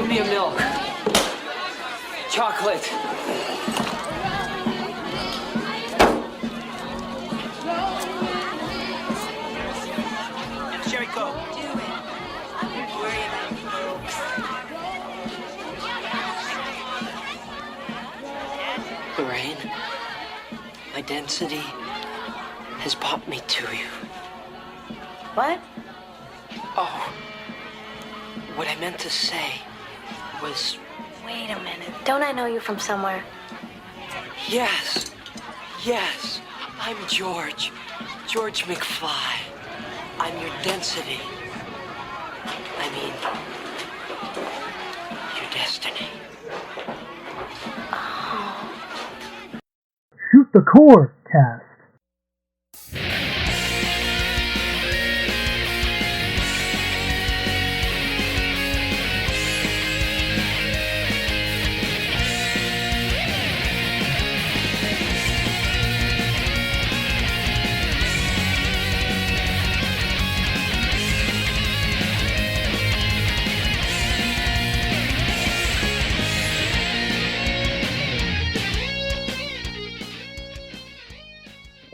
me a milk. Chocolate. Cherry Coke. Do it. Worry about folks. Lorraine, my density has popped me to you. What? Oh, what I meant to say was, Wait a minute. Don't I know you from somewhere? yes, I'm George McFly. I'm your density. I mean, your destiny. Shoot the Core Cast.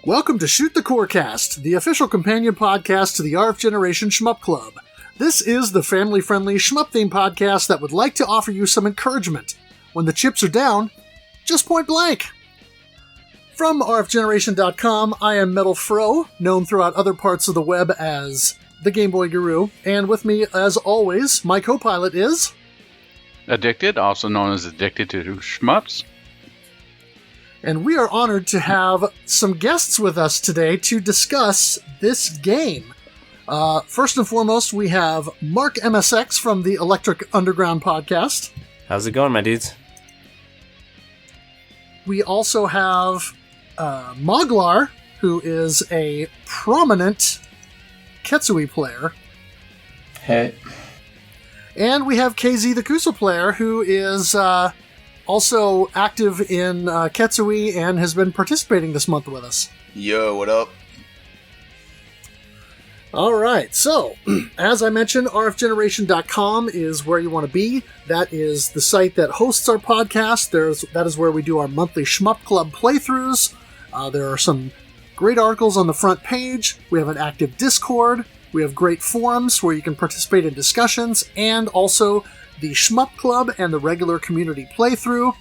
Welcome to Shoot the Core Cast, the official companion podcast to the RF Generation Shmup Club. This is the family-friendly shmup-themed podcast that would like to offer you some encouragement. When the chips are down, just point blank. From rfgeneration.com, I am MetalFRO, known throughout other parts of the web as the Game Boy Guru, and with me, as always, my co-pilot is... Addicted, also known as Addicted to Shmups. And we are honored to have some guests with us today to discuss this game. First and foremost, we have Mark MSX from the Electric Underground podcast. How's it going, my dudes? We also have Moglar, who is a prominent Ketsui player. Hey. And we have KZ the Kusa player, who is also active in Ketsui and has been participating this month with us. Yo, what up? Alright, so, as I mentioned, rfgeneration.com is where you want to be. That is the site that hosts our podcast. That is where we do our monthly Shmup Club playthroughs. There are some great articles on the front page. We have an active Discord. We have great forums where you can participate in discussions, and also the Shmup Club and the regular community playthrough,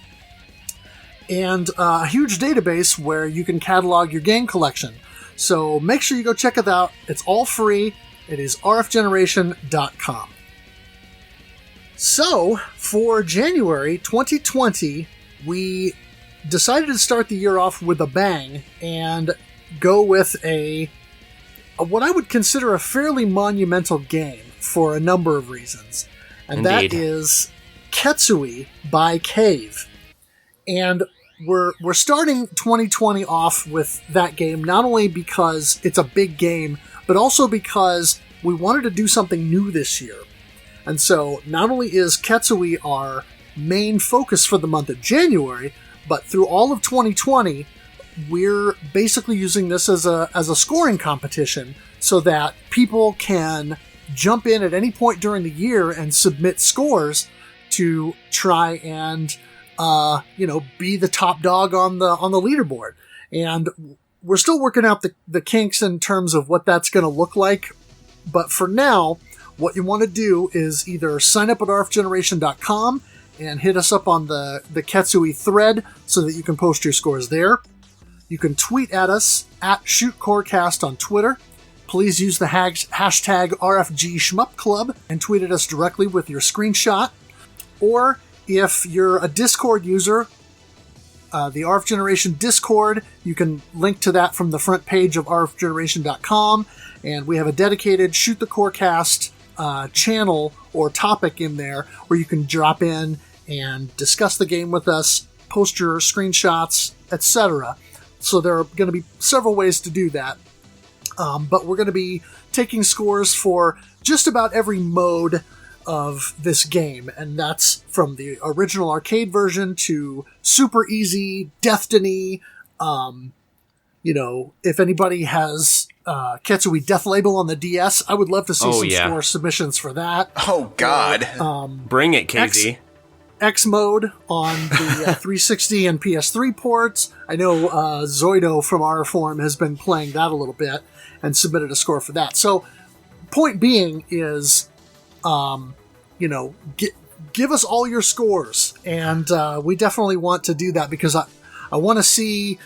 and a huge database where you can catalog your game collection. So make sure you go check it out. It's all free. It is rfgeneration.com. So, for January 2020, we decided to start the year off with a bang and go with what I would consider a fairly monumental game for a number of reasons. And Indeed. That is Ketsui by Cave. And we're starting 2020 off with that game, not only because it's a big game, but also because we wanted to do something new this year. And so, not only is Ketsui our main focus for the month of January, but through all of 2020, we're basically using this as a scoring competition so that people can jump in at any point during the year and submit scores to try and be the top dog on the leaderboard. And we're still working out the kinks in terms of what that's going to look like. But for now, what you want to do is either sign up at rfgeneration.com and hit us up on the Ketsui thread so that you can post your scores there. You can tweet at us at ShootCoreCast on Twitter. Please use the hashtag RFGShmupClub and tweet at us directly with your screenshot. Or if you're a Discord user, the RF Generation Discord, you can link to that from the front page of rfgeneration.com. And we have a dedicated Shoot the Corecast channel or topic in there where you can drop in and discuss the game with us, post your screenshots, etc. So there are going to be several ways to do that. But we're going to be taking scores for just about every mode of this game, and that's from the original arcade version to super easy, Destiny, if anybody has Ketsui Death Label on the DS, I would love to see some score submissions for that. Oh, God. Bring it, KZ. X mode on the 360 and PS3 ports. I know Zoido from our forum has been playing that a little bit and submitted a score for that. So, point being is, give us all your scores, and we definitely want to do that because I want to see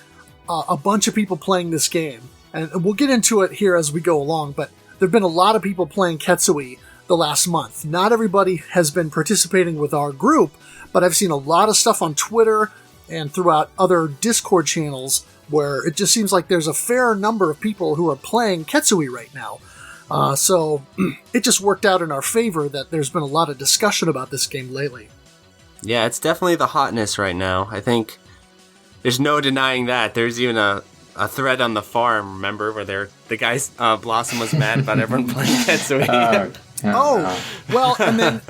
a bunch of people playing this game, and we'll get into it here as we go along. But there've been a lot of people playing Ketsui the last month. Not everybody has been participating with our group, but I've seen a lot of stuff on Twitter and throughout other Discord channels where it just seems like there's a fair number of people who are playing Ketsui right now. So it just worked out in our favor that there's been a lot of discussion about this game lately. Yeah, it's definitely the hotness right now. I think there's no denying that. There's even a thread on the forum, remember, where the guy's Blossom was mad about everyone playing Ketsui. Well, and then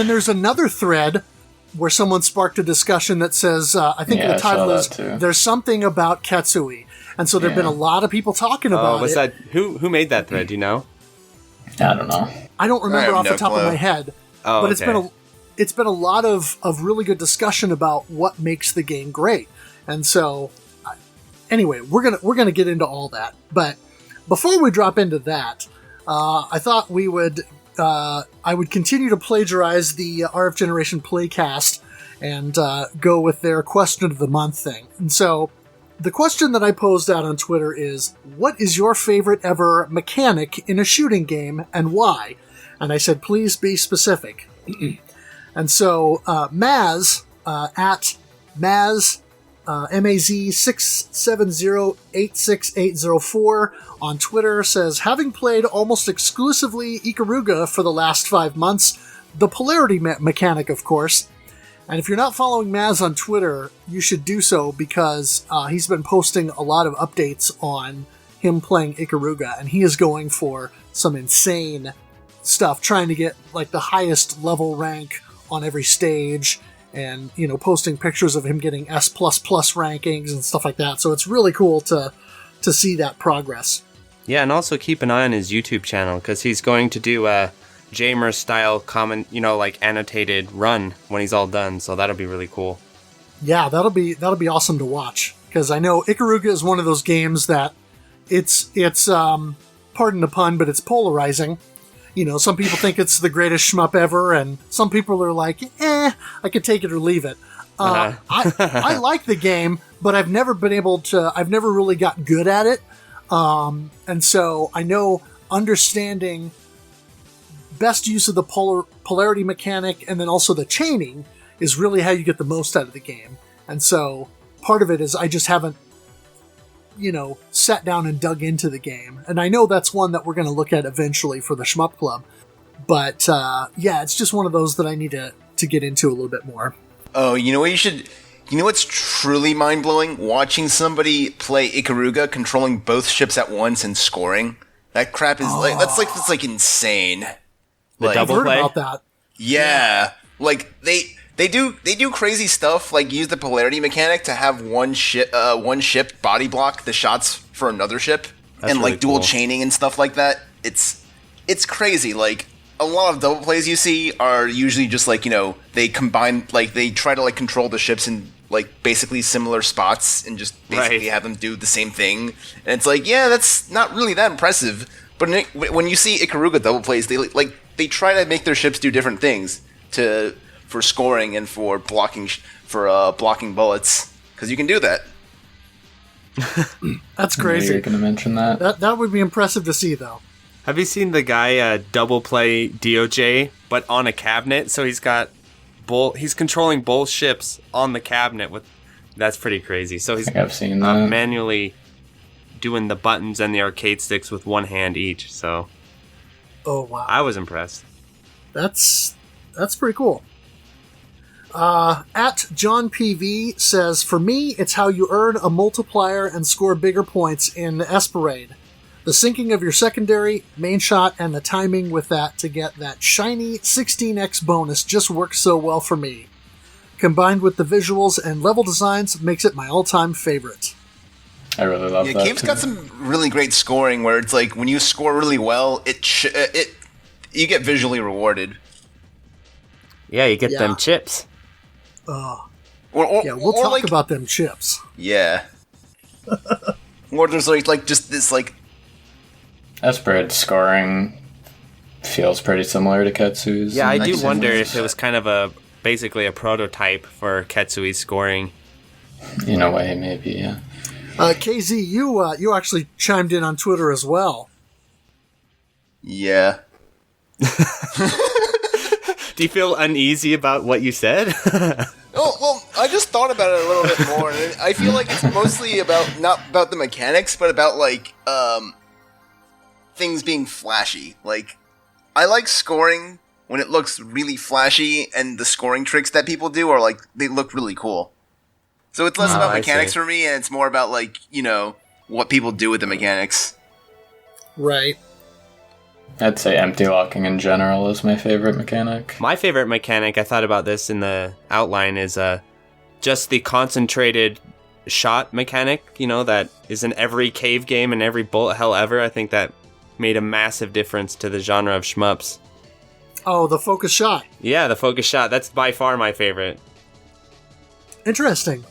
there's another thread where someone sparked a discussion that says, I think the title is "There's Something About Ketsui," and so there've been a lot of people talking about it. That who made that thread? Do you know? I don't know. I don't remember off the top of my head, but it's been a lot of really good discussion about what makes the game great, and so anyway, we're gonna get into all that, but before we drop into that. I thought I would continue to plagiarize the RF Generation Playcast and go with their question of the month thing. And so, the question that I posed out on Twitter is, what is your favorite ever mechanic in a shooting game and why? And I said, please be specific. And so, Maz, at Maz, MAZ67086804 on Twitter says, having played almost exclusively Ikaruga for the last 5 months, the polarity mechanic, of course. And if you're not following Maz on Twitter, you should do so because he's been posting a lot of updates on him playing Ikaruga, and he is going for some insane stuff, trying to get like the highest level rank on every stage, and posting pictures of him getting S++ rankings and stuff like that. So it's really cool to see that progress. Yeah, and also keep an eye on his YouTube channel because he's going to do a Jamer style comment, like annotated run when he's all done. So that'll be really cool. Yeah, that'll be awesome to watch because I know Ikaruga is one of those games that it's pardon the pun, but it's polarizing. Some people think it's the greatest shmup ever, and some people are like, I could take it or leave it. I like the game, but I've never really got good at it. And so I know understanding best use of the polarity mechanic and then also the chaining is really how you get the most out of the game. And so part of it is I just haven't, sat down and dug into the game. And I know that's one that we're going to look at eventually for the Shmup Club. But, it's just one of those that I need to get into a little bit more. Oh, what's truly mind-blowing? Watching somebody play Ikaruga, controlling both ships at once and scoring. That crap is that's insane. The double play? I've heard about that. Yeah. Like, they do crazy stuff, like use the polarity mechanic to have one ship body block the shots for another ship. That's and really dual chaining and stuff like that. It's crazy. Like, a lot of double plays you see are usually just they combine, they try to control the ships in basically similar spots and just basically have them do the same thing. And it's that's not really that impressive. But when you see Ikaruga double plays, they try to make their ships do different things for scoring and for blocking blocking bullets, because you can do that. That's crazy. You're going to mention that. That would be impressive to see, though. Have you seen the guy double play DOJ, but on a cabinet? So he's controlling both ships on the cabinet that's pretty crazy. So he's I've seen that. Manually doing the buttons and the arcade sticks with one hand each. So, oh wow, I was impressed. That's pretty cool. At John PV says, for me, it's how you earn a multiplier and score bigger points in Esperade. The syncing of your secondary, main shot, and the timing with that to get that shiny 16x bonus just works so well for me. Combined with the visuals and level designs makes it my all-time favorite. I really love that. Cave's got some really great scoring where it's like when you score really well, you get visually rewarded. Yeah, you get them chips. We'll talk about them chips. Yeah. Or there's like just this like. Esperid scoring feels pretty similar to Ketsui's. Yeah, I do wonder if it was kind of basically a prototype for Ketsui's scoring. In a way, maybe, yeah. KZ, you actually chimed in on Twitter as well. Yeah. Do you feel uneasy about what you said? Oh, well, I just thought about it a little bit more, and I feel like it's mostly about, not about the mechanics, but about, like, things being flashy. Like, I like scoring when it looks really flashy, and the scoring tricks that people do are, like, they look really cool. So it's less about mechanics for me, and it's more about, like, you know, what people do with the mechanics. Right. I'd say empty locking in general is my favorite mechanic. My favorite mechanic, I thought about this in the outline, is just the concentrated shot mechanic, you know, that is in every cave game and every bullet hell ever. I think that made a massive difference to the genre of shmups. Oh, the focus shot. Yeah, the focus shot. That's by far my favorite. Interesting.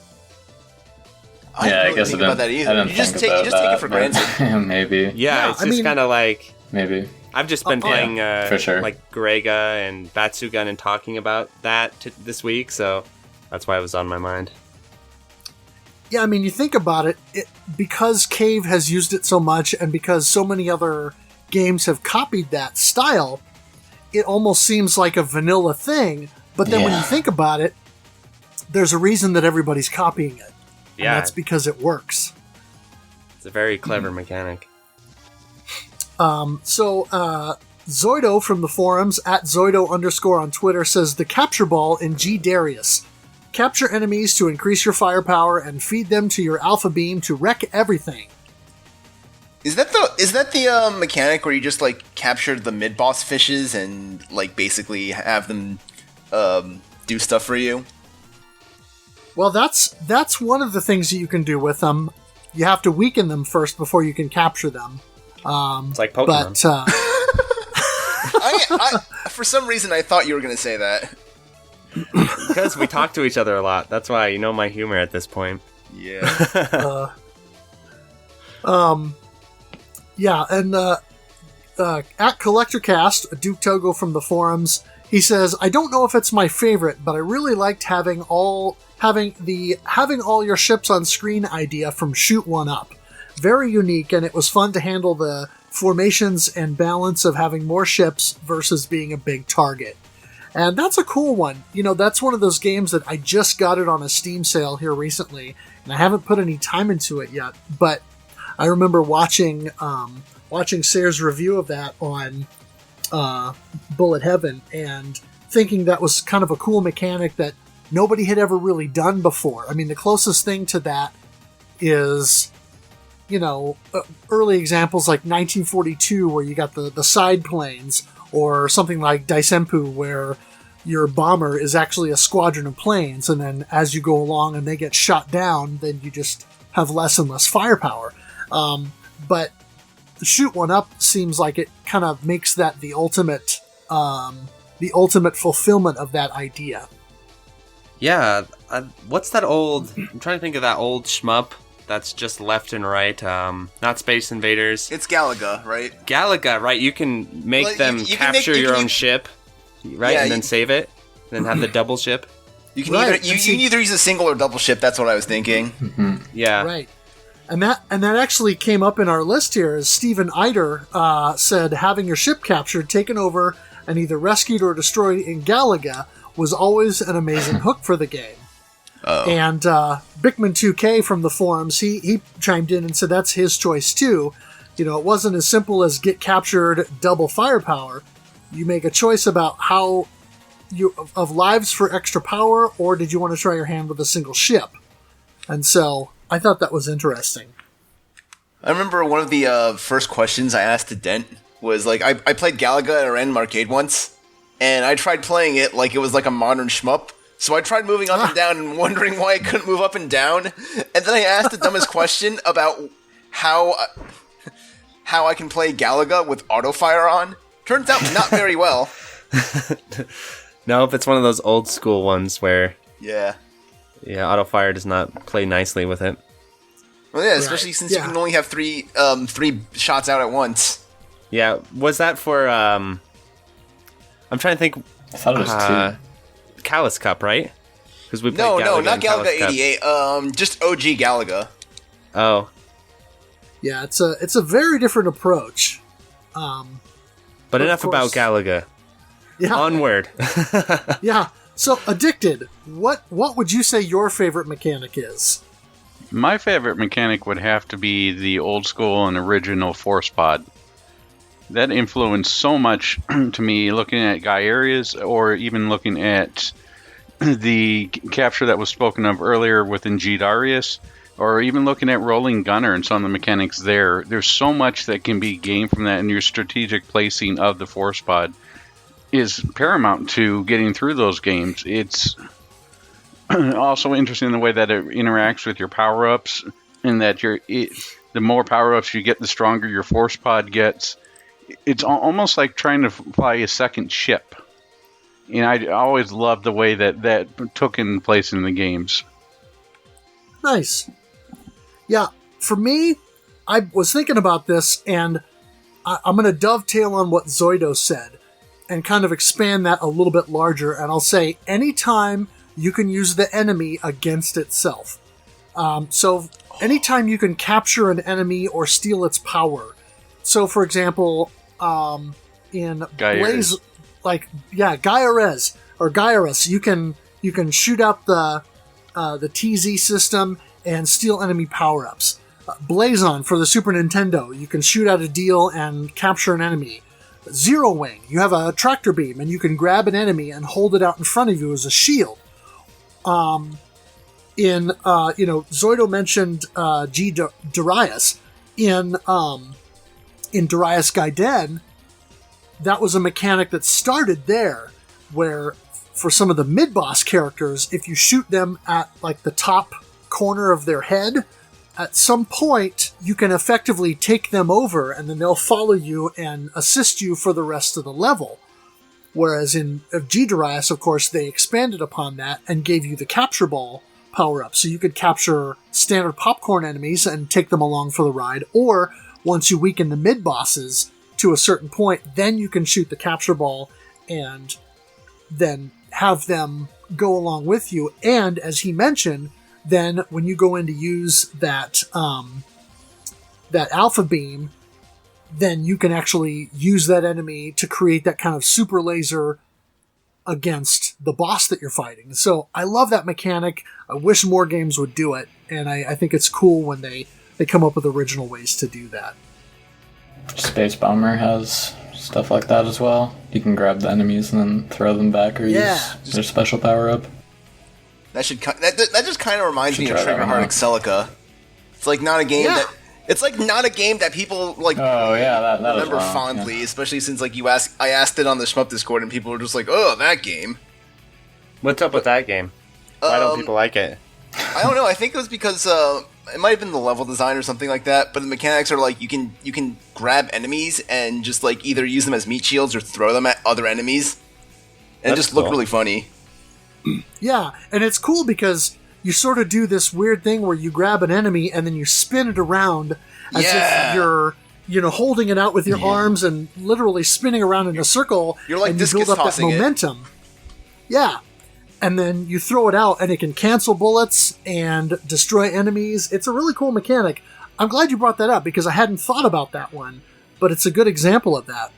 I didn't really think about that either. You just take it for granted. Maybe. Yeah, it's just kind of like... Maybe. I've just been playing for sure. like Grega and Batsugun and talking about that this week, so that's why it was on my mind. Yeah, I mean, you think about it, because Cave has used it so much and because so many other games have copied that style, it almost seems like a vanilla thing, but then when you think about it, there's a reason that everybody's copying it. And that's because it works. It's a very clever mechanic. So Zoido from the forums, at Zoido_ on Twitter, says the capture ball in G Darius. Capture enemies to increase your firepower and feed them to your alpha beam to wreck everything. Is that the mechanic where you just like capture the mid boss fishes and like basically have them do stuff for you? Well, that's one of the things that you can do with them. You have to weaken them first before you can capture them. It's like Pokemon. But I for some reason I thought you were going to say that. Because we talk to each other a lot. That's why you know my humor at this point. Yeah. Yeah, and at CollectorCast, Duke Togo from the forums, he says, I don't know if it's my favorite, but I really liked having all your ships on screen idea from Shoot One Up. Very unique, and it was fun to handle the formations and balance of having more ships versus being a big target. And that's a cool one. You know, that's one of those games that I just got it on a Steam sale here recently, and I haven't put any time into it yet, but I remember watching Sayre's review of that on Bullet Heaven and thinking that was kind of a cool mechanic that nobody had ever really done before. I mean, the closest thing to that is, you know, early examples like 1942 where you got the side planes, or something like Daisenpu where your bomber is actually a squadron of planes, and then as you go along and they get shot down, then you just have less and less firepower. But the Shoot One Up seems like it kind of makes that the ultimate fulfillment of that idea. Yeah, what's that old... I'm trying to think of that old shmup that's just left and right. Not Space Invaders. It's Galaga, right? Galaga, right? You can make them capture your own ship, right? Yeah, and then save it. Then have the double ship. You can either use a single or double ship. That's what I was thinking. Mm-hmm. Yeah. Right. And that actually came up in our list here, as Stephen Eider said, having your ship captured, taken over, and either rescued or destroyed in Galaga was always an amazing hook for the game. Oh. And Bickman2K from the forums, he chimed in and said that's his choice too. You know, it wasn't as simple as get captured, double firepower. You make a choice about how of lives for extra power, or did you want to try your hand with a single ship? And so I thought that was interesting. I remember one of the first questions I asked to Dent was like, I played Galaga at a random arcade once, and I tried playing it like it was like a modern shmup, So I tried moving up and down and wondering why I couldn't move up and down. And then I asked the dumbest question about how I can play Galaga with auto fire on. Turns out not very well. Nope, it's one of those old school ones where Yeah, auto fire does not play nicely with it. well, yeah, especially since you can only have three shots out at once. Yeah, was that for I'm trying to think. I thought it was 2. Callus Cup, right? Because we played No, Galaga not and Callus Galaga Cup. 88. Just OG Galaga. Oh, Yeah, it's a very different approach. but enough of about course. Galaga. Yeah, Onward. yeah. So, Addicted, what would you say your favorite mechanic is? My favorite mechanic would have to be the old school and original Force Pod. That influenced so much to me looking at Guy areas or even looking at the capture that was spoken of earlier within G Darius, or even looking at Rolling Gunner and some of the mechanics there. There's so much that can be gained from that, and your strategic placing of the Force Pod is paramount to getting through those games. It's also interesting the way that it interacts with your power-ups, and that the more power-ups you get, the stronger your Force Pod gets. It's almost like trying to fly a second ship. And I always loved the way that took in place in the games. Nice. Yeah, for me, I was thinking about this, and I'm going to dovetail on what Zoido said and kind of expand that a little bit larger, and I'll say anytime you can use the enemy against itself. So anytime you can capture an enemy or steal its power. So, for example, in Blaze, Gaiarez, you can shoot out the TZ system and steal enemy power-ups. Blazon for the Super Nintendo, you can shoot out a deal and capture an enemy. Zero Wing, you have a tractor beam and you can grab an enemy and hold it out in front of you as a shield. Zoido mentioned G Darius. In Darius Gaiden, that was a mechanic that started there, where for some of the mid-boss characters, if you shoot them at like the top corner of their head, at some point you can effectively take them over and then they'll follow you and assist you for the rest of the level. Whereas in G Darius, of course, they expanded upon that and gave you the capture ball power-up. So you could capture standard popcorn enemies and take them along for the ride, or once you weaken the mid-bosses to a certain point, then you can shoot the capture ball and then have them go along with you. And as he mentioned, then when you go in to use that alpha beam, then you can actually use that enemy to create that kind of super laser against the boss that you're fighting. So I love that mechanic. I wish more games would do it, and I think it's cool when they come up with original ways to do that. Space Bomber has stuff like that as well. You can grab the enemies and then throw them back or use their special power-up. That just kind of reminds me of try that Triggerheart one out. Excelica. It's like not a game that it's like not a game that people like that remember is wrong, fondly, yeah. especially since like I asked it on the Shmup Discord and people were just like, "Oh, that game." What's up with that game? Why don't people like it? I don't know. I think it was because it might have been the level design or something like that. But the mechanics are like you can grab enemies and just like either use them as meat shields or throw them at other enemies, and it That's just look cool. really funny. Yeah, and it's cool because you sort of do this weird thing where you grab an enemy and then you spin it around as if you're, holding it out with your arms and literally spinning around in a circle. You're like and you discus build up that tossing it. momentum. Yeah. And then you throw it out and it can cancel bullets and destroy enemies. It's a really cool mechanic. I'm glad you brought that up because I hadn't thought about that one, but it's a good example of that.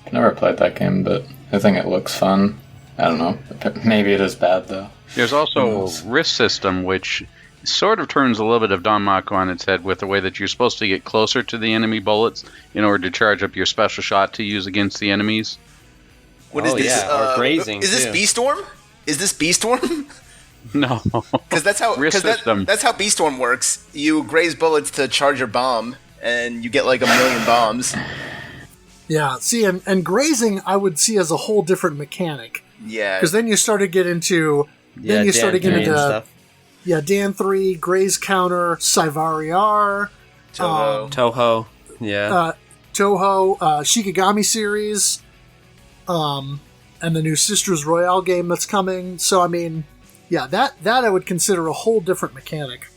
I've never played that game, but I think it looks fun. I don't know. Maybe it is bad, though. There's also a wrist system, which sort of turns a little bit of Don Mako on its head with the way that you're supposed to get closer to the enemy bullets in order to charge up your special shot to use against the enemies. What is this? or grazing, Is this too. B-Storm? Is this B-Storm? No. Because that's how Wrist system. that's how B-Storm works. You graze bullets to charge your bomb, and you get like 1 million bombs. Yeah, see, and grazing I would see as a whole different mechanic. Yeah. Because then you started getting into... Yeah, then you started getting Dan 3 and into... stuff. Yeah, Dan 3, Gray's Counter, Saivariar, Toho. Toho. Toho, Shikigami series, and the new Sisters Royale game that's coming. So, I mean, yeah, that I would consider a whole different mechanic.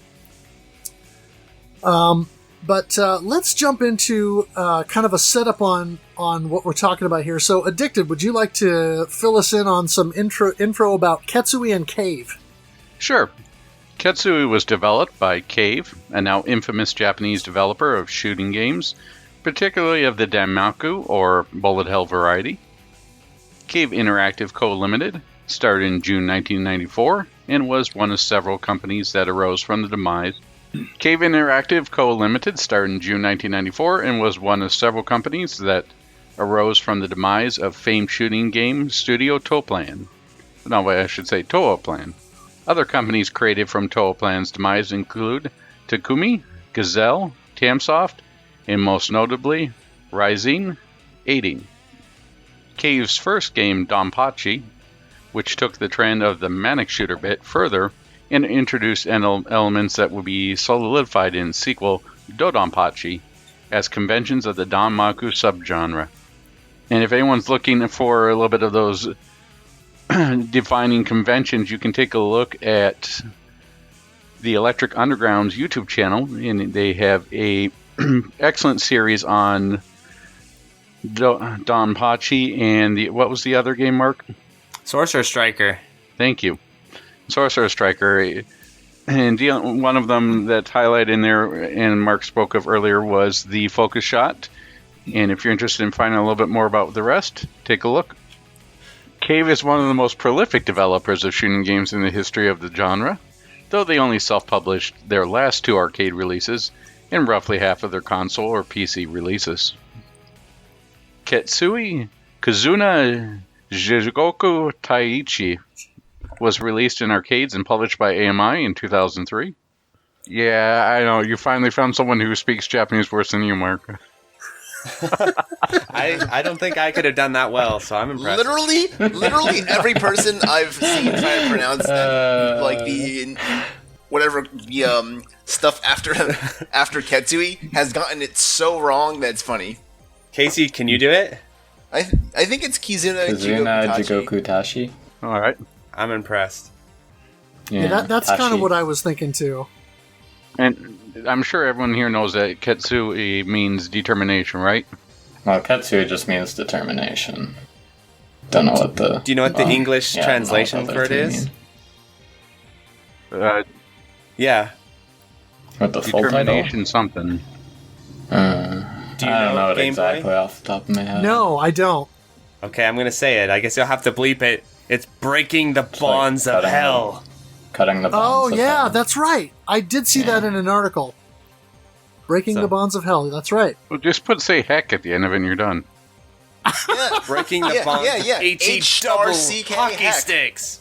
But let's jump into kind of a setup on what we're talking about here. So, Addicted, would you like to fill us in on some info about Ketsui and Cave? Sure. Ketsui was developed by Cave, a now infamous Japanese developer of shooting games, particularly of the Danmaku or bullet hell variety. Cave Interactive Co. Limited started in June 1994 and was one of several companies that arose from the demise. Cave Interactive Co. Limited started in June 1994 and was one of several companies that arose from the demise of famed shooting game studio Toaplan. No, I should say Toaplan. Other companies created from Toaplan's demise include Takumi, Gazelle, Tamsoft, and most notably, Rising, 80. Cave's first game, Donpachi, which took the trend of the manic shooter bit further and introduced elements that would be solidified in sequel Dodonpachi as conventions of the Danmaku subgenre. And if anyone's looking for a little bit of those defining conventions, you can take a look at the Electric Underground's YouTube channel, and they have a excellent series on Donpachi and what was the other game, Mark? Sorcerer Striker. Thank you. Sorcerer Striker. And one of them that's highlighted in there, and Mark spoke of earlier, was the Focus Shot. And if you're interested in finding a little bit more about the rest, take a look. Cave is one of the most prolific developers of shooting games in the history of the genre, though they only self-published their last 2 arcade releases and roughly half of their console or PC releases. Ketsui Kizuna Jikogu Tachi was released in arcades and published by AMI in 2003. Yeah, I know, you finally found someone who speaks Japanese worse than you, Mark. I don't think I could have done that well, so I'm impressed. Literally every person I've seen try to pronounce that, like the whatever the stuff after Ketsui has gotten it so wrong that it's funny. Casey, can you do it? I think it's Kizuna Jikogu Tachi. All right. I'm impressed. Yeah, that's kind of Tachi. what I was thinking too. And I'm sure everyone here knows that Ketsui means determination, right? Well, Ketsui just means determination. Don't know what the... Do you know what the English yeah, translation no, for it is? Yeah. What the full title? Determination something. Do you I don't know it Game exactly Boy? off the top of my head. No, I don't. Okay, I'm gonna say it. I guess you'll have to bleep it. It's breaking the bonds of cutting hell. Cutting the Oh, bonds of yeah, hell. that's right. I did see that in an article. Breaking So- the bonds of hell. That's right. Well, just say heck at the end of it and you're done. Yeah. Breaking the Yeah, bonds. yeah, yeah. H-E H double CK hockey heck. sticks.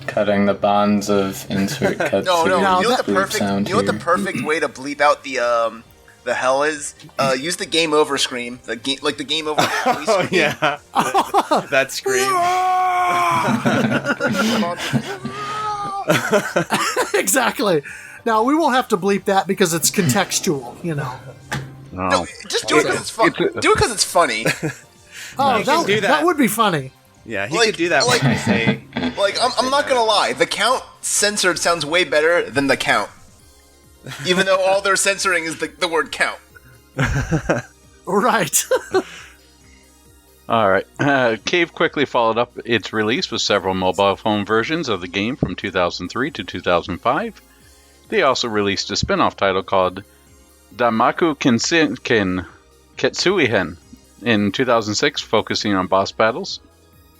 Cutting the bonds of insert Ketsui. No. No, You know what the bleep perfect? sound You know what the here. perfect way to bleep out the hell is? Use the game over scream. The game over. Oh yeah, that scream. Exactly. Now, we won't have to bleep that because it's contextual, you know. No, just do it because it's fun. Do it because it's funny. Oh, can do that. that would be funny. Yeah, he Like- could do that like- when I say. Like I'm not gonna lie, the count censored sounds way better than the count. Even though all they're censoring is the word count. Right. All right. Cave quickly followed up its release with several mobile phone versions of the game from 2003 to 2005. They also released a spin-off title called Danmaku Kensenken Ketsuihen in 2006, focusing on boss battles.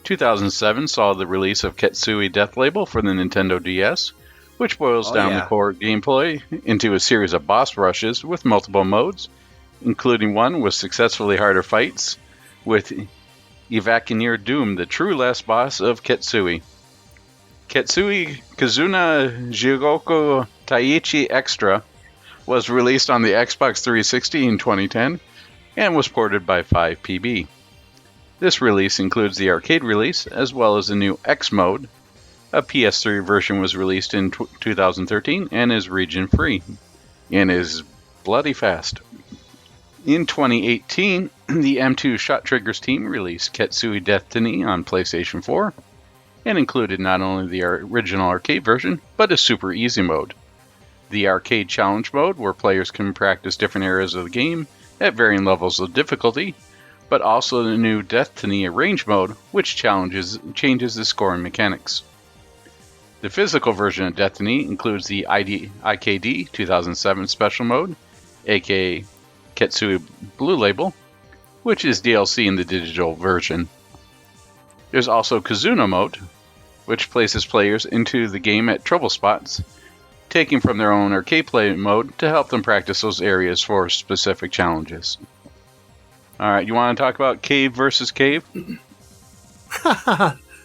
2007 saw the release of Ketsui Death Label for the Nintendo DS, which boils down the core gameplay into a series of boss rushes with multiple modes, including one with successfully harder fights, with Evacueer Doom, the true last boss of Ketsui. Ketsui Kizuna Jikogu Tachi Extra was released on the Xbox 360 in 2010 and was ported by 5PB. This release includes the arcade release, as well as the new X mode. A PS3 version was released in 2013 and is region-free, and is bloody fast. In 2018, the M2 Shot Triggers team released Ketsui Destiny on PlayStation 4, and included not only the original arcade version, but a super easy mode. The arcade challenge mode, where players can practice different areas of the game at varying levels of difficulty, but also the new Destiny Arrange mode, which changes the scoring mechanics. The physical version of Destiny includes the IKD 2007 special mode, aka Ketsui Blue Label, which is DLC in the digital version. There's also Kizuna mode, which places players into the game at trouble spots, taking from their own arcade play mode to help them practice those areas for specific challenges. Alright, you want to talk about Cave versus Cave?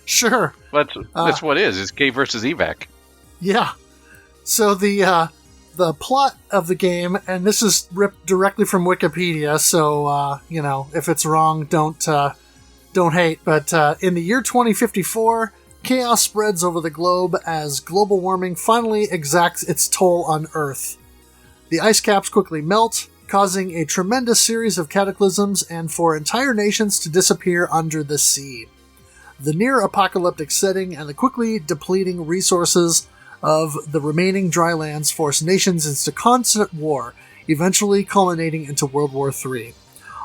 Sure. That's what it is. It's Cave versus Evac. Yeah. So the plot of the game, and this is ripped directly from Wikipedia, so if it's wrong, don't hate. But in the year 2054, chaos spreads over the globe as global warming finally exacts its toll on Earth. The ice caps quickly melt, causing a tremendous series of cataclysms and for entire nations to disappear under the sea. The near-apocalyptic setting and the quickly depleting resources of the remaining dry lands force nations into constant war, eventually culminating into World War III.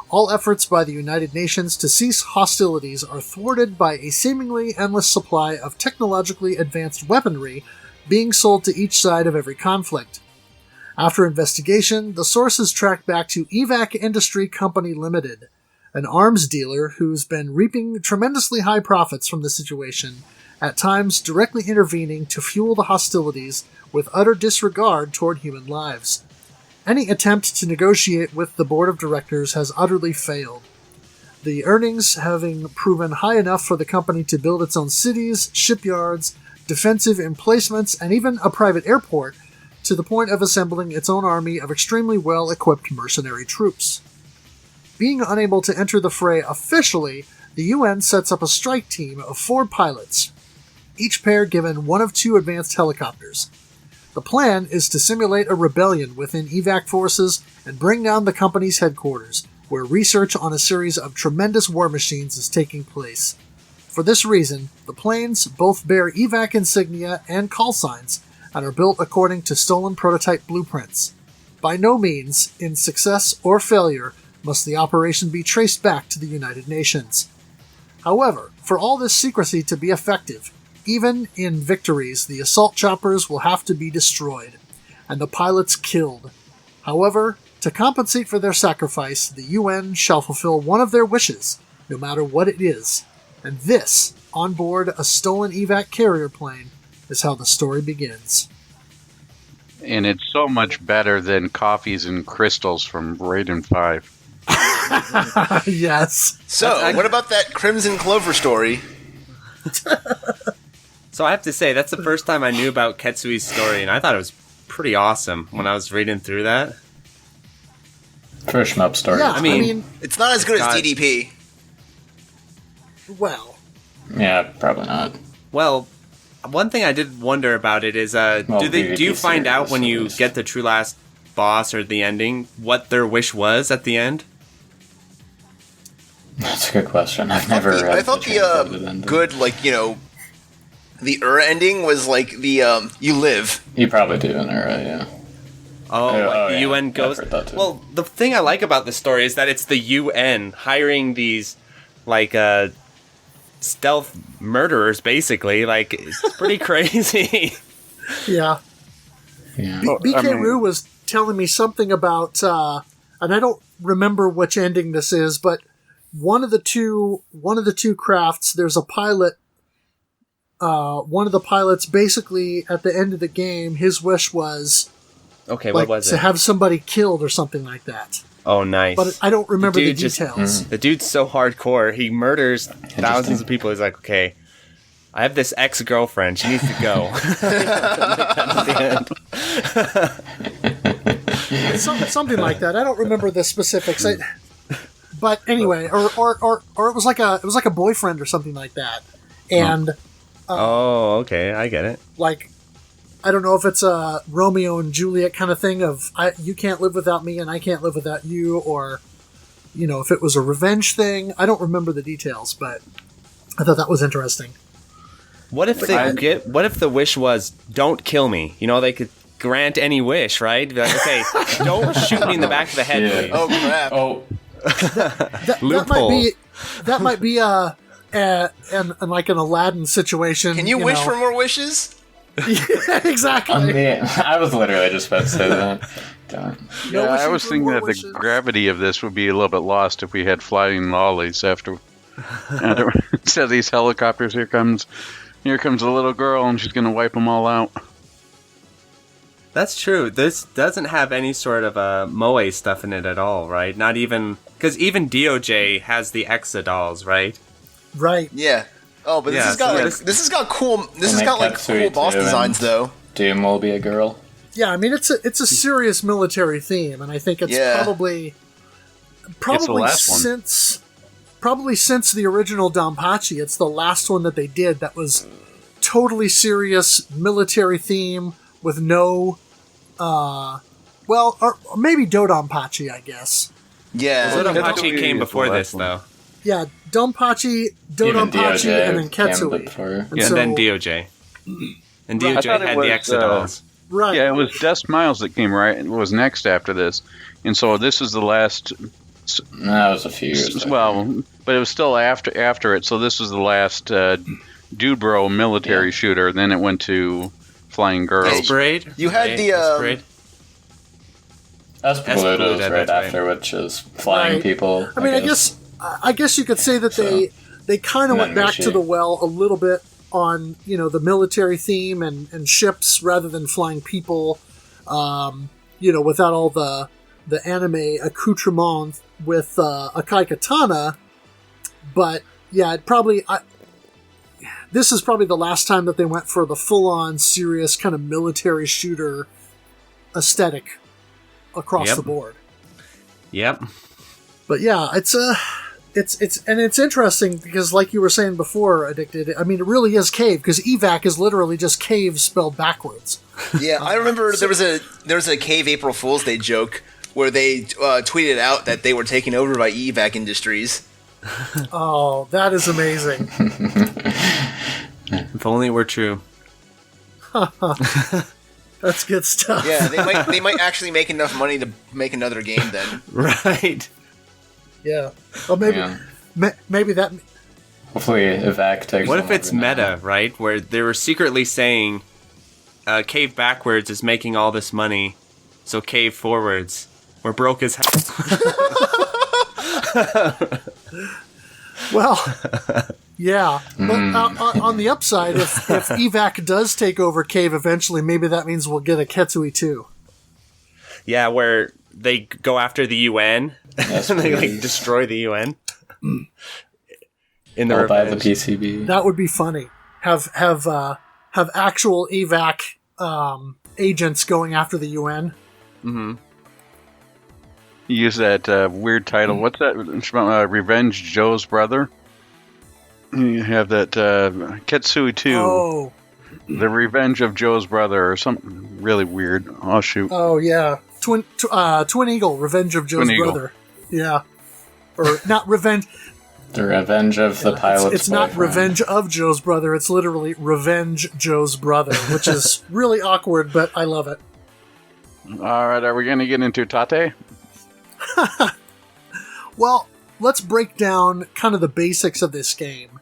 All efforts by the United Nations to cease hostilities are thwarted by a seemingly endless supply of technologically advanced weaponry being sold to each side of every conflict. After investigation, the sources track back to Evac Industry Company Limited, an arms dealer who's been reaping tremendously high profits from the situation, at times directly intervening to fuel the hostilities with utter disregard toward human lives. Any attempt to negotiate with the board of directors has utterly failed. The earnings having proven high enough for the company to build its own cities, shipyards, defensive emplacements, and even a private airport, to the point of assembling its own army of extremely well-equipped mercenary troops. Being unable to enter the fray officially, the UN sets up a strike team of 4 pilots, each pair given one of 2 advanced helicopters. The plan is to simulate a rebellion within Evac forces and bring down the company's headquarters, where research on a series of tremendous war machines is taking place. For this reason, the planes both bear Evac insignia and call signs, and are built according to stolen prototype blueprints. By no means, in success or failure, must the operation be traced back to the United Nations. However, for all this secrecy to be effective, even in victories, the assault choppers will have to be destroyed, and the pilots killed. However, to compensate for their sacrifice, the UN shall fulfill one of their wishes, no matter what it is. And this, on board a stolen Evac carrier plane, is how the story begins. And it's so much better than Coffees and Crystals from Raiden 5. Yes. So, what about that Crimson Clover story? So I have to say, that's the first time I knew about Ketsui's story, and I thought it was pretty awesome when I was reading through that. For a shmup story. Yeah, I mean, It's not as good as DDP. well, Yeah, probably not. Well, one thing I did wonder about it is, do you find out when you get the true last boss or the ending what their wish was at the end? That's a good question. I've never. I thought the good, the ending was like the you live. You probably do in Ura, yeah. The UN goes. Well, the thing I like about this story is that it's the UN hiring these, stealth murderers, basically. Like, it's pretty crazy. yeah. BK Roo was telling me something about, and I don't remember which ending this is, but one of the two crafts, there's a pilot. One of the pilots, basically at the end of the game, his wish was, what was it? To have somebody killed or something like that. Oh, nice. But I don't remember the details. The dude's so hardcore. He murders thousands of people. He's like, okay, I have this ex-girlfriend. She needs to go. Something like that. I don't remember the specifics. But anyway, or it was like a boyfriend or something like that, and okay, I get it. like I don't know if it's a Romeo and Juliet kind of thing of you can't live without me and I can't live without you, or if it was a revenge thing. I don't remember the details, but I thought that was interesting. What if what if the wish was don't kill me? They could grant any wish, right? Be like, okay, don't shoot me in the back of the head, please. Oh crap! Oh, Loophole. That might be like an Aladdin situation. Can you wish for more wishes? Yeah, exactly. I was literally just about to say that. Don't. No Yeah, I wishing was for thinking more that wishes. the gravity of this would be a little bit lost if we had flying lollies after. Instead of these helicopters, here comes a little girl and she's gonna wipe them all out. That's true. This doesn't have any sort of moe stuff in it at all, right? Not even because even DOJ has the Exa dolls, right? Right. Yeah. Oh, but this has got cool Ketsui boss too, designs and though. Doom will be a girl. Yeah, I mean it's a serious military theme, and I think it's probably the last one. since the original Donpachi, it's the last one that they did that was totally serious military theme with no, or maybe Dodonpachi, I guess. Yeah. Dodonpachi came before this, though. Yeah, Donpachi, Dodonpachi, and then Ketsui. And then DOJ. And I DOJ thought it had the was, Exa dolls. Right. Yeah, it was Des Miles that came right. It was next after this, and so this is the last. That was a few years ago. Well, but it was still after it. So this was the last Dude Bro military shooter. Then it went to Flying Girls. Sprayed? You had the Espludo's Espludo, right that's after, which is flying Right. people. I mean, I guess you could say that they kind of went back to the well a little bit on the military theme and ships rather than flying people, without all the anime accoutrement with Akai Katana. But yeah, this is probably the last time that they went for the full-on serious kind of military shooter aesthetic across the board. Yep. But yeah, it's interesting because, like you were saying before, Addicted. I mean, it really is cave because evac is literally just cave spelled backwards. Yeah, I remember there was a Cave April Fool's Day joke where they tweeted out that they were taken over by evac Industries. Oh, that is amazing. If only it were true. That's good stuff. Yeah, they might actually make enough money to make another game then. Right. Yeah. Well, maybe that. Hopefully, evac takes. What if it's over now. meta, right? Where they were secretly saying Cave backwards is making all this money, so Cave forwards. We're broke as hell. Well, yeah. But on the upside, if evac does take over cave eventually, maybe that means we'll get a Ketsui too. Yeah, where they go after the UN Yes, and they please. destroy the UN. In the I'll buy the revenge. PCB. That would be funny. Have actual evac agents going after the UN. You use that weird title. What's that? Revenge Joe's Brother. You have that Ketsui 2. Oh. The Revenge of Joe's Brother, or something really weird. Oh shoot. Oh yeah, Twin Eagle, Revenge of Joe's Twin Eagle. Brother. Yeah, or not Revenge. The Revenge of the Pilot's It's not Boyfriend. Revenge of Joe's Brother. It's literally Revenge Joe's Brother, which is really awkward, but I love it. All right, are we going to get into Tate? Well, let's break down kind of the basics of this game.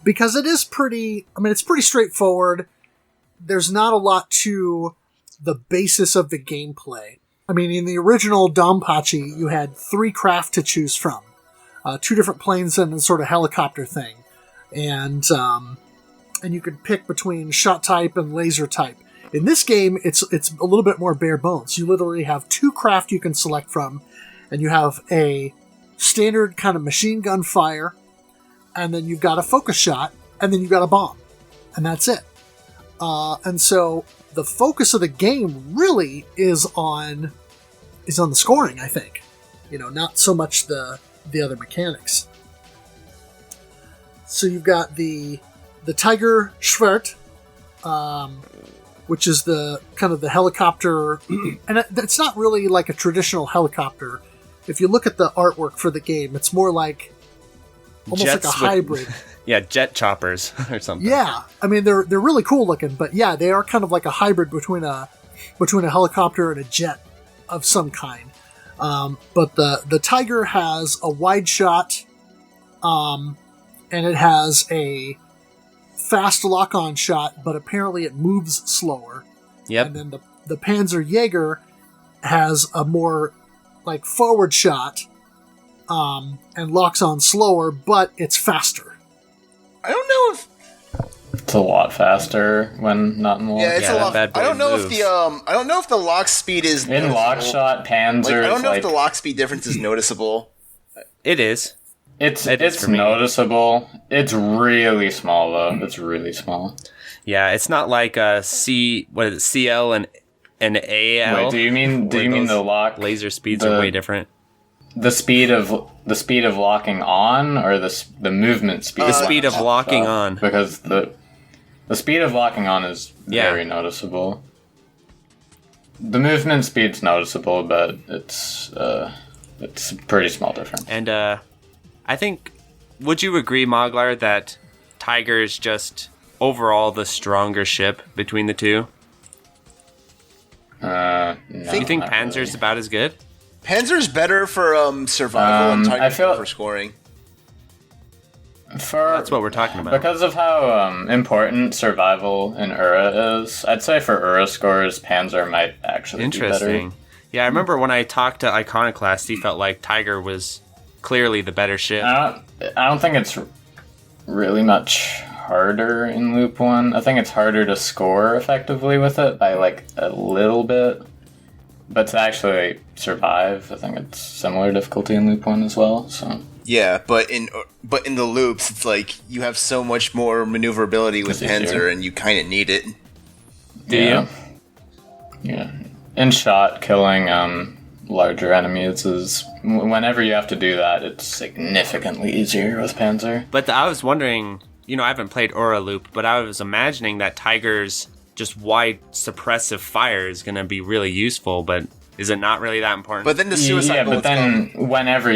Because it is it's pretty straightforward. There's not a lot to the basis of the gameplay. I mean, in the original Donpachi, you had 3 craft to choose from. 2 different planes and a sort of helicopter thing. And you could pick between shot type and laser type. In this game, it's a little bit more bare bones. You literally have 2 craft you can select from, and you have a standard kind of machine gun fire, and then you've got a focus shot, and then you've got a bomb. And that's it. And so the focus of the game really is on the scoring, I think. not so much the other mechanics. So you've got the Tiger Schwert, which is the kind of the helicopter, and it's not really like a traditional helicopter. If you look at the artwork for the game, it's more like almost Jets like a hybrid. Yeah, jet choppers or something. Yeah, I mean they're really cool looking, but yeah, they are kind of like a hybrid between a helicopter and a jet of some kind. But the Tiger has a wide shot, and it has a fast lock-on shot, but apparently it moves slower. Yep. And then the Panzer Jaeger has a more like forward shot, and locks on slower, but it's faster. I don't know if It's a lot faster when not in lock. yeah, it's Yeah, a that lot. bad boy I don't know moves. if the lock speed is In lock noticeable. shot, Panzer. I don't know like, if the lock speed difference is noticeable. It is. It's It is for me. noticeable. It's really small though. It's really small. Yeah, it's not like a CL and an AL. Wait, do you mean those the lock laser speeds the- are way different? the speed of locking on, or the movement speed? The speed of locking on. Because the speed of locking on is Yeah. very noticeable. The movement speed's noticeable, but it's a pretty small difference. And I think, would you agree, Moglar, that Tiger is just overall the stronger ship between the two? No, Do you think not Panzer's really. about as good? Panzer's better for survival and I Tiger's feel- better for scoring. That's what we're talking about. Because of how important survival in Ura is, I'd say for Ura scores, Panzer might actually be better. Interesting. Yeah, I remember when I talked to Iconoclast, he felt like Tiger was clearly the better ship. I don't think it's really much harder in Loop 1. I think it's harder to score effectively with it by like a little bit. But to actually survive, I think it's similar difficulty in Loop 1 as well. So Yeah, but in the loops, it's like you have so much more maneuverability with It's easier. Panzer, and you kind of need it. Do yeah. Yeah. In shot, killing larger enemies is whenever you have to do that, it's significantly easier with Panzer. But I was wondering, I haven't played Aura Loop, but I was imagining that Tiger's just wide suppressive fire is going to be really useful, but is it not really that important? But then the suicide Yeah, but bullets then come. whenever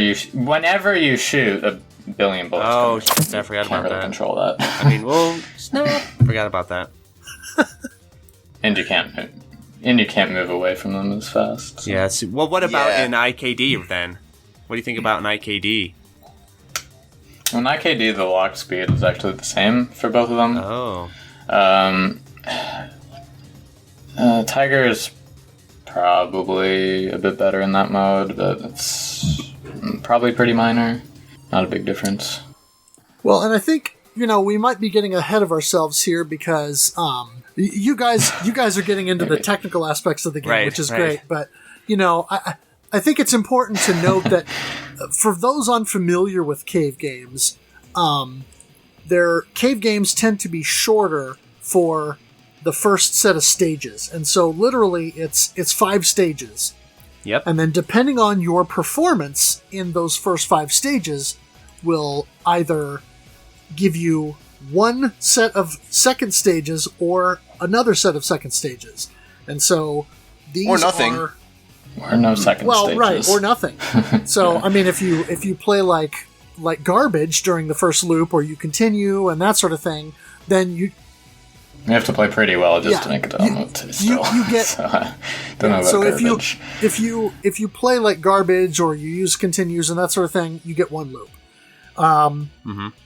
you shoot, a billion bullets. Oh, come. shit, I forgot Can't about really that. control that. I mean, well, snap. Forgot about that. And you can't move away from them as fast. so. Yeah. Well, what about Yeah. in IKD then? What do you think about in IKD? In IKD, the lock speed is actually the same for both of them. Oh. Tiger is probably a bit better in that mode, but it's probably pretty minor. Not a big difference. Well, and I think we might be getting ahead of ourselves here because you guys are getting into the technical aspects of the game, Right, which is right. great. But I think it's important to note that for those unfamiliar with cave games, their cave games tend to be shorter for the first set of stages, and so literally it's 5 stages. Yep. And then depending on your performance in those first 5 stages will either give you one set of second stages or another set of second stages. And so these Or nothing. are Or no second stages. right, or nothing. So I mean if you play like garbage during the first loop, or you continue and that sort of thing, then you have to play pretty well just to Yeah, make it almost still. you get- so, I don't know about so garbage. if you play like garbage or you use continues and that sort of thing, you get one loop.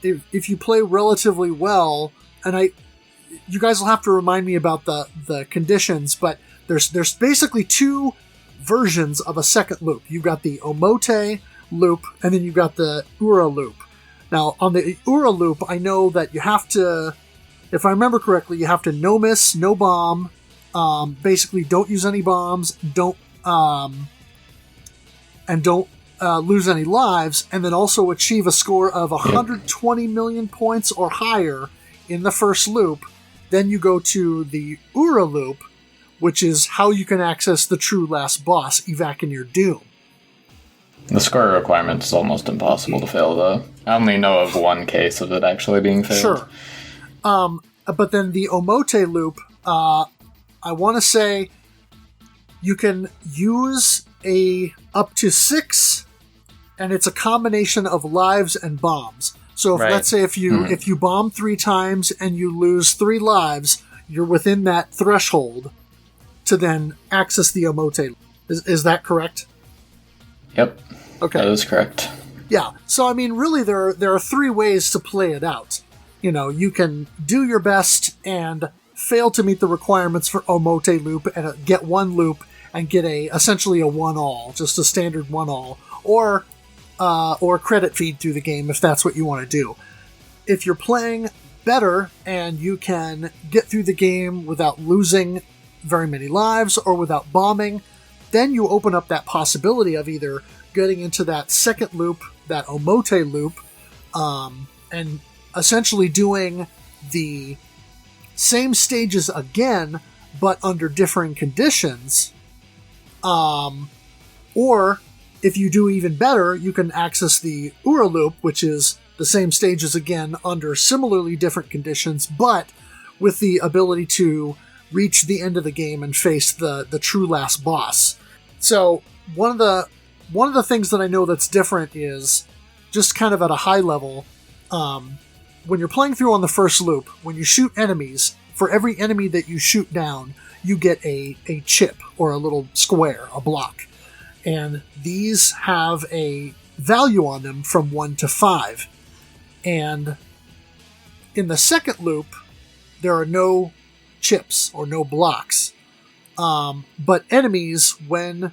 If you play relatively well, and you guys will have to remind me about the conditions, but there's basically 2 versions of a second loop. You've got the Omote loop, and then you've got the Ura loop. Now on the Ura loop, I know that you have to, if I remember correctly, you have to no miss, no bomb. Basically, don't use any bombs. Don't lose any lives, and then also achieve a score of 120 million points or higher in the first loop. Then you go to the Ura loop, which is how you can access the true last boss, Evac in your Doom. The score requirement is almost impossible to fail, though. I only know of one case of it actually being failed. Sure. But then the Omote loop, I want to say you can use up to 6, and it's a combination of lives and bombs. So let's say if you bomb 3 times and you lose 3 lives, you're within that threshold to then access the Omote. Is that correct? Yep. Okay. That is correct. Yeah. So I mean, really, there are 3 ways to play it out. You know, you can do your best and fail to meet the requirements for Omote loop and get 1 loop and get essentially a 1-all, just a standard 1-all, or credit feed through the game if that's what you want to do. If you're playing better and you can get through the game without losing very many lives or without bombing, then you open up that possibility of either getting into that second loop, that Omote loop, and essentially doing the same stages again, but under differing conditions. Or, if you do even better, you can access the Ura loop, which is the same stages again under similarly different conditions, but with the ability to reach the end of the game and face the true last boss. So, one of the things that I know that's different is, just kind of at a high level, when you're playing through on the first loop, when you shoot enemies, for every enemy that you shoot down, you get a chip, or a little square, a block. And these have a value on them from 1 to 5. And in the second loop, there are no chips, or no blocks. But enemies, when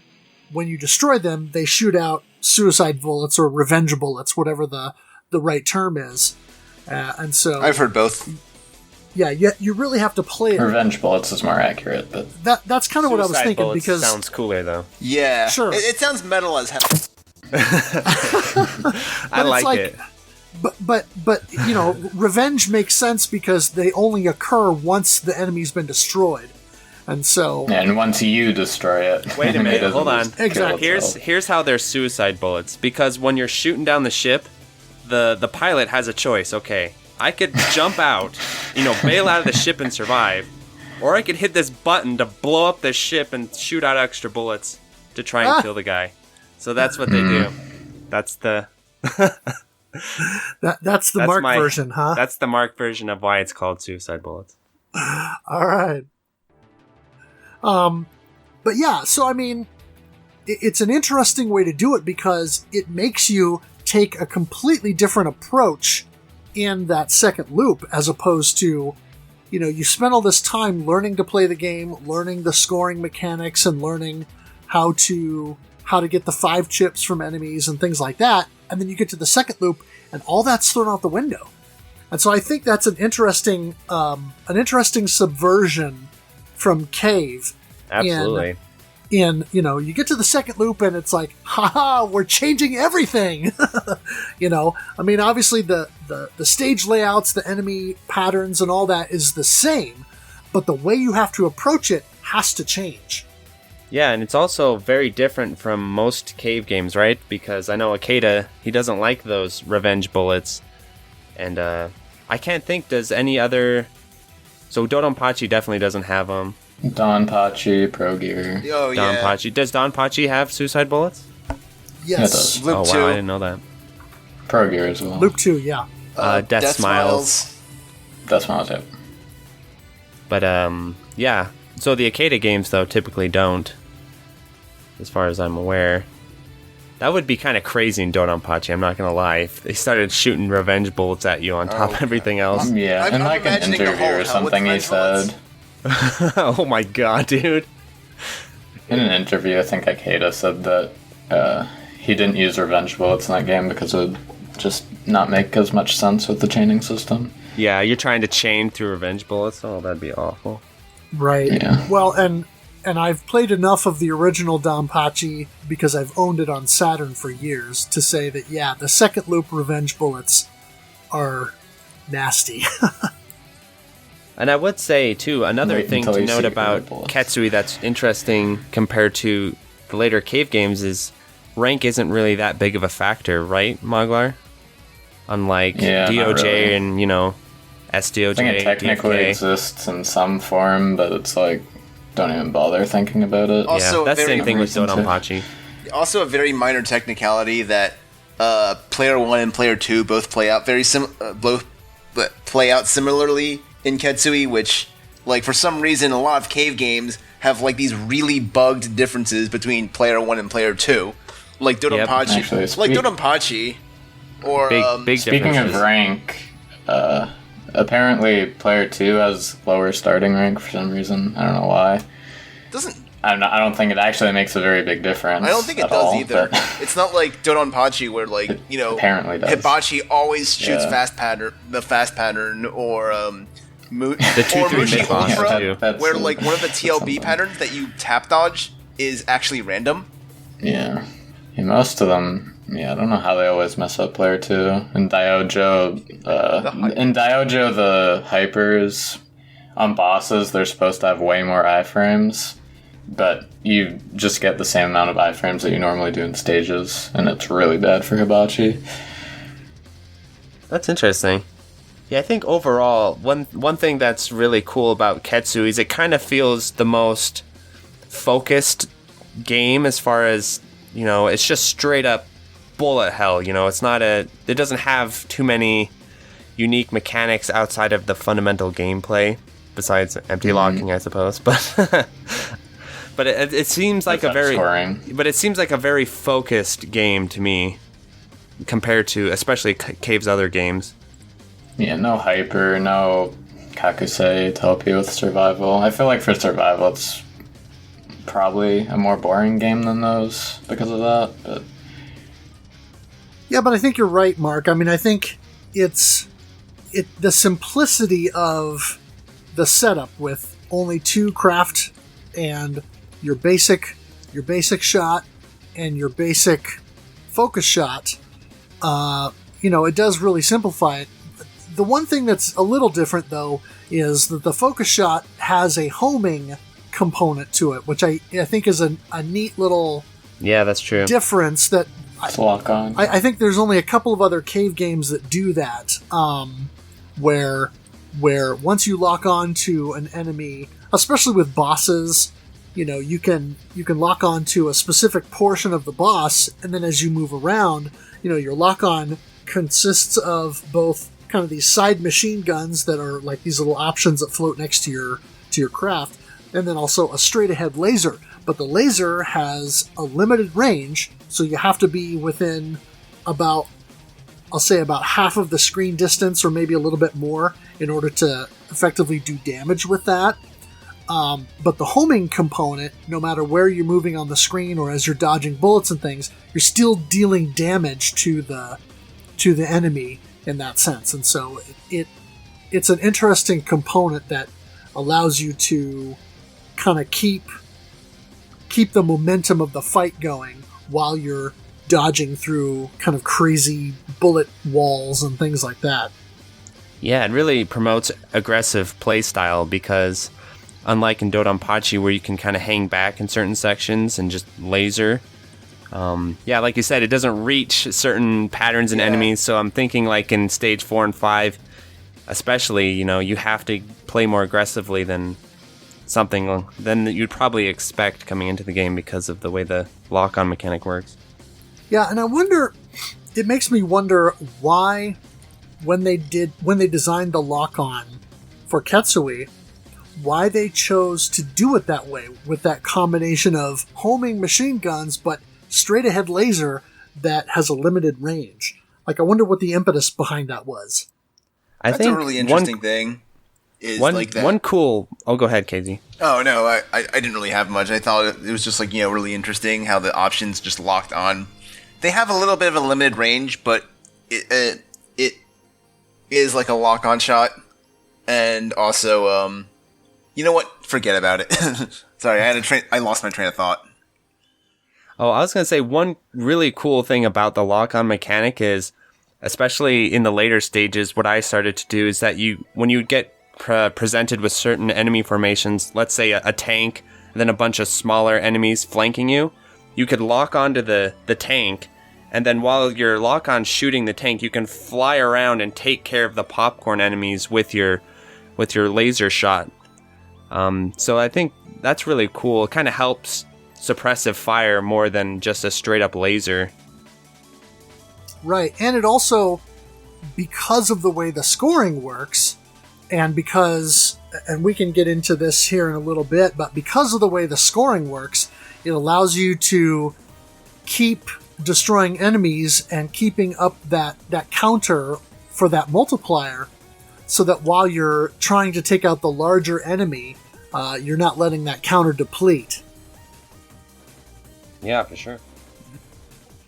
you destroy them, they shoot out suicide bullets, or revenge bullets, whatever the right term is. And so I've heard both. Yeah, you really have to play it. Revenge bullets is more accurate, but That's kind of what I was thinking, bullets because sounds cooler though. Yeah. Sure. It sounds metal as hell. I like it. But you know, revenge makes sense because they only occur once the enemy's been destroyed. And so and once you destroy it. Wait a minute, hold on. Exactly. Here's how they're suicide bullets. Because when you're shooting down the ship, the pilot has a choice. Okay, I could jump out, bail out of the ship and survive, or I could hit this button to blow up the ship and shoot out extra bullets to try and kill the guy. So that's what they do. That's the that's the Mark version, huh? That's the Mark version of why it's called suicide bullets. All right. But yeah, so I mean, it's an interesting way to do it because it makes you take a completely different approach in that second loop, as opposed to, you spend all this time learning to play the game, learning the scoring mechanics, and learning how to get the 5 chips from enemies and things like that, and then you get to the second loop, and all that's thrown out the window. And so I think that's an interesting subversion from Cave. Absolutely. You get to the second loop and it's like, haha, we're changing everything. I mean, obviously the stage layouts, the enemy patterns and all that is the same, but the way you have to approach it has to change. Yeah, and it's also very different from most Cave games, right? Because I know Akeda, he doesn't like those revenge bullets. And I can't think, does any other... So Dodonpachi definitely doesn't have them. Donpachi, Pro Gear. Oh, yeah. Donpachi. Does Donpachi have suicide bullets? Yes. Loop 2. Wow, I didn't know that. Pro Gear as well. Loop 2, yeah. Death Smiles. Death Smiles, yep. But, yeah. So the Akeda games, though, typically don't, as far as I'm aware. That would be kind of crazy in Dodonpachi, I'm not going to lie. If they started shooting revenge bullets at you on top of everything else. Yeah, in like an imagining the interview whole or hell something with he revenge bullets. said. Oh my god, dude. In an interview, I think Akeda said that he didn't use revenge bullets in that game because it would just not make as much sense with the chaining system. Yeah, you're trying to chain through revenge bullets? Oh, that'd be awful. Right. Yeah. Well, and I've played enough of the original Donpachi because I've owned it on Saturn for years to say that, yeah, the second loop revenge bullets are nasty. And I would say, too, another Wait thing until to you note see about Red Bullets. Ketsui that's interesting compared to the later Cave games is rank isn't really that big of a factor, right, Moglar? Unlike Yeah, not DOJ really. and, SDOJ, I think it technically DK. exists in some form, but it's like, don't even bother thinking about it. Also, Yeah, that's the very same thing with reason to- Dodonpachi. Also, a very minor technicality that player 1 and player 2 both play out similarly in Ketsui, which, like, for some reason, a lot of cave games have like these really bugged differences between player 1 and player 2, like Dodonpachi, Actually, or Big Speaking of differences. rank, apparently player 2 has lower starting rank for some reason. I don't know why. doesn't. I don't think it actually makes a very big difference. I don't think it at does all, either. but- It's not like Dodonpachi where, like, apparently does. Hibachi always shoots Yeah. fast pattern, or The 2-3 Mushi mid-boss, Ultra, too. That's where a- like one of the TLB something. patterns that you tap dodge is actually random. Yeah. Most of them, I don't know how they always mess up player 2. In Diojo, the hypers on bosses, they're supposed to have way more iframes, but you just get the same amount of iframes that you normally do in stages, and it's really bad for Hibachi. That's interesting. Yeah, I think overall, one thing that's really cool about Ketsui is it kind of feels the most focused game as far as, it's just straight up bullet hell, it's not it doesn't have too many unique mechanics outside of the fundamental gameplay, besides empty locking, I suppose, but but it seems like a very scoring. but it seems like a very focused game to me compared to especially Cave's other games. Yeah, no hyper, no Kakusei to help you with survival. I feel like for survival, it's probably a more boring game than those because of that, but Yeah, but I think you're right, Mark. I mean, I think it's the simplicity of the setup with only 2 craft and your basic shot and your basic focus shot. It does really simplify it. The one thing that's a little different, though, is that the focus shot has a homing component to it, which I think is a neat little Yeah, that's true. difference that it's lock on. I think there's only a couple of other cave games that do that, where once you lock on to an enemy, especially with bosses, you can lock on to a specific portion of the boss, and then as you move around, your lock on consists of both kind of these side machine guns that are like these little options that float next to your craft, and then also a straight ahead laser. But the laser has a limited range, so you have to be within about half of the screen distance, or maybe a little bit more, in order to effectively do damage with that. But the homing component, no matter where you're moving on the screen or as you're dodging bullets and things, you're still dealing damage to the enemy in that sense. And so it's an interesting component that allows you to kind of keep the momentum of the fight going while you're dodging through kind of crazy bullet walls and things like that. Yeah, it really promotes aggressive play style because unlike in Dodonpachi where you can kind of hang back in certain sections and just laser, like you said, it doesn't reach certain patterns and enemies, so I'm thinking like in stage 4 and 5 especially, you have to play more aggressively than you'd probably expect coming into the game because of the way the lock-on mechanic works. Yeah, and it makes me wonder why, when they designed the lock-on for Ketsui, why they chose to do it that way, with that combination of homing machine guns, but straight-ahead laser that has a limited range. Like, I wonder what the impetus behind that was. I That's think a really interesting thing. Is one like that. one cool. Oh, go ahead, KZ. Oh no, I didn't really have much. I thought it was just like really interesting how the options just locked on. They have a little bit of a limited range, but it is like a lock on shot, and also you know what? Forget about it. Sorry, I lost my train of thought. Oh, I was gonna say one really cool thing about the lock on mechanic is, especially in the later stages, what I started to do is that when you get presented with certain enemy formations, let's say a tank, and then a bunch of smaller enemies flanking you, you could lock onto the tank, and then while you're lock on shooting the tank, you can fly around and take care of the popcorn enemies with your laser shot. So I think that's really cool. It kind of helps suppressive fire more than just a straight up laser. Right, and it also, because of the way the scoring works, and we can get into this here in a little bit, but because of the way the scoring works, it allows you to keep destroying enemies and keeping up that counter for that multiplier, so that while you're trying to take out the larger enemy, you're not letting that counter deplete. Yeah, for sure.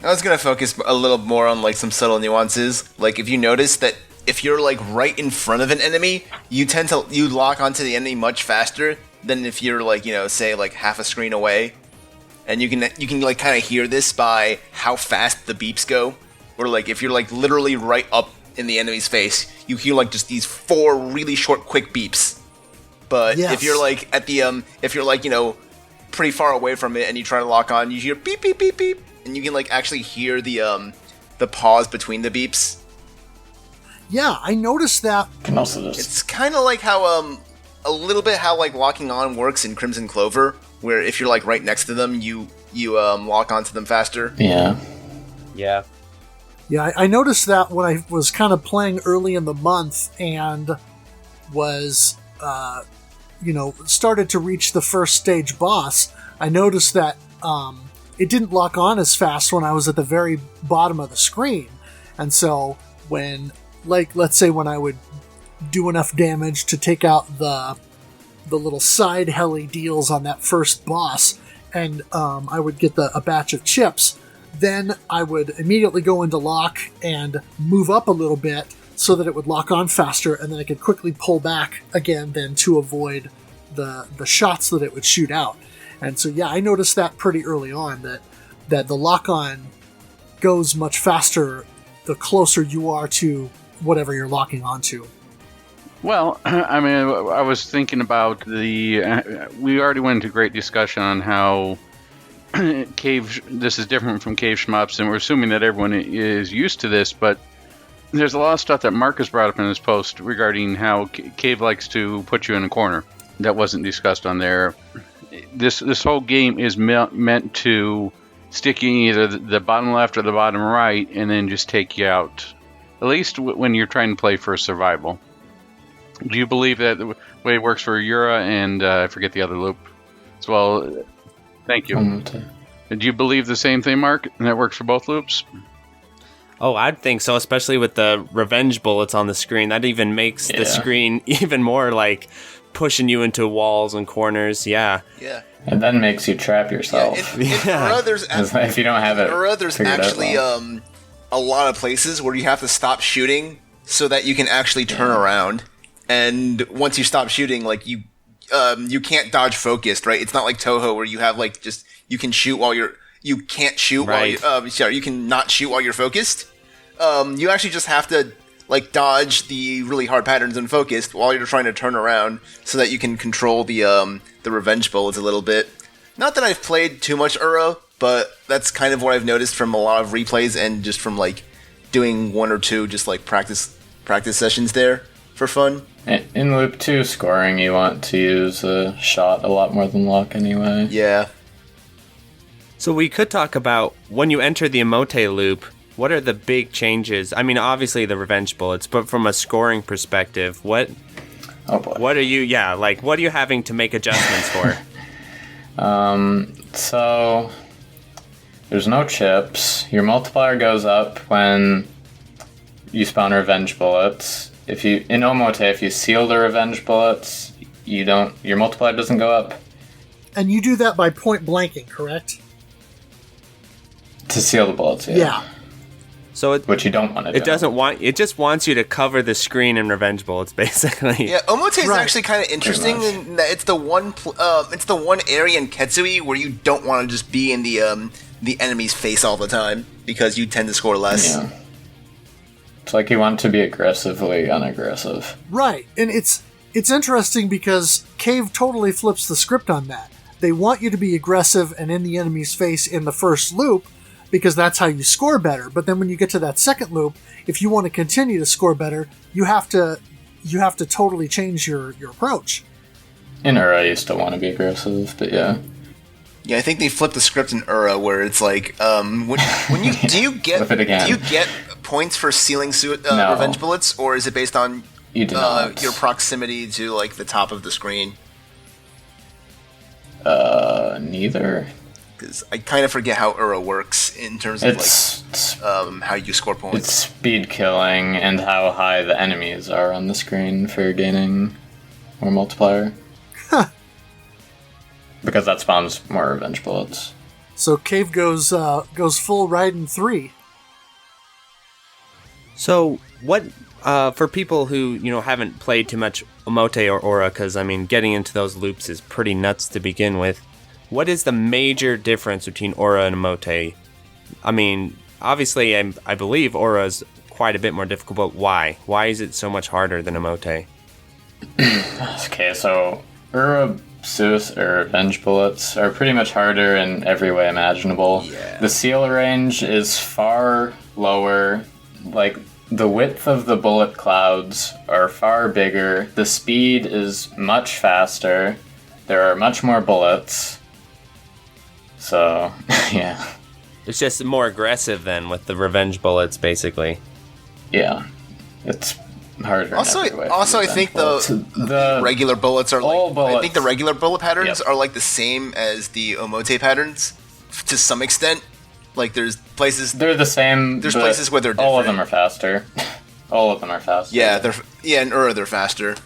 I was gonna focus a little more on like some subtle nuances. Like if you notice that if you're like right in front of an enemy, you lock onto the enemy much faster than if you're like, you know, say like half a screen away. And you can like kind of hear this by how fast the beeps go. Or like if you're like literally right up in the enemy's face, you hear like just these 4 really short, quick beeps. But yes. if you're like at the if you're like, you know, pretty far away from it and you try to lock on, you hear beep beep beep beep, and you can like actually hear the pause between the beeps. Yeah, I noticed that. Can also just... It's kind of like how a little bit how like locking on works in Crimson Clover, where if you're like right next to them, you lock onto them faster. Yeah. Yeah. Yeah, I noticed that when I was kind of playing early in the month and was, started to reach the first stage boss. I noticed that it didn't lock on as fast when I was at the very bottom of the screen. And so when, like, let's say when I would do enough damage to take out the little side heli deals on that first boss, and I would get a batch of chips, then I would immediately go into lock and move up a little bit so that it would lock on faster, and then I could quickly pull back again then to avoid the shots that it would shoot out. And so yeah, I noticed that pretty early on, that the lock-on goes much faster the closer you are to whatever you're locking onto. Well, I mean, I was thinking about we already went into great discussion on how this is different from cave shmups, and we're assuming that everyone is used to this, but there's a lot of stuff that Marcus brought up in his post regarding how cave likes to put you in a corner that wasn't discussed on there. This whole game is meant to stick you in either the bottom left or the bottom right, and then just take you out, at least when you're trying to play for survival. Do you believe that the way it works for Yura and I forget the other loop as well? Thank you. Do you believe the same thing, Mark, and that works for both loops? Oh, I'd think so, especially with the revenge bullets on the screen. That even makes the screen even more like pushing you into walls and corners. Yeah. Yeah. And then makes you trap yourself. If you don't have it. There's actually a lot of places where you have to stop shooting so that you can actually turn around. And once you stop shooting, like you can't dodge focused, right? It's not like Toho where you have like just you can shoot while you can't shoot while you can not shoot while you're focused. You actually just have to like dodge the really hard patterns and focused while you're trying to turn around so that you can control the revenge bullets a little bit. Not that I've played too much Uro, but that's kind of what I've noticed from a lot of replays and just from like doing 1 or 2 just like practice sessions there for fun. In Loop 2 scoring, you want to use a shot a lot more than lock anyway. Yeah. So we could talk about when you enter the Emote loop, what are the big changes? I mean, obviously the revenge bullets, but from a scoring perspective, what are you having to make adjustments for? So there's no chips. Your multiplier goes up when you spawn revenge bullets. In Omote, if you seal the revenge bullets, your multiplier doesn't go up. And you do that by point blanking, correct? To seal the bullets, yeah. So which you don't want to do. It just wants you to cover the screen in revenge bullets, basically. Yeah, Omote is actually kind of interesting in that it's the one area in Ketsui where you don't want to just be in the enemy's face all the time because you tend to score less. Yeah. It's like you want to be aggressively unaggressive. Right, and it's interesting because Cave totally flips the script on that. they want you to be aggressive and in the enemy's face in the first loop, because that's how you score better. But then when you get to that second loop, if you want to continue to score better, you have to totally change your approach. In Ura, you still want to be aggressive, but yeah. Yeah, I think they flipped the script in Ura where it's like, when you do you get points for sealing No. revenge bullets, or is it based on You do not. your proximity to like the top of the screen? Neither. Because I kind of forget how Ura works in terms of how you score points. It's speed killing and how high the enemies are on the screen for gaining more multiplier. Because that spawns more revenge bullets. So Cave goes full Raiden 3. So what for people who haven't played too much Omote or Aura, because I mean getting into those loops is pretty nuts to begin with. What is the major difference between Aura and Omote? I mean, obviously, I believe Aura is quite a bit more difficult, but why? Why is it so much harder than Omote? Okay, so Ura revenge bullets are pretty much harder in every way imaginable. Yeah. The seal range is far lower. Like, the width of the bullet clouds are far bigger. The speed is much faster. There are much more bullets. So, yeah. It's just more aggressive then with the revenge bullets, basically. Yeah. It's harder. Also, in every way I for think bullets. the regular bullets are all like. bullets. I think the regular bullet patterns Yep. are like the same as the Omote patterns to some extent. Like there's places. They're the same. There's but places where they're different. all of them are faster. All of them are faster. Yeah, in Ura they're faster.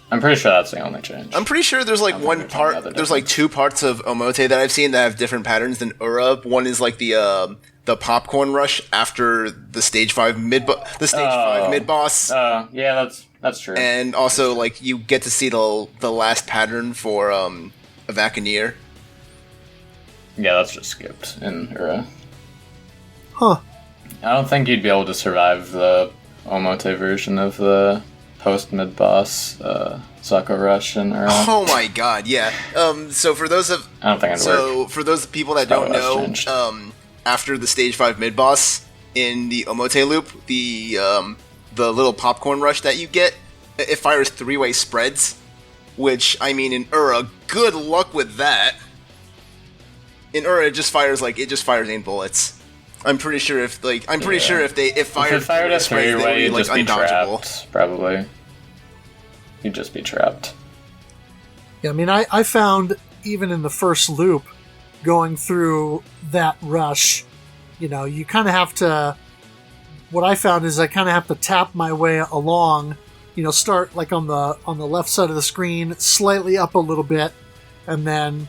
I'm pretty sure that's the only change. I'm pretty sure there's like I don't one think there's any part. other There's like two parts of Omote that I've seen that have different patterns than Ura. One is like the popcorn rush after the stage 5 mid boss. Yeah, that's true. And also, like, you get to see the last pattern for Avakineer. Yeah, that's just skipped in Ura. Huh. I don't think you'd be able to survive the Omote version of the post-mid boss Zucco Rush in Ura. Oh my god, yeah. So for those of I don't think it'd work. for those people that don't Probably know, has changed. after the stage 5 mid boss in the Omote loop, the little popcorn rush that you get, it fires 3-way spreads, which I mean in Ura, good luck with that. In Ura, it just fires 8 bullets. I'm pretty sure if If fired it fired a spreads, three-way, they would be you'd like just be undodgeable. trapped, probably. You'd just be trapped. Yeah, I mean, I found even in the first loop, going through that rush, you kind of have to. What I found is I kind of have to tap my way along. Start like on the left side of the screen, slightly up a little bit, and then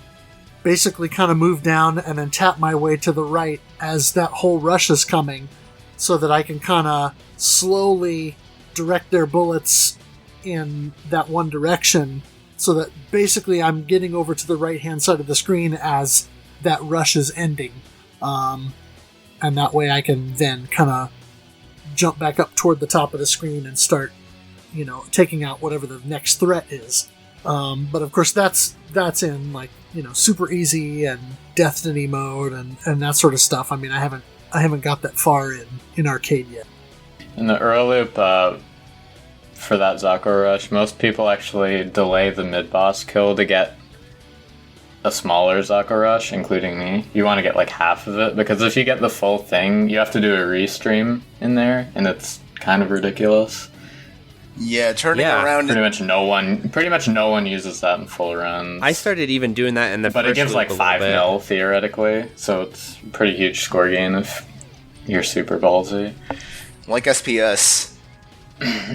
basically kind of move down and then tap my way to the right as that whole rush is coming, so that I can kind of slowly direct their bullets in that one direction, so that basically I'm getting over to the right hand side of the screen as that rush is ending, and that way I can then kind of jump back up toward the top of the screen and start taking out whatever the next threat is. But of course that's in like super easy and Destiny mode and that sort of stuff. I mean, I haven't got that far in arcade yet. In the Ura loop, for that Zucco Rush, most people actually delay the mid-boss kill to get a smaller Zucco Rush, including me. You want to get like half of it, because if you get the full thing, you have to do a restream in there, and it's kind of ridiculous. Yeah, turning around. Pretty much no one uses that in full runs. I started even doing that in the But first it gives loop like a 5 little mil theoretically, so it's a pretty huge score gain if you're super ballsy. Like SPS.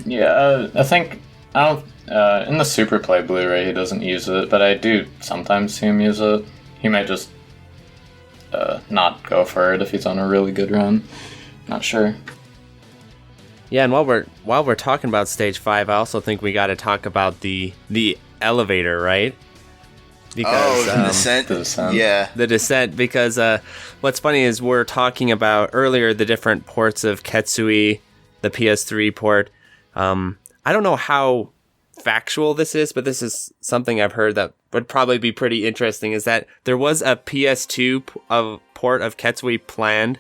Yeah, I think in the Super Play Blu-ray he doesn't use it, but I do sometimes see him use it. He might just not go for it if he's on a really good run. Not sure. Yeah, and while we're talking about Stage 5, I also think we got to talk about the elevator, right? Because the descent. The descent. Yeah. the descent. Because what's funny is we're talking about earlier the different ports of Ketsui, the PS3 port. I don't know how factual this is, but this is something I've heard that would probably be pretty interesting, is that there was a PS2 port of Ketsui planned,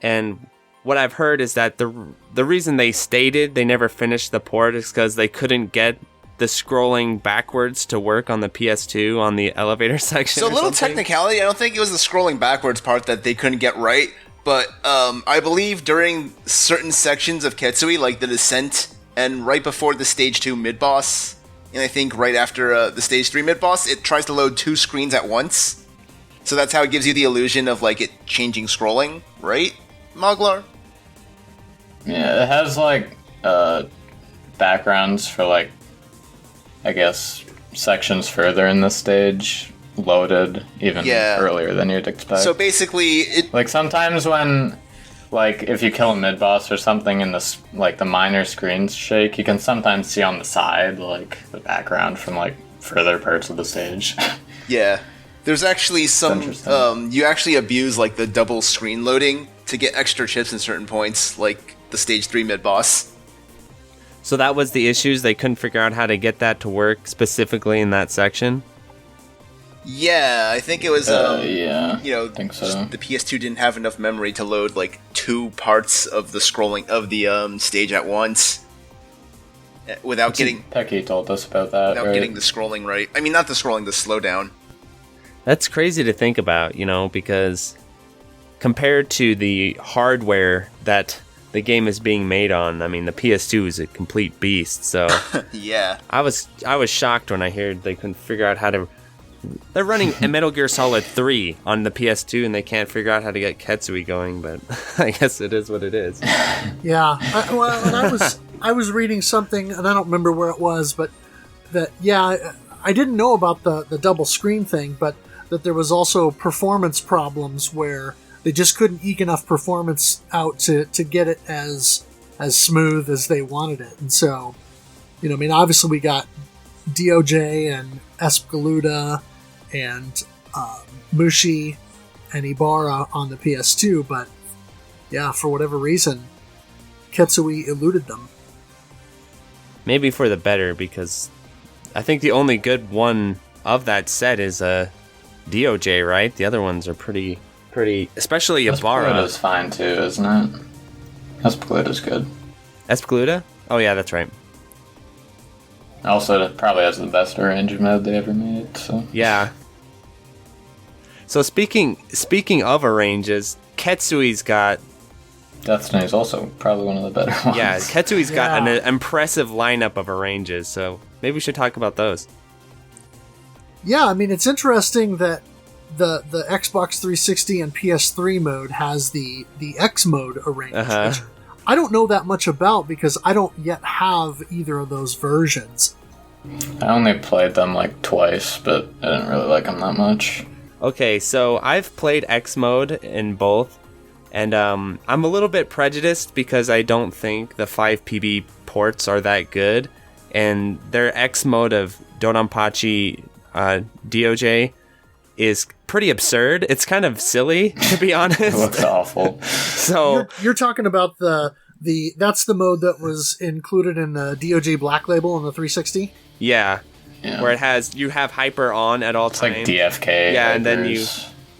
and what I've heard is that the reason they stated they never finished the port is because they couldn't get the scrolling backwards to work on the PS2 on the elevator section. So a little technicality, I don't think it was the scrolling backwards part that they couldn't get right, but I believe during certain sections of Ketsui, like the descent and right before the stage 2 mid-boss, and I think right after the stage 3 mid-boss, it tries to load 2 screens at once. So that's how it gives you the illusion of like it changing scrolling, right, Moglar? Yeah, it has like backgrounds for like, I guess, sections further in the stage loaded even earlier than you'd expect. So basically, it like sometimes when, like, if you kill a mid boss or something and the minor screens shake, you can sometimes see on the side like the background from like further parts of the stage. Yeah, there's actually some. You actually abuse like the double screen loading to get extra chips in certain points, like the stage 3 mid boss. So that was the issues. They couldn't figure out how to get that to work specifically in that section. Yeah, I think it was. Yeah, I think so. The PS2 didn't have enough memory to load like 2 parts of the scrolling of the stage at once, without getting. Pecky told us about that. Without getting the scrolling right. I mean, not the scrolling, the slowdown. That's crazy to think about, because compared to the hardware that the game is being made on, I mean, the PS2 is a complete beast. So yeah, I was shocked when I heard they couldn't figure out how to. They're running a Metal Gear Solid 3 on the PS2, and they can't figure out how to get Ketsui going. But I guess it is what it is. Yeah, I was reading something, and I don't remember where it was, but that I didn't know about the double screen thing, but that there was also performance problems where they just couldn't eke enough performance out to get it as smooth as they wanted it. And so, obviously we got DOJ and Espgaluda and Mushi and Ibarra on the PS2, but for whatever reason, Ketsui eluded them. Maybe for the better, because I think the only good one of that set is DOJ, right? The other ones are pretty, especially Ibarra. Espgaluda's fine too, isn't it? Espgaluda's good. Espgaluda? Oh yeah, that's right. Also, it probably has the best arranged mode they ever made. So yeah. So speaking of arranges, Ketsui's got. Destiny's also probably one of the better ones. Yeah, Ketsui's got an impressive lineup of arranges. So maybe we should talk about those. Yeah, I mean, it's interesting that the Xbox 360 and PS3 mode has the X mode arranged, which I don't know that much about because I don't yet have either of those versions. I only played them like twice, but I didn't really like them that much. Okay, so I've played X mode in both, and I'm a little bit prejudiced because I don't think the 5PB ports are that good, and their X mode of Donanpachi DOJ is pretty absurd. It's kind of silly, to be honest. It looks awful. So you're talking about that's the mode that was included in the DOJ Black Label on the 360? Yeah. Where you have hyper on at all times. It's like DFK. Yeah, hypers. And then you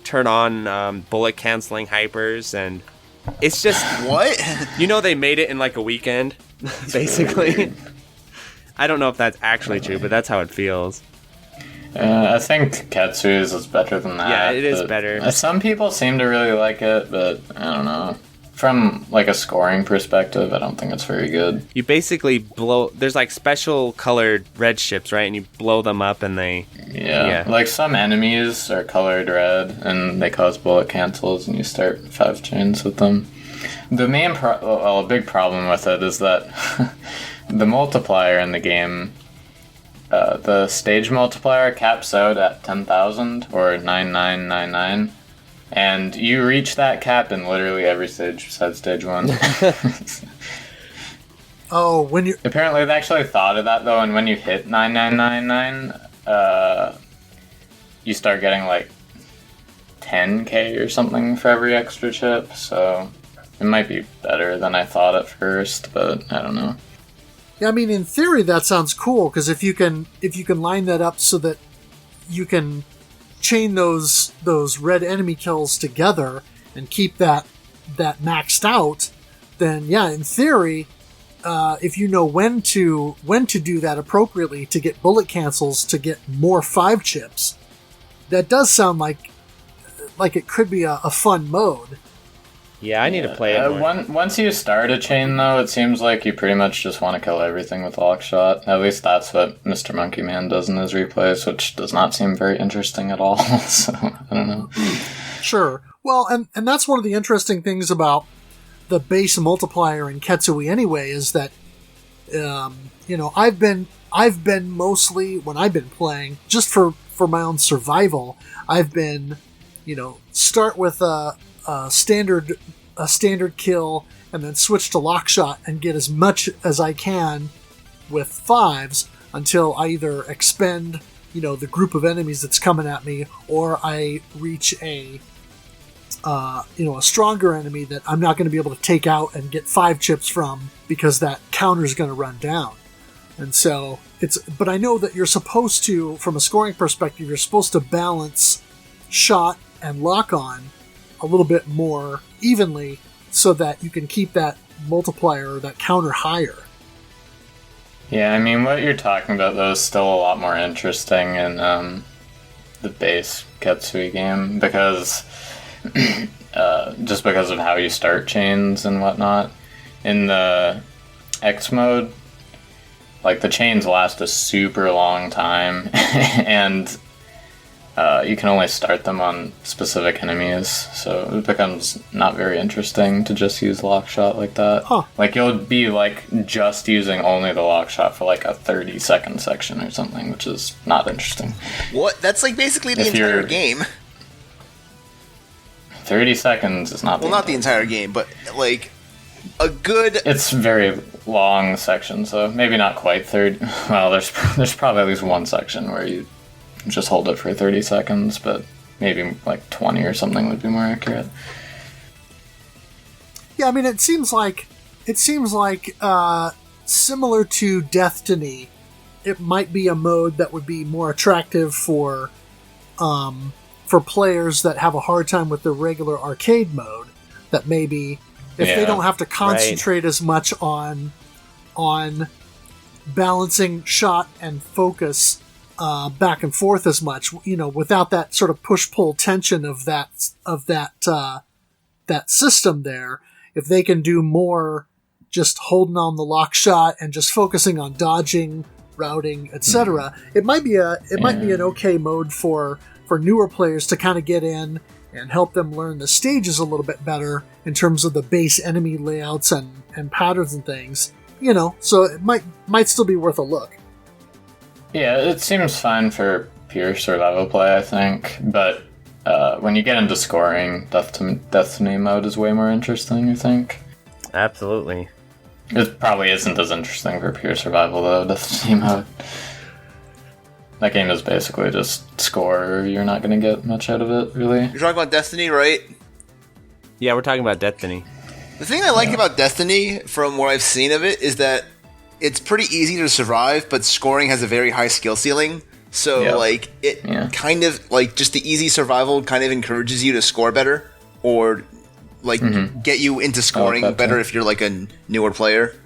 turn on bullet canceling hypers, and it's just what? They made it in like a weekend, basically. I don't know if that's actually true, but that's how it feels. I think Ketsui's is better than that. Yeah, it is better. Some people seem to really like it, but I don't know. From like a scoring perspective, I don't think it's very good. You basically there's like special colored red ships, right? And you blow them up and they... Yeah. Like some enemies are colored red and they cause bullet cancels and you start 5 chains with them. The main a big problem with it is that the multiplier in the game... the stage multiplier caps out at 10,000 or 9999, and you reach that cap in literally every stage besides stage 1. Oh, when you apparently they actually thought of that though, and when you hit 9999, you start getting like 10k or something for every extra chip. So it might be better than I thought at first, but I don't know. Yeah, I mean, in theory, that sounds cool because if you can line that up so that you can chain those red enemy kills together and keep that maxed out, then yeah, in theory, if you know when to do that appropriately to get bullet cancels to get more 5 chips, that does sound like it could be a fun mode. Yeah, I need to play it more. Once you start a chain, though, it seems like you pretty much just want to kill everything with lock shot. At least that's what Mr. Monkey Man does in his replays, which does not seem very interesting at all. So, I don't know. Sure. Well, and that's one of the interesting things about the base multiplier in Ketsui anyway, is that, I've been mostly, when I've been playing, just for my own survival, I've been, start with a standard kill and then switch to lock shot and get as much as I can with 5s until I either expend, the group of enemies that's coming at me, or I reach a stronger enemy that I'm not going to be able to take out and get 5 chips from because that counter is going to run down. And so but I know that you're supposed to, from a scoring perspective, you're supposed to balance shot and lock on a little bit more evenly so that you can keep that multiplier or that counter higher. Yeah, I mean, what you're talking about, though, is still a lot more interesting in the base Ketsui game, because just because of how you start chains and whatnot. In the X mode, like, the chains last a super long time, and you can only start them on specific enemies, so it becomes not very interesting to just use lock shot like that. Huh. Like, you'll be, like, just using only the lock shot for, like, a 30-second section or something, which is not interesting. What? That's, like, basically the entire game. 30 seconds is not not the entire game, but, like, a good... It's very long section, so maybe not quite 30. Well, there's probably at least one section where you just hold it for 30 seconds, but maybe like 20 or something would be more accurate. Yeah, I mean, it seems like similar to Destiny, it might be a mode that would be more attractive for players that have a hard time with the regular arcade mode, that maybe if they don't have to concentrate as much on balancing shot and focus back and forth as much, without that sort of push-pull tension of that system there, if they can do more just holding on the lock shot and just focusing on dodging, routing, etc., it might be an okay mode for newer players to kind of get in and help them learn the stages a little bit better in terms of the base enemy layouts and patterns and things. So it might still be worth a look. Yeah, it seems fine for pure survival play, I think, but when you get into scoring, Destiny mode is way more interesting, I think. Absolutely. It probably isn't as interesting for pure survival, though, Destiny mode. That game is basically just score, or you're not going to get much out of it, really. You're talking about Destiny, right? Yeah, we're talking about Destiny. The thing I like about Destiny, from what I've seen of it, is that it's pretty easy to survive, but scoring has a very high skill ceiling. So, kind of, like, just the easy survival kind of encourages you to score better, or, like, get you into scoring better if you're, like, a newer player.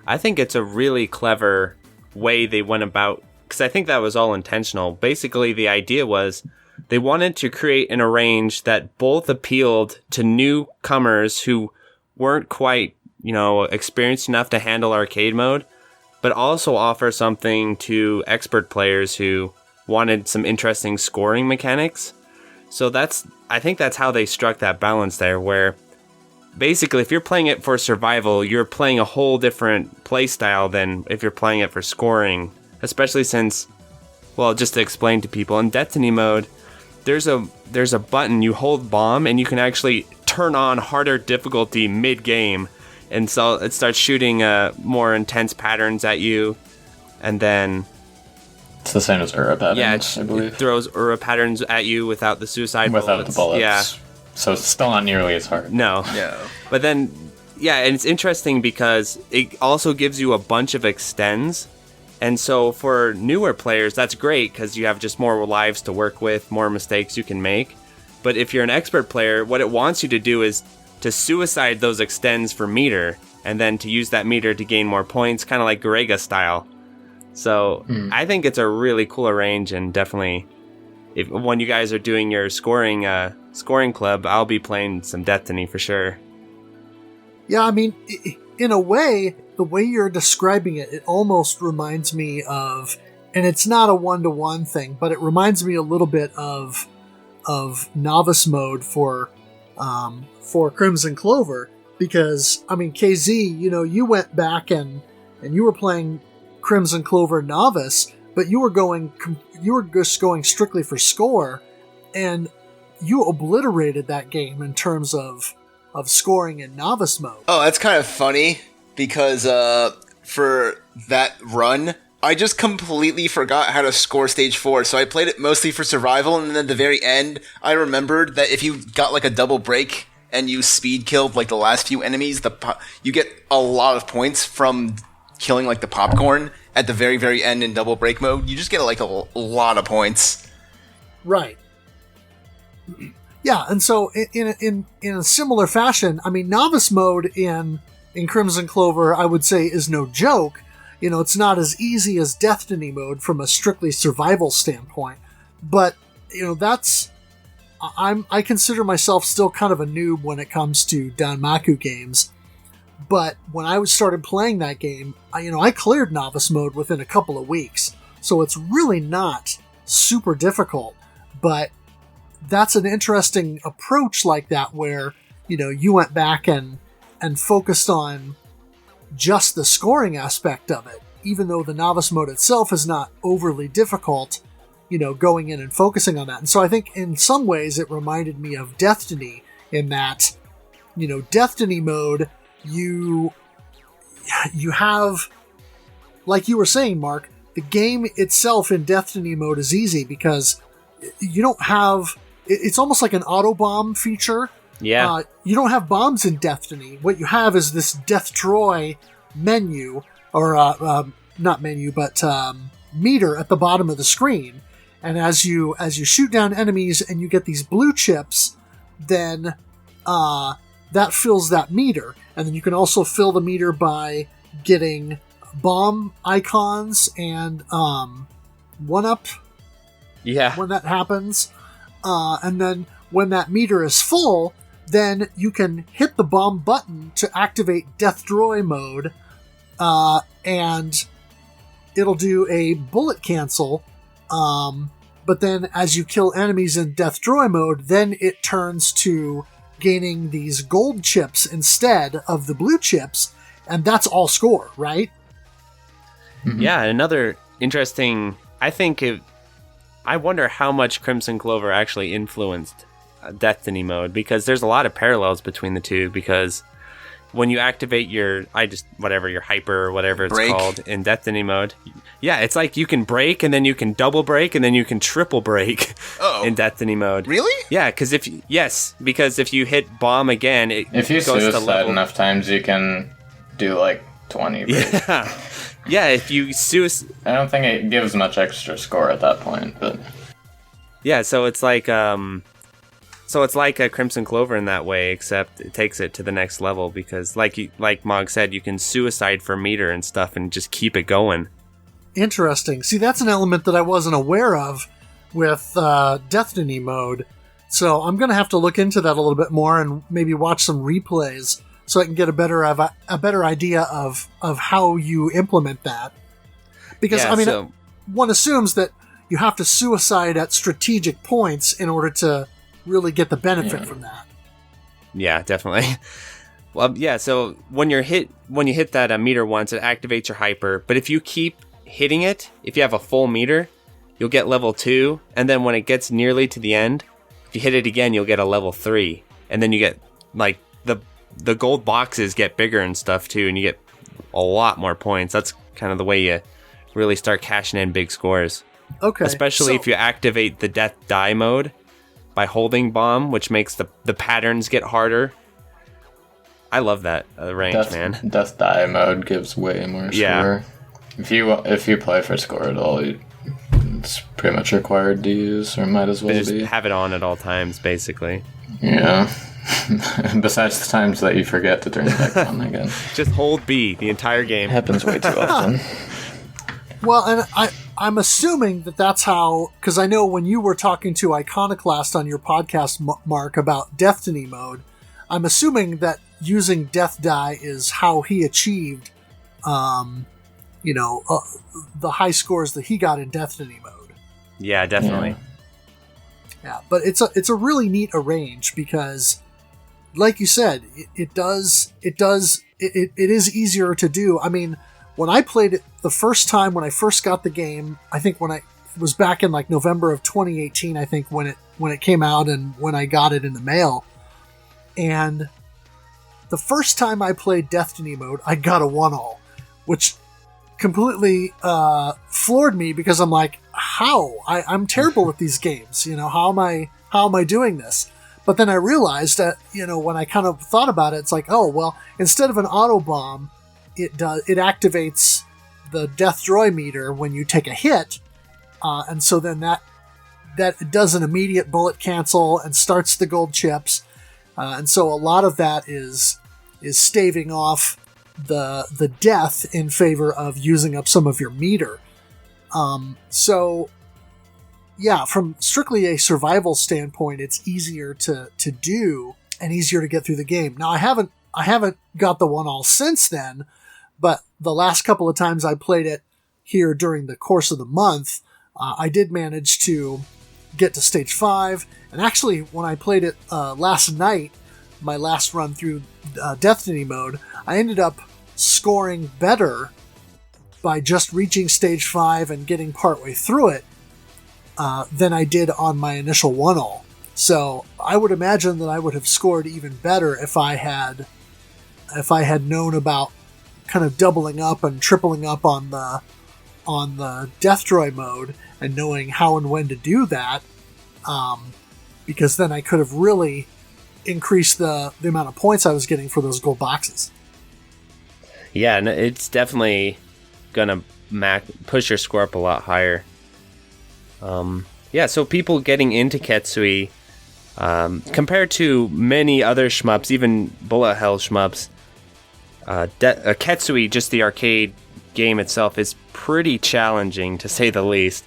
I think it's a really clever way they went about, because I think that was all intentional. Basically, the idea was they wanted to create an arrange that both appealed to newcomers who weren't quite, experienced enough to handle arcade mode, but also offer something to expert players who wanted some interesting scoring mechanics. So I think that's how they struck that balance there, where basically if you're playing it for survival, you're playing a whole different play style than if you're playing it for scoring. Especially since, well, just to explain to people, in Destiny mode, there's a button, you hold bomb, and you can actually turn on harder difficulty mid-game. And so it starts shooting more intense patterns at you, and then... It's the same as Ura patterns, I believe. It throws Ura patterns at you without the suicide bullets. Without the bullets. Yeah. So it's still not nearly as hard. No. Yeah. But then Yeah, and it's interesting because it also gives you a bunch of extends. And so for newer players, that's great because you have just more lives to work with, more mistakes you can make. But if you're an expert player, what it wants you to do is to suicide those extends for meter, and then to use that meter to gain more points, kind of like Garega style. So I think it's a really cool arrange, and definitely, when you guys are doing your scoring club, I'll be playing some Destiny for sure. Yeah, I mean, in a way, the way you're describing it, it almost reminds me of, and it's not a one-to-one thing, but it reminds me a little bit of novice mode for Crimson Clover, because, I mean, KZ, you went back and you were playing Crimson Clover Novice, but you were just going strictly for score, and you obliterated that game in terms of scoring in Novice mode. Oh, that's kind of funny, because for that run, I just completely forgot how to score stage 4, so I played it mostly for survival, and then at the very end, I remembered that if you got like a double break and you speed killed like the last few enemies, you get a lot of points from killing like the popcorn at the very, very end in double break mode. You just get like a lot of points. Right. Yeah, and so in a similar fashion, I mean, Novice mode in Crimson Clover, I would say, is no joke. It's not as easy as Destiny mode from a strictly survival standpoint, but I consider myself still kind of a noob when it comes to Danmaku games. But when I started playing that game, I cleared Novice mode within a couple of weeks, so it's really not super difficult. But that's an interesting approach like that, where you went back and focused on just the scoring aspect of it, even though the Novice mode itself is not overly difficult, going in and focusing on that. And so I think in some ways it reminded me of Destiny, in that, Destiny mode, you have, like you were saying, Mark, the game itself in Destiny mode is easy because you don't have, it's almost like an auto bomb feature. Yeah. You don't have bombs in Destiny. What you have is this Destroy menu, or not menu, but meter at the bottom of the screen. And as you shoot down enemies and you get these blue chips, then that fills that meter. And then you can also fill the meter by getting bomb icons and 1-up. Yeah. When that happens. And then when that meter is full, then you can hit the bomb button to activate Destroy mode, and it'll do a bullet cancel. But then as you kill enemies in Destroy mode, then it turns to gaining these gold chips instead of the blue chips, and that's all score, right? Mm-hmm. Yeah, another interesting, I wonder how much Crimson Clover actually influenced Destiny mode, because there's a lot of parallels between the two, because when you activate your hyper or whatever it's called in Destiny mode, yeah, it's like you can break, and then you can double break, and then you can triple break in Destiny mode. Really? Yeah, because if you hit bomb again, if you goes to suicide level enough times, you can do like 20 breaks. Yeah, if you suicide, I don't think it gives much extra score at that point, but yeah, so it's like a Crimson Clover in that way, except it takes it to the next level, because like Mog said, you can suicide for meter and stuff and just keep it going. Interesting. See, that's an element that I wasn't aware of with Destiny mode, so I'm going to have to look into that a little bit more and maybe watch some replays so I can get a better idea of how you implement that. Because, one assumes that you have to suicide at strategic points in order to really get the benefit from that. Yeah, definitely. Well, yeah, so when you hit that meter once, it activates your hyper, but if you keep hitting it, if you have a full meter, you'll get level 2, and then when it gets nearly to the end, if you hit it again, you'll get a level 3, and then you get, like, the gold boxes get bigger and stuff too, and you get a lot more points. That's kind of the way you really start cashing in big scores. Okay. Especially if you activate the death die mode by holding bomb, which makes the patterns get harder. I love that range, man. Death die mode gives way more score. If you play for score at all, it's pretty much required to use, or might as well Just be. have it on at all times, basically. Yeah. Besides the times that you forget to turn it back on again. Just hold B the entire game. Happens way too often. Well, and I'm assuming that that's how, because I know when you were talking to Iconoclast on your podcast, Mark, about Destiny mode, I'm assuming that using Death Die is how he achieved, the high scores that he got in Destiny mode. Yeah, definitely. Yeah, but it's a really neat arrange because, like you said, it is easier to do. I mean, when I played it the first time when I first got the game, I think when it was back in like November of 2018, I think when it came out and when I got it in the mail, and the first time I played Destiny mode, I got a 1-all, which completely floored me because I'm like, how? I'm terrible at these games. How am I doing this? But then I realized that, when I kind of thought about it, it's like, oh, well, instead of an auto bomb, it activates the death droid meter when you take a hit. And so then that does an immediate bullet cancel and starts the gold chips. And so a lot of that is staving off the death in favor of using up some of your meter. So yeah, from strictly a survival standpoint, it's easier to do and easier to get through the game. Now I haven't got the 1-all since then, but the last couple of times I played it here during the course of the month, I did manage to get to stage 5. And actually, when I played it last night, my last run through Destiny mode, I ended up scoring better by just reaching stage 5 and getting partway through it than I did on my initial 1-all. So I would imagine that I would have scored even better if I had known about kind of doubling up and tripling up on the Death Droid mode and knowing how and when to do that, because then I could have really increased the amount of points I was getting for those gold boxes. Yeah, and it's definitely gonna push your score up a lot higher. So people getting into Ketsui, compared to many other shmups, even bullet hell shmups, Ketsui, just the arcade game itself, is pretty challenging to say the least.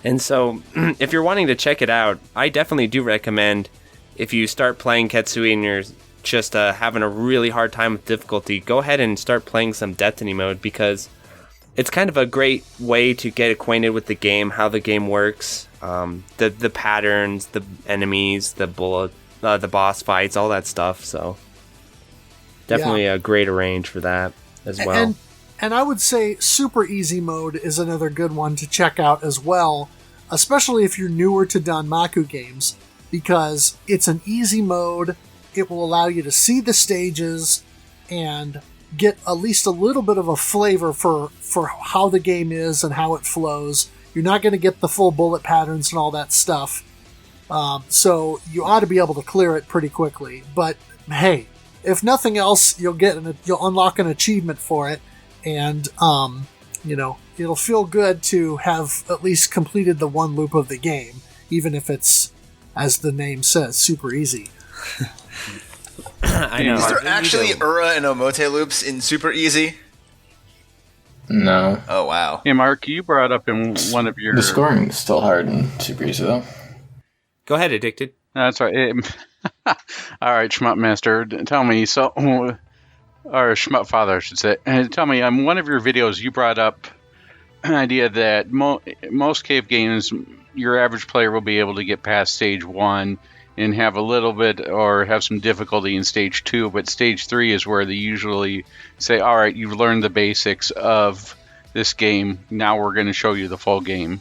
And so if you're wanting to check it out, I definitely do recommend, if you start playing Ketsui and you're just having a really hard time with difficulty, go ahead and start playing some Destiny mode, because it's kind of a great way to get acquainted with the game, how the game works, the patterns, the enemies, the boss fights, all that stuff. So definitely a great arrange for that as well. And I would say super easy mode is another good one to check out as well, especially if you're newer to Danmaku games, because it's an easy mode. It will allow you to see the stages and get at least a little bit of a flavor for how the game is and how it flows. You're not going to get the full bullet patterns and all that stuff. So you ought to be able to clear it pretty quickly. But hey, if nothing else, you'll unlock an achievement for it. And, it'll feel good to have at least completed the one loop of the game, even if it's, as the name says, super easy. I know. Is there actually Ura and Omote loops in Super Easy? No. Oh, wow. Hey, Mark, you brought up in one of your... The scoring is still hard in Super Easy, though. Go ahead, Addicted. That's right. All right, Shmup Master, tell me, or Shmup Father, I should say. Tell me, on one of your videos, you brought up an idea that most cave games, your average player will be able to get past stage 1 and have a little bit or have some difficulty in stage 2, but stage 3 is where they usually say, all right, you've learned the basics of this game, now we're going to show you the full game.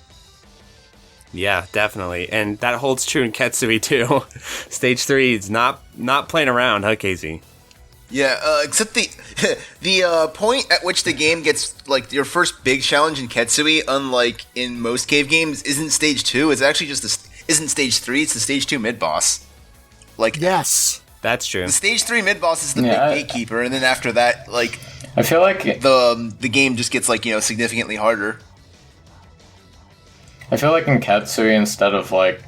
Yeah, definitely. And that holds true in Ketsui too. Stage 3 is not playing around, huh, KZ? Yeah, except the point at which the game gets, like, your first big challenge in Ketsui, unlike in most cave games, isn't stage 2. It's actually just isn't stage 3. It's the stage 2 mid boss. Like, yes, That's true. The stage 3 mid boss is the big gatekeeper, and then after that, like, I feel like the game just gets like significantly harder. I feel like in Ketsui, instead of like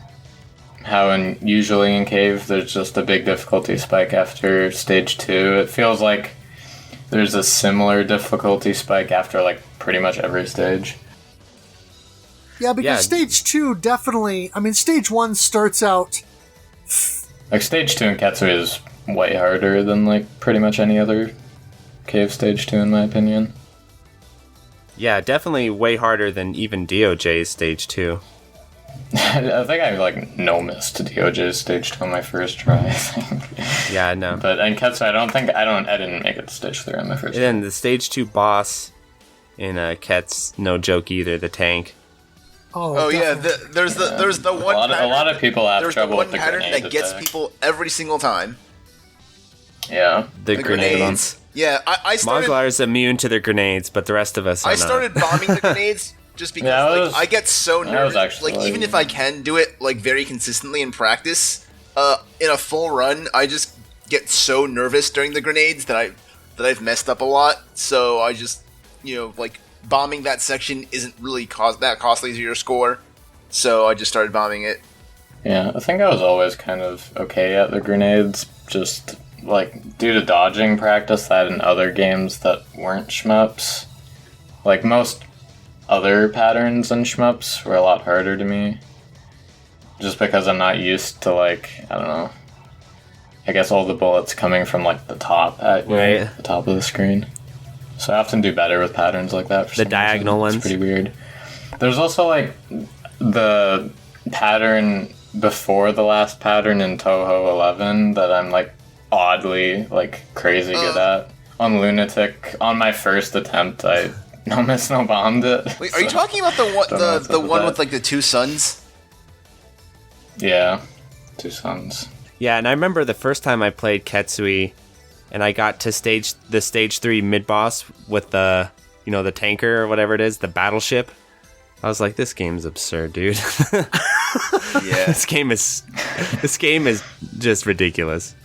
how usually in Cave, there's just a big difficulty spike after stage 2. It feels like there's a similar difficulty spike after like pretty much every stage. Yeah, because stage 2 definitely. I mean, stage 1 starts out. Like stage 2 in Ketsui is way harder than like pretty much any other Cave stage 2 in my opinion. Yeah, definitely way harder than even DOJ's stage 2. I think I like no-missed DOJ's stage 2 on my first try, I think. Yeah, I know. But in Ketsui, I didn't make it to stage 3 on my first try. And then the stage 2 boss in Kets, no joke either, the tank. Oh yeah, there's the one. A lot of people have trouble with the pattern grenade that gets attack. people every single time. Yeah, the grenades. Yeah, I started. Moglar's immune to the grenades, but the rest of us are I started bombing the grenades just because I get so nervous. Like even if I can do it like very consistently in practice, in a full run, I just get so nervous during the grenades that I've messed up a lot. So I just like bombing that section isn't really that costly to your score. So I just started bombing it. Yeah, I think I was always kind of okay at the grenades, just like due to dodging practice that in other games that weren't shmups. Like most other patterns in shmups were a lot harder to me. Just because I'm not used to like, I don't know, I guess all the bullets coming from like the top at the top of the screen. So I often do better with patterns like that. For the diagonal ones. It's pretty weird. There's also like the pattern before the last pattern in Toho 11 that I'm like oddly like crazy good at. On Lunatic, on my first attempt, I no miss no bombed it. Wait, are you talking about the one with like the two suns? Yeah, two suns. Yeah, and I remember the first time I played Ketsui, and I got to stage 3 mid boss with the the tanker or whatever it is, the battleship. I was like, this game's absurd, dude. Yeah, this game is just ridiculous.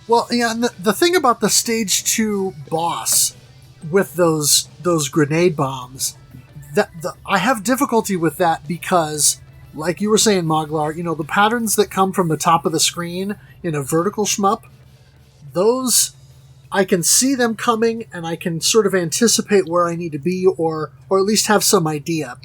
Well, yeah, and the thing about the stage 2 boss with those grenade bombs, I have difficulty with that because, like you were saying, Moglar, the patterns that come from the top of the screen in a vertical shmup, those I can see them coming and I can sort of anticipate where I need to be, or at least have some idea.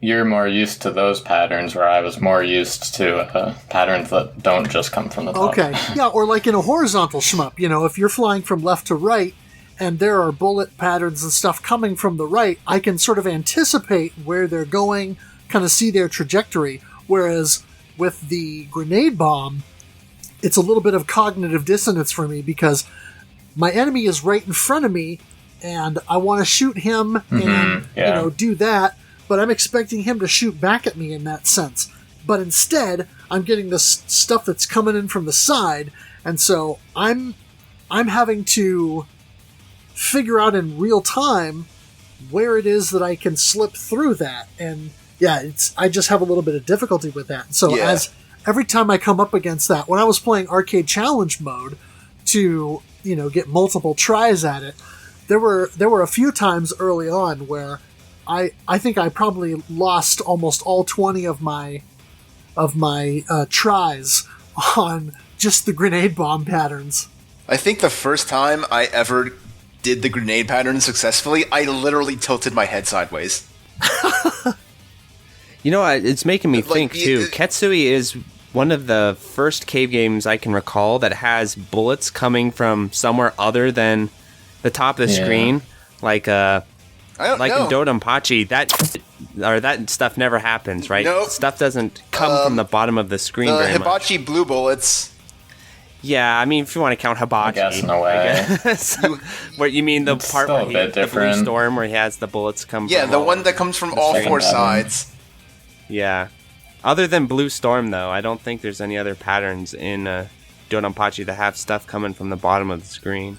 You're more used to those patterns, where I was more used to patterns that don't just come from the top. Okay, yeah, or like in a horizontal shmup, if you're flying from left to right and there are bullet patterns and stuff coming from the right, I can sort of anticipate where they're going, kind of see their trajectory. Whereas with the grenade bomb, it's a little bit of cognitive dissonance for me because my enemy is right in front of me and I want to shoot him and do that. But I'm expecting him to shoot back at me in that sense. But instead, I'm getting this stuff that's coming in from the side, and so I'm having to figure out in real time where it is that I can slip through that. And yeah, I just have a little bit of difficulty with that. So as every time I come up against that, when I was playing arcade challenge mode to get multiple tries at it, there were a few times early on where I think I probably lost almost all 20 of my tries on just the grenade bomb patterns. I think the first time I ever did the grenade pattern successfully, I literally tilted my head sideways. It's making me think too. Ketsui is one of the first Cave games I can recall that has bullets coming from somewhere other than the top of the screen, like in Dodonpachi, that stuff never happens, right? Nope. Stuff doesn't come from the bottom of the screen very much. Hibachi blue bullets. Yeah, I mean, if you want to count Hibachi. I guess, no way. Where you mean the part where the Blue Storm, where he has the bullets come from? Yeah, the one that comes from all four sides. Yeah. Other than Blue Storm, though, I don't think there's any other patterns in Dodonpachi that have stuff coming from the bottom of the screen.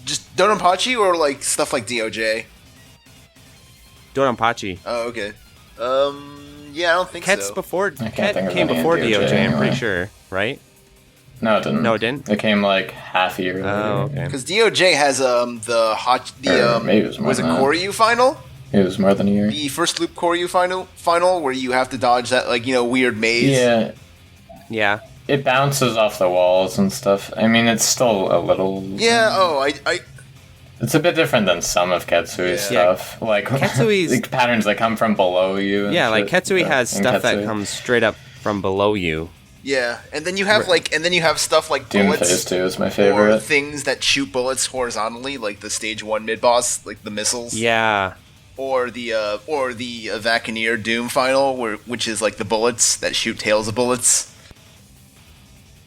Just Dodonpachi or like stuff like DOJ? Dodonpachi. Oh, okay. Yeah, I don't think Ket's so. before. can't Ket think of came any before DOJ DOJ. I'm anyway. pretty sure, right? No, it didn't. No, it didn't? It came like half a year later. Oh, okay. Because DOJ has Maybe it was more was it than that. Koryu final? It was more than a year. The first loop Koryu final where you have to dodge that weird maze. Yeah, Yeah. it bounces off the walls and stuff. I mean, it's still a little. Yeah. Oh, I It's a bit different than some of Ketsui's Yeah. stuff. Like Ketsui's- like patterns that come from below you. And Yeah, like shit. Ketsui has in stuff that Ketsui. comes straight up from below you. yeah, and then you have stuff like Doom bullets Phase 2 is my or favorite. things that shoot bullets horizontally, like the stage 1 mid boss, like the missiles. Yeah. Or the Vacaneer Doom final, which is like the bullets that shoot tails of bullets.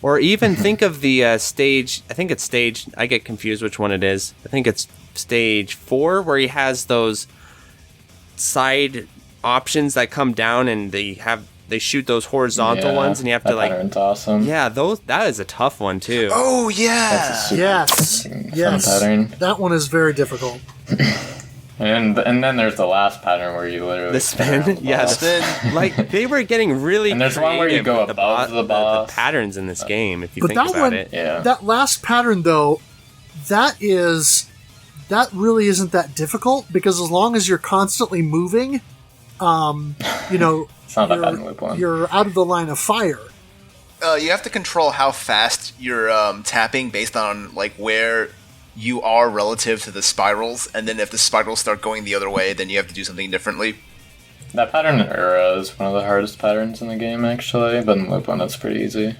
Or even think of the stage. I think it's stage. I get confused which one it is. I think it's stage 4 where he has those side options that come down and they shoot those horizontal Yeah, ones, and you have to that like. pattern's awesome. Yeah, that is a tough one too. Oh yeah. That's a super Yes. fucking fun Yes. pattern. That one is very difficult. And then there's the last pattern where you literally The spin, yeah, Spin. like they were getting really. And there's one where you creative go with above the boss. The patterns in this game, if you But think that about one, it. Yeah. that last pattern though, that really isn't that difficult because as long as you're constantly moving, you know, It's not that bad in Loop 1. you're out of the line of fire. You have to control how fast you're tapping based on like where you are relative to the spirals, and then if the spirals start going the other way, then you have to do something differently. That pattern in Ura is one of the hardest patterns in the game, actually, but in Loop 1 it's pretty easy.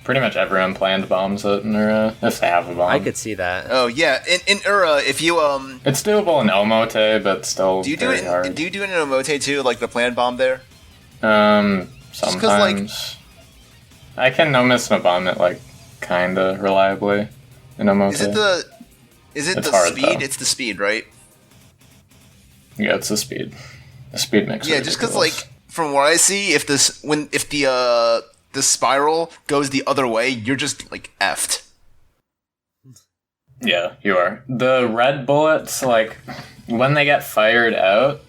Pretty much everyone planned bombs it in Ura, if they have a bomb. I could see that. Oh yeah, in Ura, if you It's doable in Omote, but still do you do very it hard. do you do it in Omote too, like the planned bomb there? Sometimes. I can no-miss no bomb it, like, kinda reliably in Omote. Is it It's the hard, speed? though. It's the speed, right? Yeah, it's the speed. The speed makes Yeah, it just because ridiculous. like from what I see, if the spiral goes the other way, you're just like effed. Yeah, you are. The red bullets, like, when they get fired out,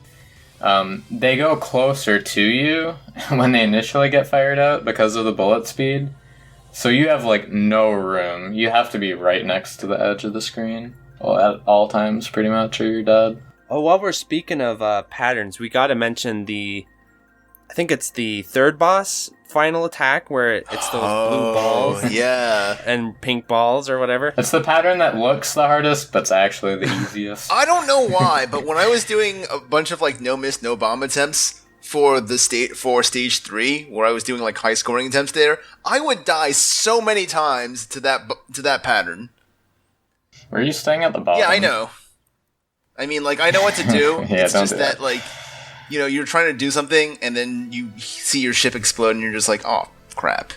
they go closer to you when they initially get fired out because of the bullet speed. So you have, like, no room. You have to be right next to the edge of the screen at all times, pretty much, or you're dead. Oh, while we're speaking of patterns, we got to mention I think it's the third boss final attack where it's those blue balls Yeah. and pink balls or whatever. It's the pattern that looks the hardest, but it's actually the easiest. I don't know why, but when I was doing a bunch of like no miss, no bomb attempts for stage 3, where I was doing like high scoring attempts there, I would die so many times to that pattern. Were you staying at the bottom? Yeah, I know. I mean, like I know what to do. Yeah, it's don't just do that that. like, you know, you're trying to do something and then you see your ship explode and you're just like, oh crap.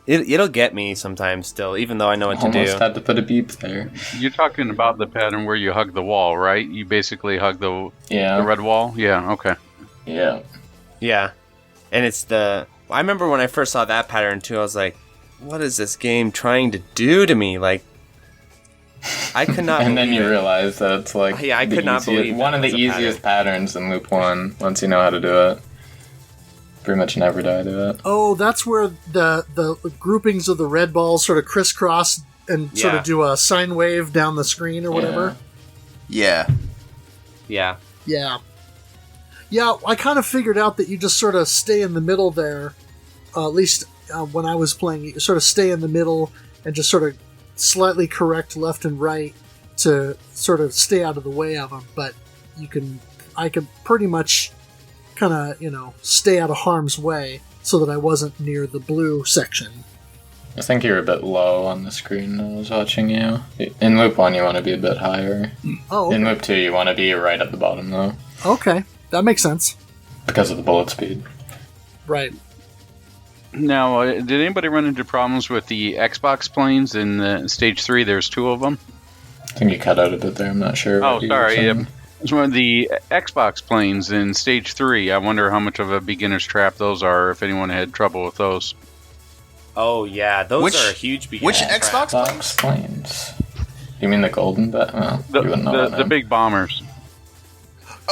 It'll get me sometimes still, even though I know what to Almost do. had to put a beep there. You're talking about the pattern where you hug the wall, right? You basically hug the Yeah. red wall? Yeah, okay. Yeah. Yeah. And it's I remember when I first saw that pattern too, I was like, what is this game trying to do to me? Like, I could not And then believe you it. realize that it's like Yeah, I the could not easiest- believe one that of the was a easiest patterns in Loop 1 once you know how to do it. Pretty much never die to it. Oh, that's where the groupings of the red balls sort of crisscross and sort Yeah. of do a sine wave down the screen or whatever. Yeah. Yeah. Yeah. Yeah, I kind of figured out that you just sort of stay in the middle there. At least when I was playing, you sort of stay in the middle and just sort of slightly correct left and right to sort of stay out of the way of them. But I could pretty much kind of, stay out of harm's way so that I wasn't near the blue section. I think you're a bit low on the screen when I was watching you. In Loop 1 you want to be a bit higher. Oh, In Loop 2 you want to be right at the bottom though. okay. That makes sense. Because of the bullet speed. Right. Now, did anybody run into problems with the Xbox planes in Stage 3? There's 2 of them. I think you cut out a bit there, I'm not sure. Oh, what you were sorry. saying. It's one of the Xbox planes in Stage 3. I wonder how much of a beginner's trap those are, if anyone had trouble with those. Oh, yeah. Those Which- are a huge beginner Which trap. Xbox Box planes? planes. You mean the golden bet? Oh, you wouldn't know that The name. big bombers.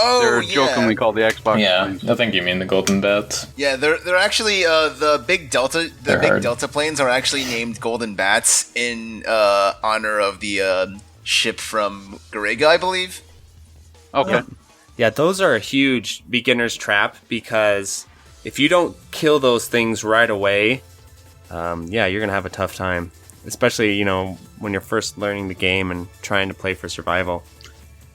Oh, They're yeah. jokingly called the Xbox Yeah, planes. I think you mean the golden bats. Yeah, they're actually the big Delta. The They're big hard. Delta planes are actually named Golden Bats in honor of the ship from Garega, I believe. Okay. Yeah, those are a huge beginner's trap because if you don't kill those things right away, yeah, you're gonna have a tough time. Especially, when you're first learning the game and trying to play for survival.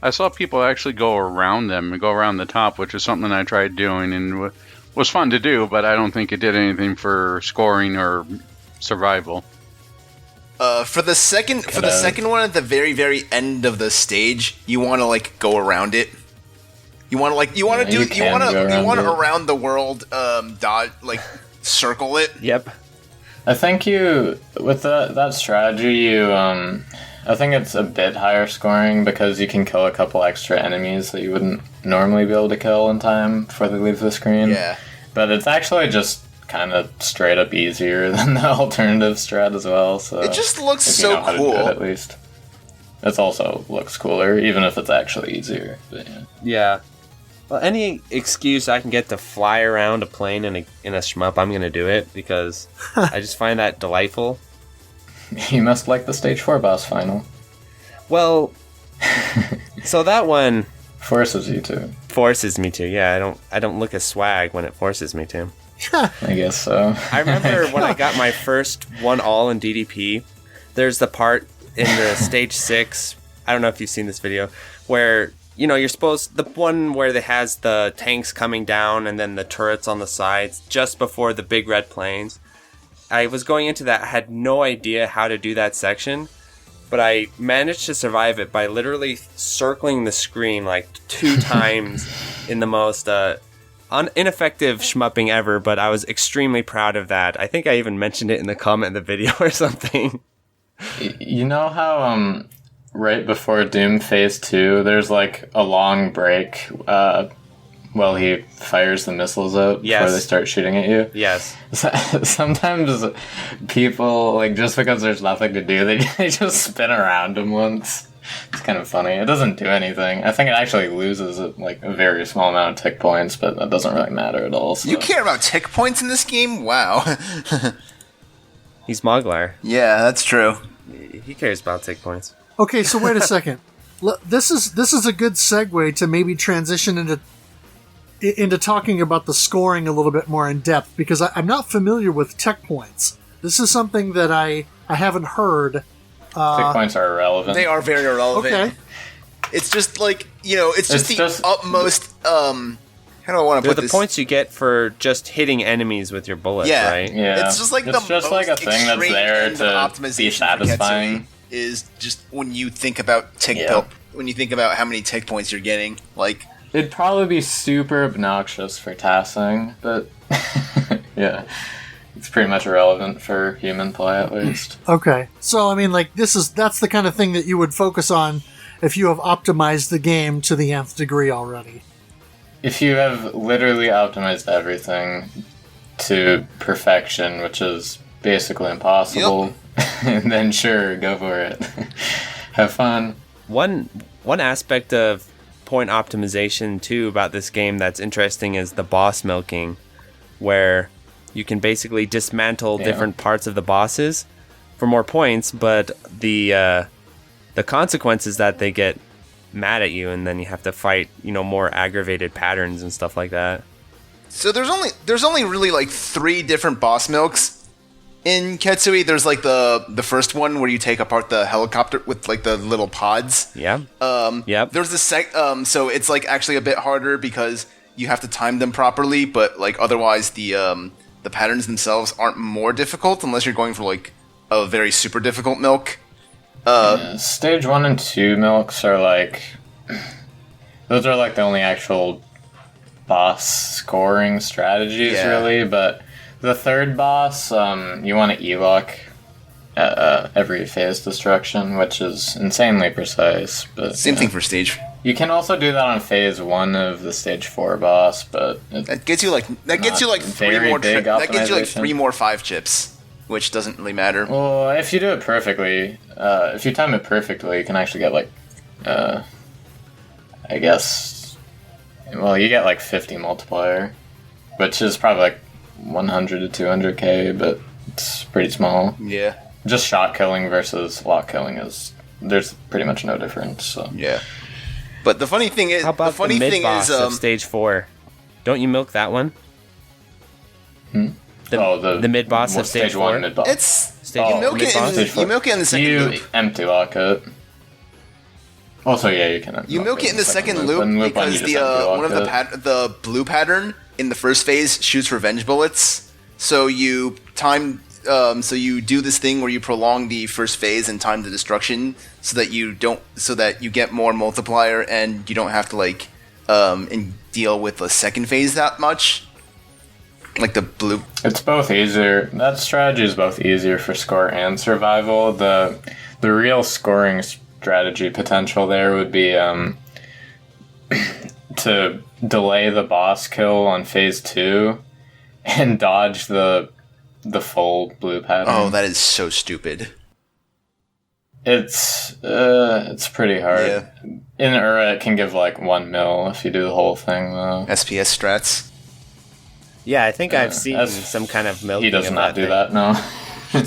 I saw people actually go around them and go around the top, which is something I tried doing and was fun to do, but I don't think it did anything for scoring or survival. For the second one at the very very end of the stage, you want to like go around it. You want to around the world dot like circle it. Yep. I think with that strategy, I think it's a bit higher scoring because you can kill a couple extra enemies that you wouldn't normally be able to kill in time before they leave the screen. Yeah. But it's actually just kind of straight up easier than the alternative strat as well. So It just looks if you so know how to do it, cool. at least. It also looks cooler, even if it's actually easier. But yeah. Yeah. Well, any excuse I can get to fly around a plane in a shmup, I'm gonna do it because I just find that delightful. You must like the Stage 4 boss final. Well, so that one Forces you to. forces me to. Yeah, I don't look as swag when it forces me to. I guess so. I remember when I got my first 1-all in DDP, there's the part in the stage 6, I don't know if you've seen this video, where, you're supposed, the one where it has the tanks coming down and then the turrets on the sides, just before the big red planes. I was going into that, I had no idea how to do that section, but I managed to survive it by literally circling the screen like 2 times in the most ineffective shmupping ever, but I was extremely proud of that. I think I even mentioned it in the comment of the video or something. You know how right before Doom Phase 2, there's like a long break while he fires the missiles out before they start shooting at you? Yes. Sometimes people, like, just because there's nothing to do, they just spin around him once. It's kind of funny. It doesn't do anything. I think it actually loses like a very small amount of tick points, but that doesn't really matter at all. So. You care about tick points in this game? Wow. He's Moglar. Yeah, that's true. He cares about tick points. Okay, so wait a second. This is a good segue to maybe transition into talking about the scoring a little bit more in depth, because I'm not familiar with tech points. This is something that I haven't heard. Tick points are irrelevant. They are very irrelevant. Okay. It's just like, it's just utmost, how do I want to They're put the this? points you get for just hitting enemies with your bullets, Yeah. right? Yeah. It's just like it's just like a thing that's there to be satisfying. Is just when you think about when you think about how many tick points you're getting, like It'd probably be super obnoxious for tassing, but yeah. It's pretty much irrelevant for human play, at least. Okay. So, I mean, like, that's the kind of thing that you would focus on if you have optimized the game to the nth degree already. If you have literally optimized everything to perfection, which is basically impossible, then sure, go for it. Have fun. One aspect of point optimization, too, about this game that's interesting is the boss milking, where you can basically dismantle different parts of the bosses for more points, but the consequence is that they get mad at you, and then you have to fight, more aggravated patterns and stuff like that. So there's only really like 3 different boss milks in Ketsui. There's like the first one where you take apart the helicopter with like the little pods. Yeah. Yep. There's the so it's like actually a bit harder because you have to time them properly, but like otherwise the patterns themselves aren't more difficult unless you're going for like a very super difficult milk. Stage 1 and 2 milks are like... Those are like the only actual boss scoring strategies, really, but the third boss, you want to E-lock every phase destruction, which is insanely precise. But Same thing for stage. You can also do that on phase 1 of the stage 4 boss, but That gets you like 3 more 5 chips, which doesn't really matter. well, if you do it perfectly, if you time it perfectly, you can actually get like, I guess Well, you get like 50 multiplier, which is probably like 100 to 200k, but it's pretty small. Yeah. Just shot killing versus lock killing there's pretty much no difference. So Yeah. But the funny thing is, How about the mid-boss of stage 4? Don't you milk that one? The mid-boss of stage 4? 1 mid-boss. it's you milk it in the second You loop. empty lock it. Also, yeah, you can. You milk it in the second loop Then loop one, because you just empty lock one of it. the blue pattern in the first phase shoots revenge bullets. So you do this thing where you prolong the first phase and time the destruction so that you get more multiplier and you don't have to deal with the second phase that much. Like the blue. It's both easier. That strategy is both easier for score and survival. The real scoring strategy potential there would be to delay the boss kill on phase 2 and dodge the full blue pattern. Oh, that is so stupid. It's pretty hard. Yeah. In Ura, it can give like 1 mil if you do the whole thing, though. SPS strats. Yeah, I think I've seen that's- some kind of milking. He does of not do thing. that, no. He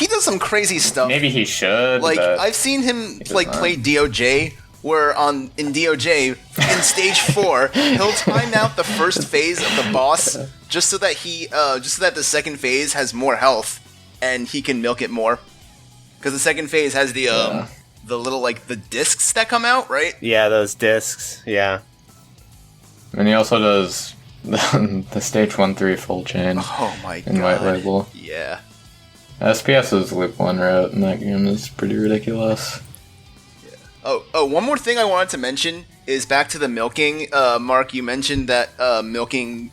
does some crazy stuff. Maybe he should. Like but I've seen him does like not. play DOJ, where in DOJ in stage 4 he'll time out the first phase of the boss just so that the second phase has more health and he can milk it more. Because the second phase has the little the discs that come out, right? Yeah, those discs. Yeah. And he also does the stage 1-3 full chain Oh my in god. White Label. Yeah. SPS's loop 1 route in that game is pretty ridiculous. Oh, one more thing I wanted to mention is back to the milking. Mark, you mentioned that milking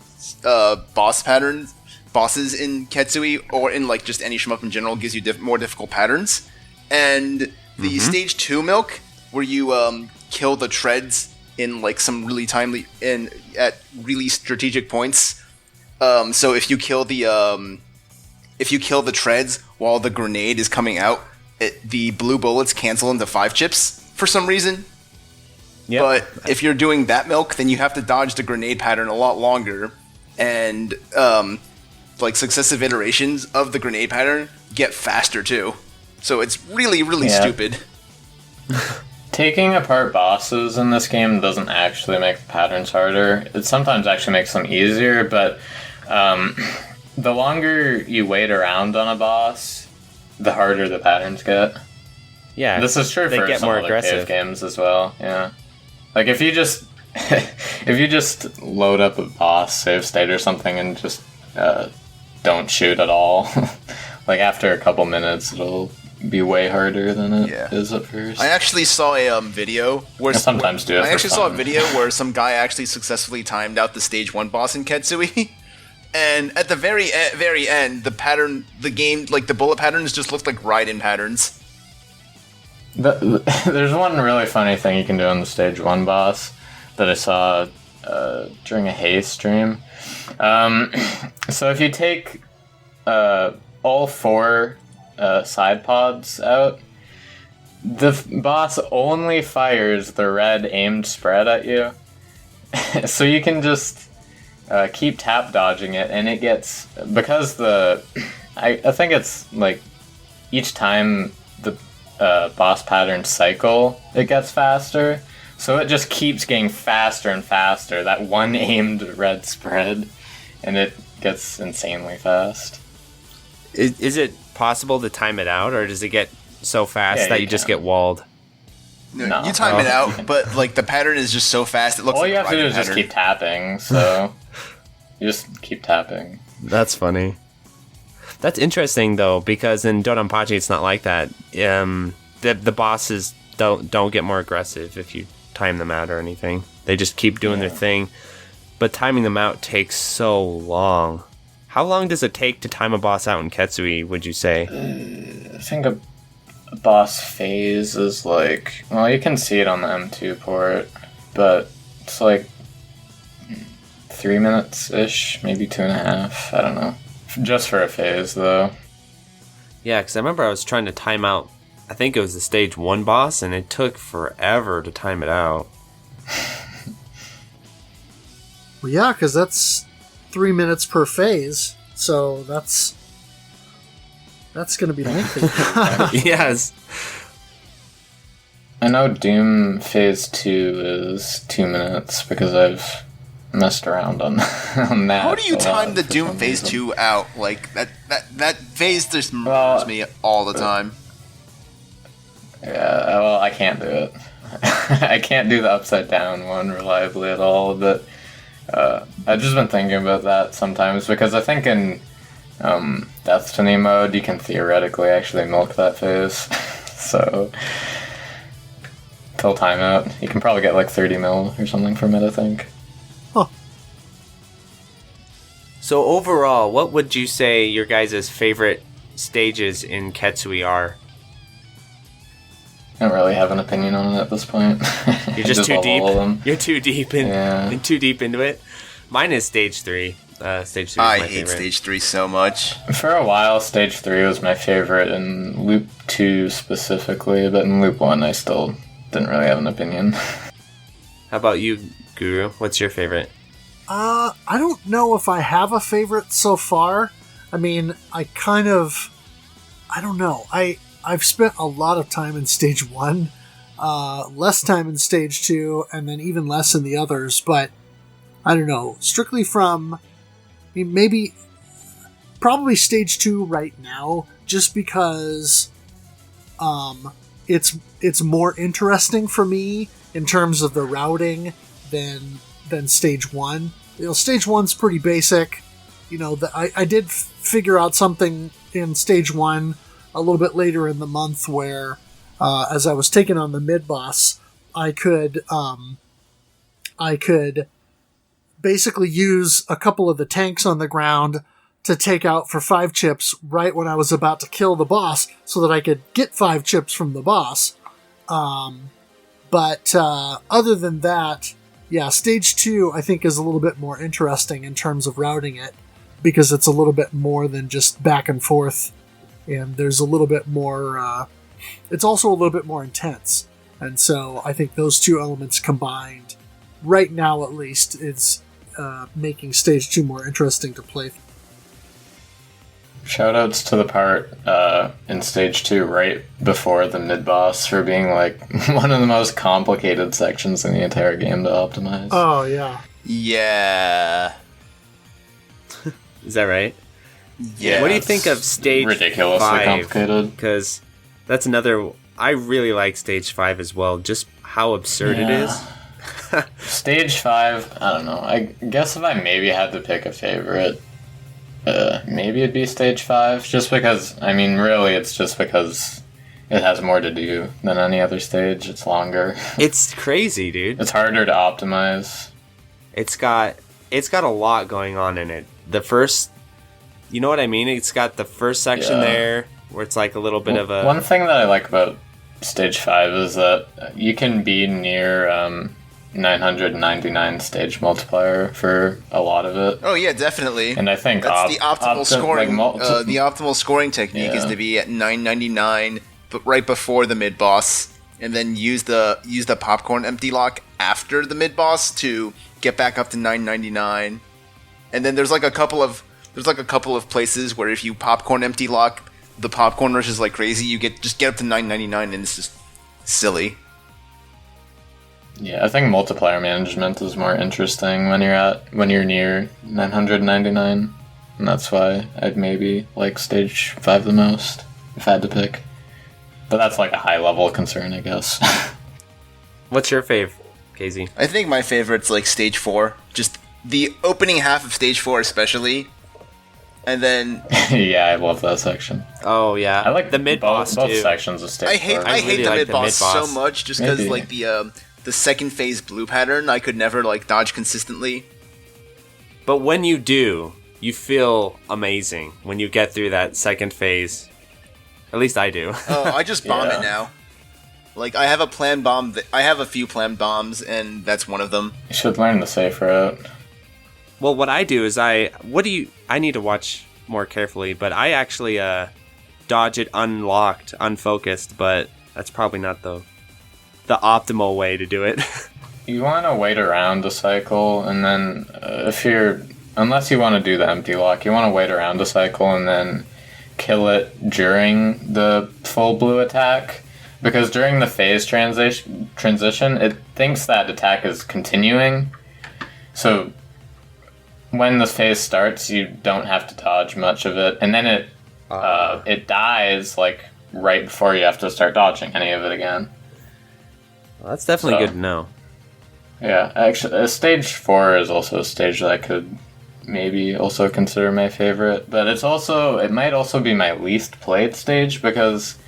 bosses in Ketsui or in just any shmup in general gives you more difficult patterns. And the stage 2 milk, where you kill the treads in some really timely and at really strategic points. So if you kill the treads while the grenade is coming out, the blue bullets cancel into 5 chips for some reason. Yep. But if you're doing that milk, then you have to dodge the grenade pattern a lot longer, and successive iterations of the grenade pattern get faster too. So it's really, really Yeah. stupid. Taking apart bosses in this game doesn't actually make the patterns harder. It sometimes actually makes them easier, but the longer you wait around on a boss, the harder the patterns get. Yeah. This is true they for get some more other aggressive. cave games as well. Yeah, if you just load up a boss save state or something and just don't shoot at all, after a couple minutes, it'll be way harder than it is at first. I actually saw a video where I sometimes do it I for actually saw a fun. video where some guy actually successfully timed out the stage 1 boss in Ketsui. And at the very end, the bullet patterns just looked like ride-in patterns. There's one really funny thing you can do on the stage 1 boss that I saw during a Hay stream. So if you take all 4 side pods out, the boss only fires the red aimed spread at you. So you can just keep tap dodging it, and it gets, because I think it's each time the boss pattern cycle, it gets faster. So it just keeps getting faster and faster, that one aimed red spread, and it gets insanely fast. Is it possible to time it out, or does it get so fast Yeah, that you you just can. get walled? No. You time it out, but the pattern is just so fast it looks All like you a have to do ride-in is just pattern. keep tapping, so you just keep tapping. That's funny. That's interesting though, because in Dodonpachi it's not like that. The bosses don't get more aggressive if you time them out or anything. They just keep doing their thing. But timing them out takes so long. How long does it take to time a boss out in Ketsui, would you say? I think a boss phase is you can see it on the M2 port, but it's 3 minutes-ish, maybe 2.5, I don't know. Just for a phase, though. Yeah, because I remember I was trying to time out, I think it was the stage 1 boss, and it took forever to time it out. Well, yeah, because that's 3 minutes per phase, so that's going to be lengthy. Yes. I know Doom Phase 2 is 2 minutes because I've messed around on that. How do you a time lot the for Doom some Phase reason. 2 out? Like, that phase just murders me all the time. Yeah, well, I can't do it. I can't do the upside down one reliably at all, but I've just been thinking about that sometimes because I think in Destiny mode you can theoretically actually milk that phase. So, till timeout, you can probably get like 30 mil or something from it, I think. So overall, what would you say your guys' favorite stages in Ketsui are? I don't really have an opinion on it at this point. You're just too love deep. all of them. You're too deep in, Yeah. and too deep into it. Mine is stage 3. Stage 3 is I my hate favorite. Stage 3 so much. For a while, Stage 3 was my favorite, in Loop 2 specifically, but in Loop 1 I still didn't really have an opinion. How about you, Guru? What's your favorite? I don't know if I have a favorite so far. I mean, I don't know. I've spent a lot of time in Stage 1, less time in Stage 2, and then even less in the others, but I don't know. Strictly from, I mean, probably Stage 2 right now, just because it's more interesting for me in terms of the routing than Stage 1. Stage 1's pretty basic. I did figure out something in Stage 1 a little bit later in the month where, as I was taking on the mid-boss, I could basically use a couple of the tanks on the ground to take out for 5 chips right when I was about to kill the boss so that I could get 5 chips from the boss. But other than that, yeah, Stage 2 I think is a little bit more interesting in terms of routing it because it's a little bit more than just back and forth, and there's a little bit more, it's also a little bit more intense. And so I think those two elements combined, right now at least, is making Stage 2 more interesting to play. Shoutouts to the part in Stage 2 right before the mid-boss for being like one of the most complicated sections in the entire game to optimize. Oh, yeah. Yeah. Is that right? Yeah. What do you think of Stage ridiculously 5? complicated. Because that's another... I really like Stage 5 as well, just how absurd it is. Stage 5, I don't know. I guess if I maybe had to pick a favorite, maybe it'd be Stage 5, just because, I mean, really, it's just because it has more to do than any other stage. It's longer. It's crazy, dude. It's harder to optimize. It's got a lot going on in it. The first... You know what I mean? It's got the first section there, where it's like a little bit of a... One thing that I like about Stage 5 is that you can be near 999 stage multiplier for a lot of it. Oh yeah, definitely. And I think that's the optimal scoring. Like, the optimal scoring technique is to be at 999, but right before the mid boss, and then use the popcorn empty lock after the mid boss to get back up to 999. And then there's a couple of places where if you popcorn empty lock, the popcorn rush is like crazy. You just get up to 999, and it's just silly. Yeah, I think multiplier management is more interesting when you're near 999, and that's why I'd maybe like Stage 5 the most if I had to pick. But that's like a high level concern, I guess. What's your fave, KZ? I think my favorite's like Stage 4, just the opening half of Stage 4 especially, and then yeah, I love that section. Oh yeah, I like the mid boss both too. sections of Stage 4. I hate really the like mid the boss so mid-boss. much just because Maybe. like the second phase blue pattern I could never like dodge consistently. But when you do, you feel amazing when you get through that second phase. At least I do. Oh, I just bomb Yeah. it now. Like I have a planned bomb. I have a few planned bombs, and that's one of them. You should learn the safe route. Well, what I do is I need to watch more carefully, but I actually dodge it unlocked, unfocused, but that's probably not the optimal way to do it. you want to wait around a cycle, and then unless you want to do the empty lock, you want to wait around a cycle and then kill it during the full blue attack, because during the phase transition, it thinks that attack is continuing. So when the phase starts, you don't have to dodge much of it, and then it dies like right before you have to start dodging any of it again. Well, that's definitely good to know. Yeah, actually, stage 4 is also a stage that I could maybe also consider my favorite, but it might also be my least played stage, because,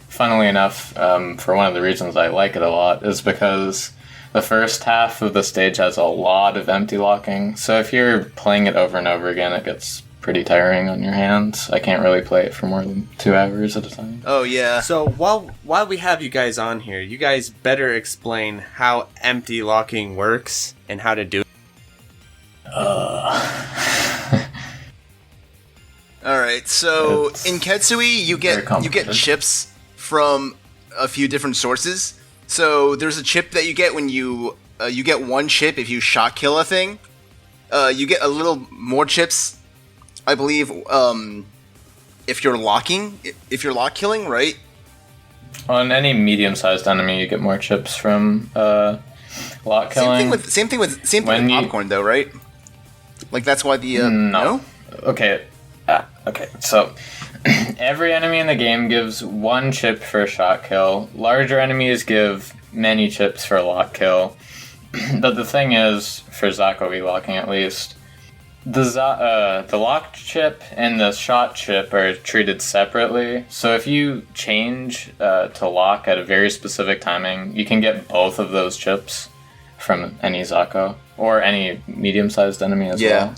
funnily enough, for one of the reasons I like it a lot, is because the first half of the stage has a lot of empty locking, so if you're playing it over and over again, it gets pretty tiring on your hands. I can't really play it for more than 2 hours at a time. Oh, yeah. So while we have you guys on here, you guys better explain how empty locking works and how to do it. Alright, so in Ketsui, you get chips from a few different sources. So there's a chip that you get when you get one chip if you shot kill a thing. You get a little more chips, I believe, if you're lock killing, right? On any medium-sized enemy, you get more chips from lock killing. Same thing with popcorn, though, right? Like that's why the no? Okay. Okay. So every enemy in the game gives one chip for a shot kill. Larger enemies give many chips for a lock kill. But the thing is, for Zako E-locking at least, the lock chip and the shot chip are treated separately. So if you change to lock at a very specific timing, you can get both of those chips from any Zako or any medium-sized enemy as well.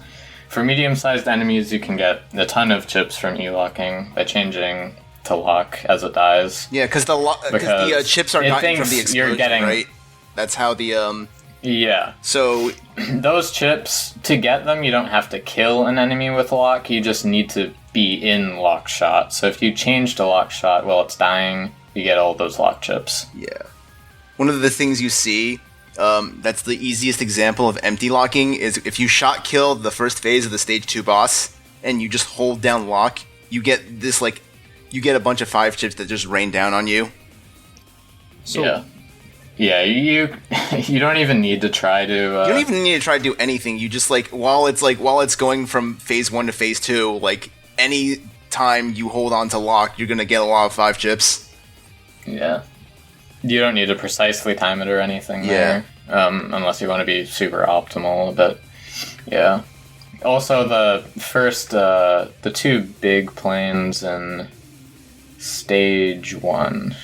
For medium-sized enemies, you can get a ton of chips from E-locking by changing to lock as it dies. Yeah, because the chips are gotten from the explosion, right? That's how the Yeah. So those chips, to get them, you don't have to kill an enemy with lock. You just need to be in lock shot. So if you change to lock shot while it's dying, you get all those lock chips. Yeah. One of the things you see, that's the easiest example of empty locking, is if you shot kill the first phase of the stage 2 boss and you just hold down lock, you get this you get a bunch of 5 chips that just rain down on you. So, yeah. Yeah, you don't even need to try to... you don't even need to try to do anything. You just, while it's going from phase 1 to phase 2, any time you hold on to lock, you're going to get a lot of 5 chips. Yeah. You don't need to precisely time it or anything there, unless you want to be super optimal, but yeah. Also, the 2 big planes in stage 1...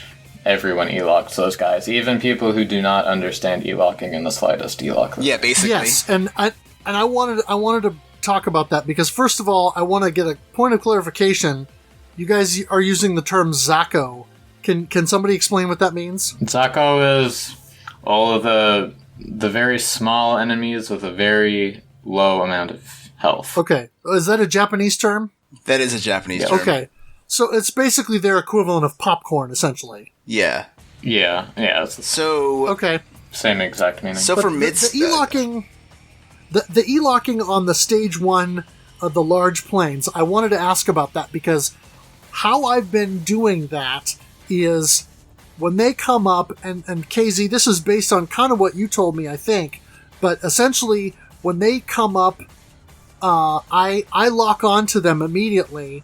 everyone E-locks those guys. Even people who do not understand E-locking in the slightest E-lock them. Yeah, basically. Yes, and I wanted to talk about that because first of all, I want to get a point of clarification. You guys are using the term Zako. Can somebody explain what that means? Zako is all of the very small enemies with a very low amount of health. Okay, is that a Japanese term? That is a Japanese term. Okay. So it's basically their equivalent of popcorn, essentially. Yeah. Yeah. So... Okay. Same exact meaning. So but for the E-locking... The E-locking on the stage 1 of the large planes, I wanted to ask about that because how I've been doing that is when they come up, and KZ, this is based on kind of what you told me, I think, but essentially when they come up, I lock onto them immediately.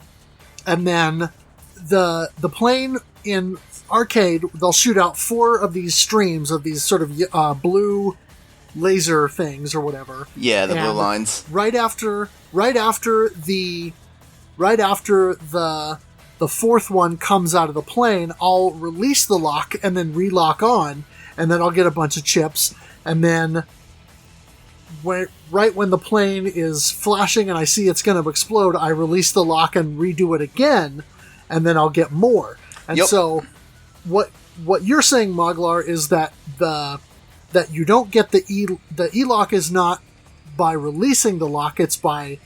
And then the plane in arcade, they'll shoot out 4 of these streams of these sort of blue laser things or whatever. Yeah, the blue lines. Right after the 4th one comes out of the plane, I'll release the lock and then relock on, and then I'll get a bunch of chips, and then right when the plane is flashing and I see it's going to explode, I release the lock and redo it again, and then I'll get more. And so, what you're saying, Moglar, is that that you don't get the E-lock is not by releasing the lock, it's by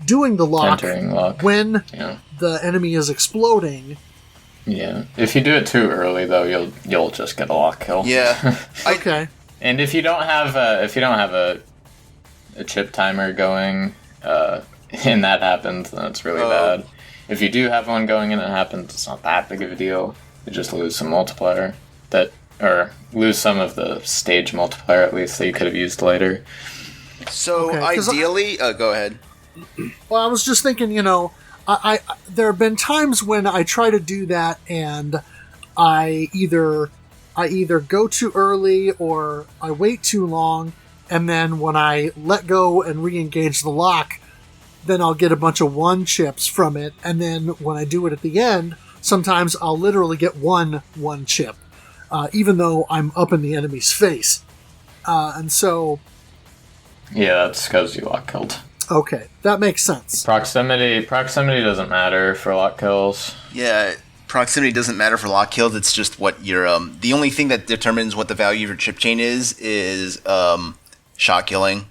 doing the lock, when the enemy is exploding. Yeah. If you do it too early, though, you'll just get a lock kill. Yeah. Okay. And if you don't have a chip timer going, and that happens, then it's really bad. If you do have one going and it happens, it's not that big of a deal. You just lose some multiplier or lose some of the stage multiplier at least that you could have used later. So ideally, go ahead. Well, I was just thinking, I there have been times when I try to do that and I either go too early or I wait too long, and then when I let go and re-engage the lock, then I'll get a bunch of 1 chips from it, and then when I do it at the end, sometimes I'll literally get one chip, even though I'm up in the enemy's face. And so... Yeah, that's because you lock killed. Okay, that makes sense. Proximity doesn't matter for lock kills. Yeah, proximity doesn't matter for lock kills. It's just what your the only thing that determines what the value of your chip chain is shot killing.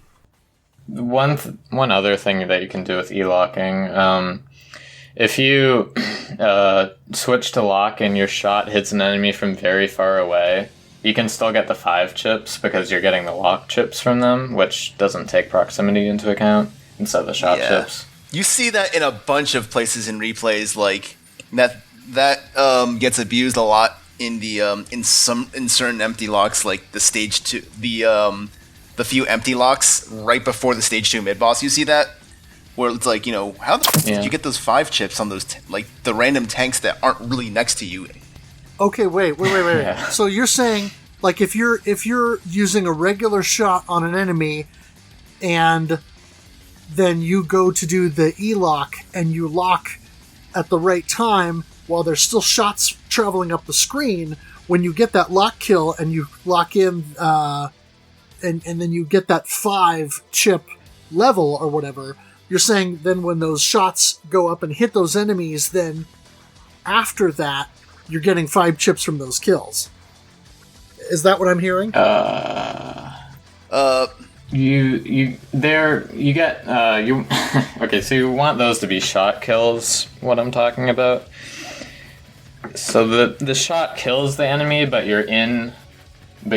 One other thing that you can do with e-locking, if you switch to lock and your shot hits an enemy from very far away, you can still get the 5 chips because you're getting the lock chips from them, which doesn't take proximity into account instead of the shot chips. You see that in a bunch of places in replays, like that gets abused a lot in the in certain empty locks, like the stage 2, the few empty locks right before the stage 2 mid boss. You see that where it's like, how the did you get those 5 chips on those like the random tanks that aren't really next to you? Okay, wait. Yeah. So you're saying, like, if you're using a regular shot on an enemy, and then you go to do the E-lock, and you lock at the right time while there's still shots traveling up the screen, when you get that lock kill and you lock in, and then you get that 5 chip level or whatever, you're saying then when those shots go up and hit those enemies, then after that, you're getting 5 chips from those kills. Is that what I'm hearing? Okay, so you want those to be shot kills, what I'm talking about. So the shot kills the enemy, but you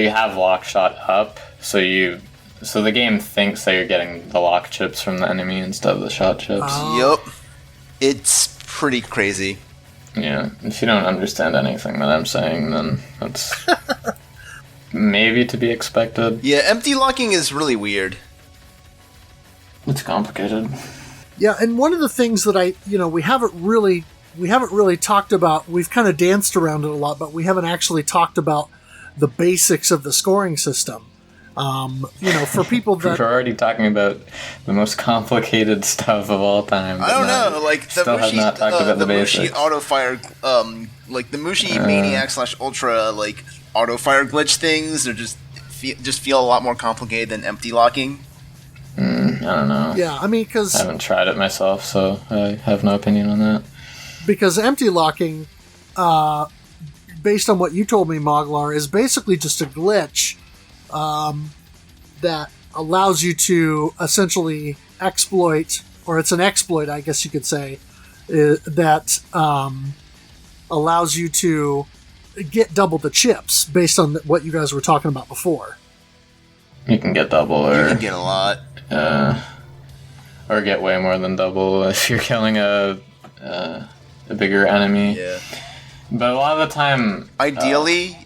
have lock shot up, so the game thinks that you're getting the lock chips from the enemy instead of the shot chips. Yep. It's pretty crazy. Yeah, if you don't understand anything that I'm saying, then that's maybe to be expected. Yeah, empty locking is really weird. It's complicated. Yeah, and one of the things that we haven't really talked about, we've kind of danced around it a lot, but we haven't actually talked about the basics of the scoring system. For people that... We're already talking about the most complicated stuff of all time. I don't know, like the still Mushi, have not talked about the basics. Mushi auto fire, like the Mushi Maniac / Ultra, like auto fire glitch things, they're just feel a lot more complicated than empty locking. I don't know. Yeah, I mean, because... I haven't tried it myself, so I have no opinion on that. Because empty locking, based on what you told me, Moglar, is basically just a glitch that allows you to essentially exploit, or it's an exploit, I guess you could say, that allows you to get double the chips based on what you guys were talking about before. You can get double, or you can get a lot, or get way more than double if you're killing a bigger enemy. Yeah, but a lot of the time, ideally.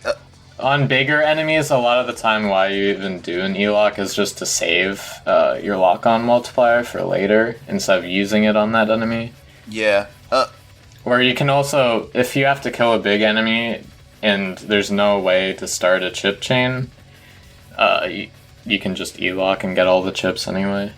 On bigger enemies, a lot of the time why you even do an E-lock is just to save your lock-on multiplier for later instead of using it on that enemy. Yeah. Or you can also, if you have to kill a big enemy and there's no way to start a chip chain, you can just E-lock and get all the chips anyway.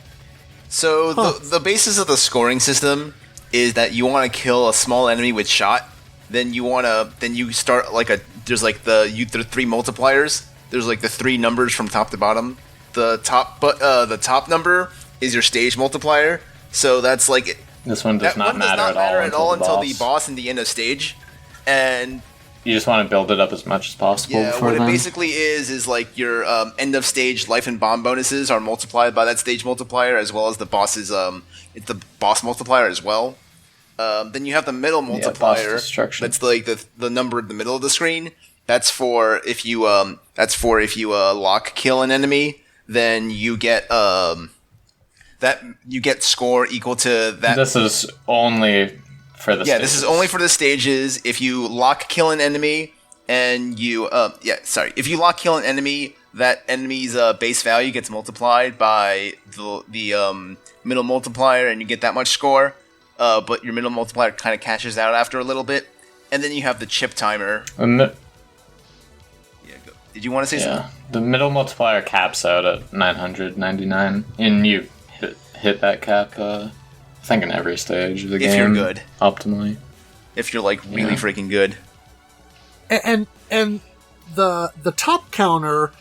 So the basis of the scoring system is that you want to kill a small enemy with shot. Then you start like there's like the 3 multipliers. There's like the 3 numbers from top to bottom. The top number is your stage multiplier. So that's like this one does not matter at all until the boss in the end of stage, and you just want to build it up as much as possible. Yeah, what it basically is like your end of stage life and bomb bonuses are multiplied by that stage multiplier, as well as the boss's it's the boss multiplier as well. Then you have the middle multiplier. That's like the number in the middle of the screen, That's for if you lock kill an enemy, then you get score equal to that. This is only for the stages. This is only for the stages. If you lock kill an enemy and if you lock kill an enemy, that enemy's base value gets multiplied by the middle multiplier, and you get that much score. But your middle multiplier kind of cashes out after a little bit, and then you have the chip timer. Did you want to say something? The middle multiplier caps out at 999, and you hit that cap, I think, in every stage of the game. If you're good. Optimally. If you're, like, really freaking good. And the top counter,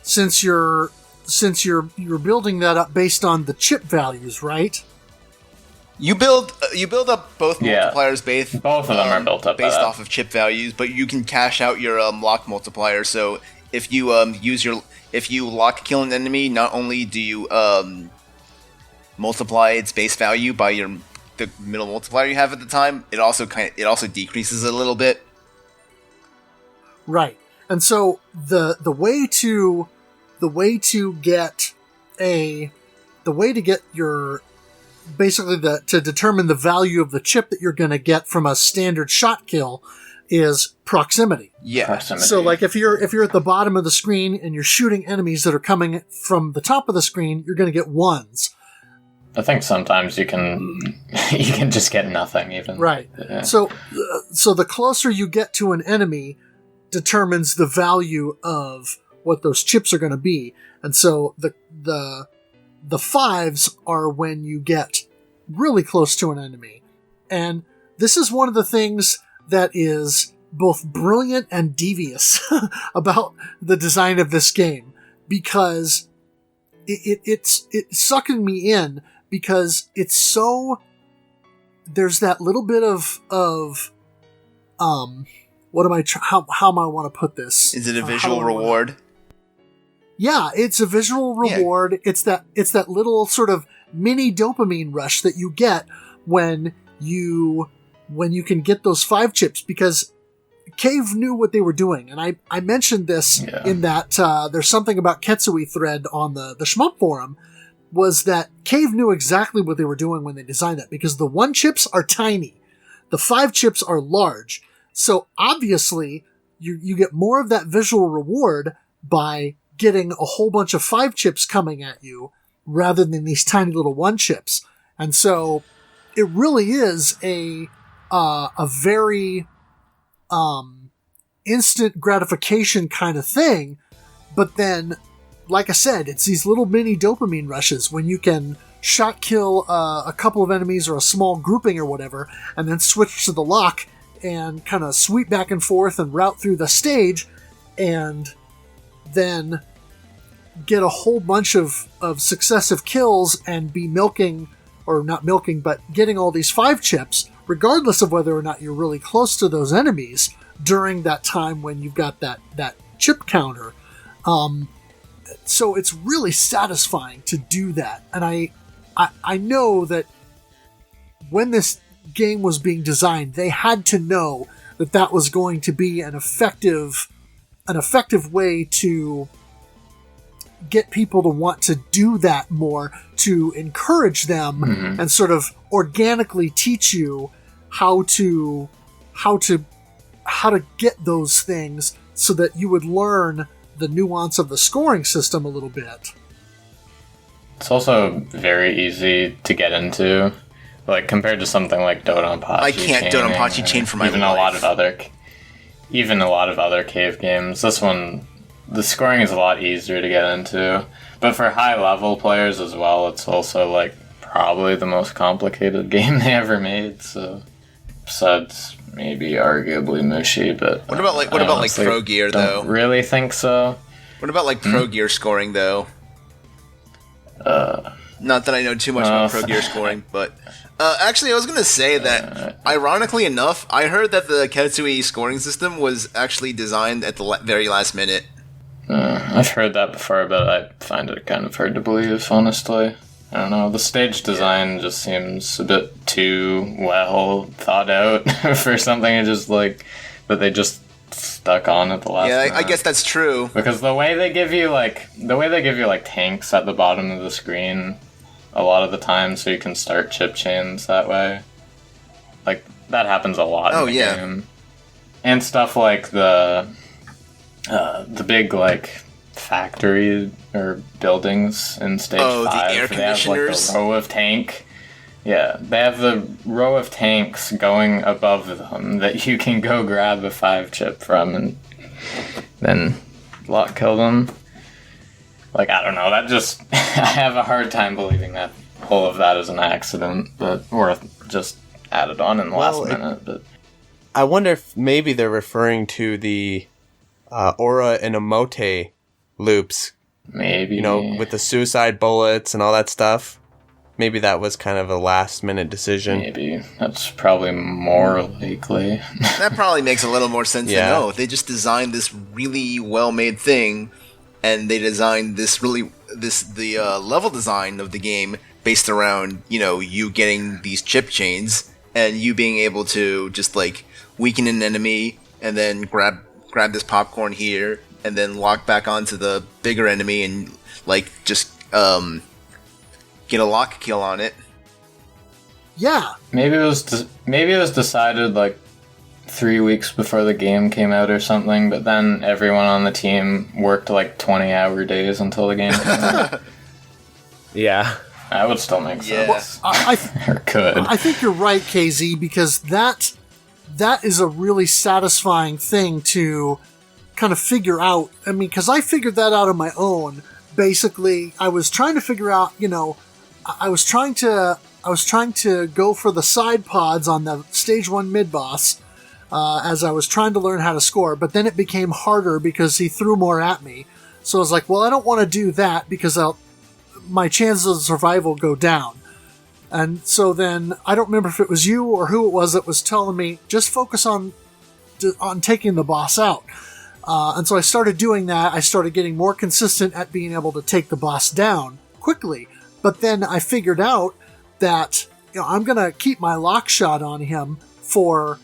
since you're building that up based on the chip values, right? You build up both multipliers both of them are built up based off of chip values, but you can cash out your lock multiplier. So if you if you lock kill an enemy, not only do you multiply its base value by the middle multiplier you have at the time, it also decreases a little bit. Right. And so the way to get your basically to determine the value of the chip that you're going to get from a standard shot kill is proximity. Yeah. Proximity. So like if you're at the bottom of the screen and you're shooting enemies that are coming from the top of the screen, you're going to get ones. I think sometimes you can just get nothing even. Right. Yeah. So the closer you get to an enemy determines the value of what those chips are going to be. And so the fives are when you get really close to an enemy. And this is one of the things that is both brilliant and devious about the design of this game, because it's sucking me in, because it's so, there's that little bit of how am I want to put this? Is it a visual reward? Yeah, it's a visual reward. Yeah. It's that little sort of mini dopamine rush that you get when you can get those 5 chips, because Cave knew what they were doing. And I mentioned this in that there's something about Ketsui thread on the Shmup forum, was that Cave knew exactly what they were doing when they designed that, because the 1 chips are tiny. The 5 chips are large. So obviously you get more of that visual reward by getting a whole bunch of 5 chips coming at you rather than these tiny little 1 chips. And so it really is a very instant gratification kind of thing. But then, like I said, it's these little mini dopamine rushes when you can shot kill a couple of enemies or a small grouping or whatever, and then switch to the lock and kind of sweep back and forth and route through the stage, and then get a whole bunch of successive kills and be milking, or not milking, but getting all these 5 chips, regardless of whether or not you're really close to those enemies during that time when you've got that chip counter. So it's really satisfying to do that. And I know that when this game was being designed, they had to know that was going to be an effective way to get people to want to do that more, to encourage them and sort of organically teach you how to get those things, so that you would learn the nuance of the scoring system a little bit. It's also very easy to get into, like compared to something like Dodonpachi. I can't Dodonpachi chain for my life. Even a lot of other cave games. This one, the scoring is a lot easier to get into, but for high level players as well, it's also like probably the most complicated game they ever made. So, besides maybe arguably Mushi, but what about Pro Gear though? Don't really think so. What about like Pro Gear scoring though? Not that I know too much about Pro Gear scoring, but actually, I was going to say that, ironically enough, I heard that the Ketsui scoring system was actually designed at the very last minute. I've heard that before, but I find it kind of hard to believe, honestly. I don't know, the stage design just seems a bit too well thought out for something just like that they just stuck on at the last minute. I guess that's true. Because the way they give you like tanks at the bottom of the screen a lot of the time, so you can start chip chains that way. Like that happens a lot in the game. And stuff like the big like factory or buildings in stage 5. The air conditioners. They have like a row of tank. Yeah, they have the row of tanks going above them that you can go grab a 5-chip from and then lock kill them. Like, I don't know, that just... I have a hard time believing that all of that is an accident, or just added on in the last minute. But I wonder if maybe they're referring to the Aura and Emote loops. Maybe. You know, with the suicide bullets and all that stuff. Maybe that was kind of a last-minute decision. Maybe. That's probably more likely. That probably makes a little more sense than no. They just designed this really well-made thing, and they designed the level design of the game based around, you getting these chip chains, and you being able to just, like, weaken an enemy, and then grab this popcorn here, and then lock back onto the bigger enemy, and, like, just, get a lock kill on it. Yeah. Maybe it was decided like 3 weeks before the game came out or something, but then everyone on the team worked like 20-hour days until the game came out. Yeah. That would still make sense. Or could. I think you're right, KZ, because that is a really satisfying thing to kind of figure out. I mean, because I figured that out on my own. Basically, I was trying to figure out, I was trying to go for the side pods on the stage 1 mid boss as I was trying to learn how to score, but then it became harder because he threw more at me. So I was like, well, I don't want to do that because my chances of survival go down. And so then I don't remember if it was you or who it was that was telling me just focus on taking the boss out. And so I started doing that. I started getting more consistent at being able to take the boss down quickly. But then I figured out that I'm going to keep my lock shot on him for,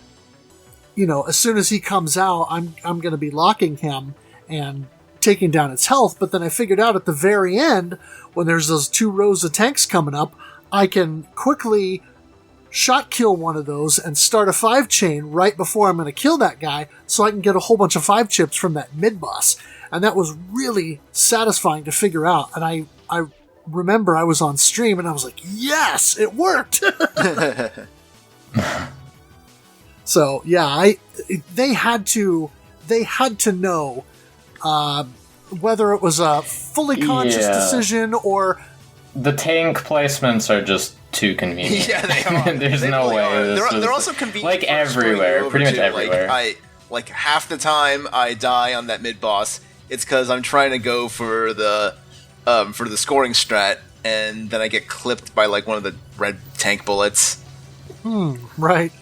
as soon as he comes out, I'm going to be locking him and taking down its health. But then I figured out at the very end, when there's those 2 rows of tanks coming up, I can quickly shot kill one of those and start a 5-chain right before I'm going to kill that guy so I can get a whole bunch of 5-chips from that mid-boss. And that was really satisfying to figure out. And I remember I was on stream and I was like, yes, it worked. So yeah, they had to know whether it was a fully conscious decision or the tank placements are just too convenient. Yeah, they are. There's no really way. They're also convenient. Like everywhere, pretty much everywhere. Like half the time I die on that mid boss, it's because I'm trying to go for the scoring strat, and then I get clipped by like one of the red tank bullets. Right.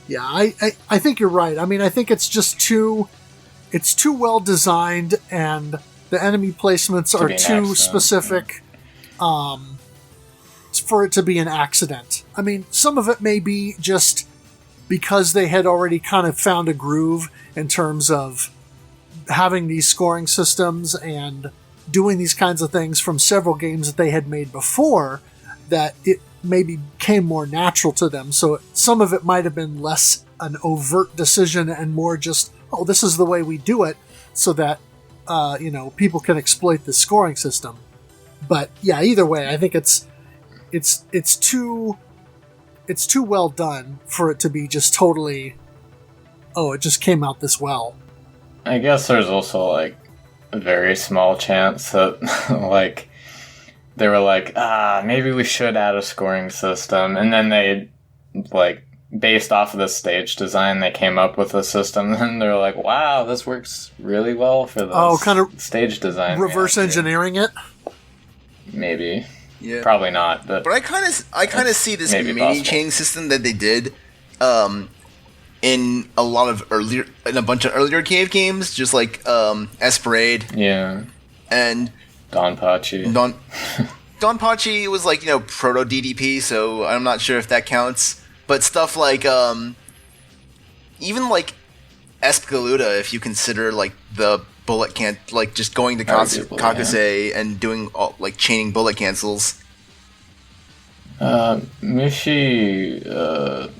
Yeah, I think you're right. I mean, I think it's just too well designed, and the enemy placements are too specific for it to be an accident. I mean, some of it may be just because they had already kind of found a groove in terms of having these scoring systems and doing these kinds of things from several games that they had made before, that it maybe came more natural to them. So some of it might have been less an overt decision and more just, oh, this is the way we do it, so that people can exploit the scoring system. But yeah, either way, I think it's too well done for it to be just totally, oh, it just came out this well. I guess there's also like a very small chance that like they were like, maybe we should add a scoring system, and then they like based off of the stage design they came up with a system, and they're like, wow, this works really well for this kind of stage design. Reverse engineering it? Maybe. Yeah. Probably not, but I kind of see this mini chain system that they did in a bunch of earlier cave games, just like Esperade. Yeah. And Donpachi. Donpachi was like, proto DDP, so I'm not sure if that counts. But stuff like even like Escaluda if you consider like the bullet like just going to Arguably, Kakuse and doing like chaining bullet cancels. Mushi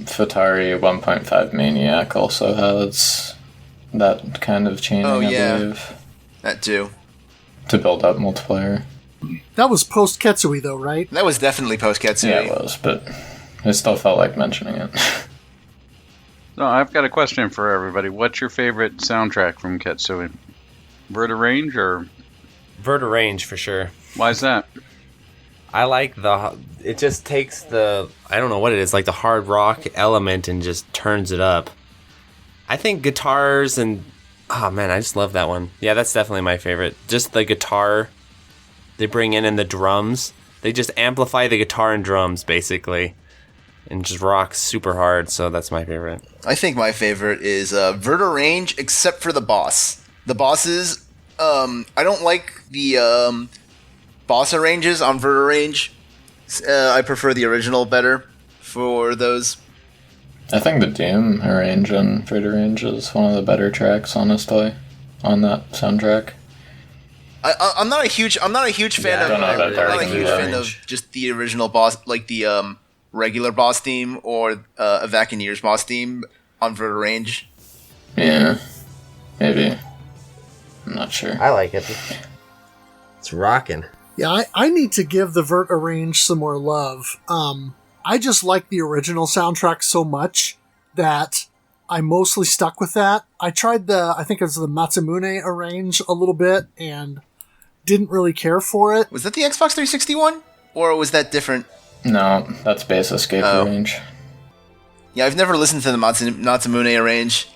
Futari 1.5 Maniac also has that kind of chaining, Oh, yeah. I believe, That too. to build up multiplayer. That was post Ketsui though, right? That was definitely post Ketsui. Yeah, it was, but I still felt like mentioning it. No, I've got a question for everybody. What's your favorite soundtrack from Ketsui? Verta Range or Verta Range for sure. why is that? I like it just takes the, I don't know what it is, like the hard rock element and just turns it up. I think guitars and, oh man, I just love that one. Yeah, that's definitely my favorite. Just the guitar they bring in and the drums. They just amplify the guitar and drums basically and just rock super hard, so that's my favorite. I think my favorite is Verta Range, except for the boss. The bosses, I don't like the boss arranges on Verta Range. I prefer the original better for those. I think the Doom arrange on Frida Range is one of the better tracks, honestly, on that soundtrack. I'm not a huge fan Yeah, of. I don't know I'm about that not a huge fan range. of just the original boss, like the regular boss theme or a Vacaneer's boss theme on Verta Range. Yeah, maybe. I'm not sure. I like it. It's rocking. Yeah, I need to give the Vert Arrange some more love. I just like the original soundtrack so much that I mostly stuck with that. I tried I think it's the Matsumune Arrange a little bit and didn't really care for it. Was that the Xbox 360 one, or was that different? No, that's Base Escape Range. Yeah, I've never listened to the Matsumune Arrange.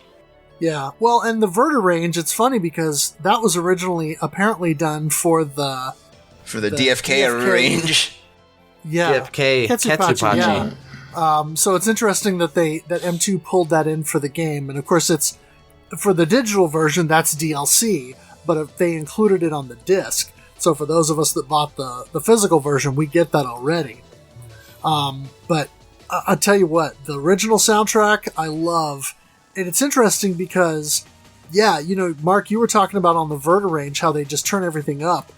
Yeah, well, and the Vert Arrange, it's funny because that was originally apparently done for the DFK Arrange. Yeah, DFK Ketsupachi, Ketsupachi. yeah. So it's interesting that that M2 pulled that in for the game, and of course it's for the digital version that's DLC, but if they included it on the disc. So for those of us that bought the physical version, we get that already. But I'll tell you what, the original soundtrack I love, and it's interesting because, yeah, you know, Mark, you were talking about on the Verta Range how they just turn everything up.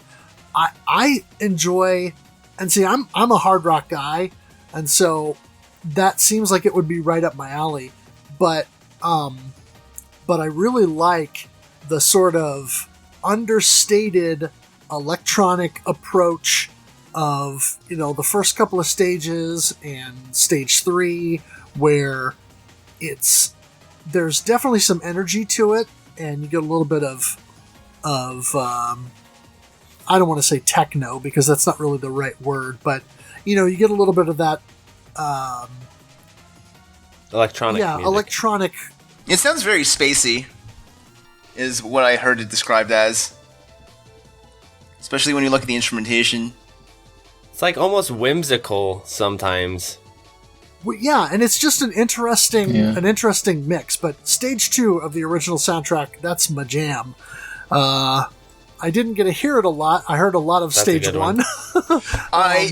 I enjoy, and see, I'm a hard rock guy, and so that seems like it would be right up my alley. But I really like the sort of understated electronic approach of, you know, the first couple of stages and stage 3, where there's definitely some energy to it, and you get a little bit of I don't want to say techno because that's not really the right word, but you know, you get a little bit of that Electronic music. electronic. It sounds very spacey, is what I heard it described as. Especially when you look at the instrumentation. It's like almost whimsical sometimes. Well, yeah, and it's just an interesting mix. But stage 2 of the original soundtrack, that's my jam. I didn't get to hear it a lot. I heard a lot of That's a stage good 1. I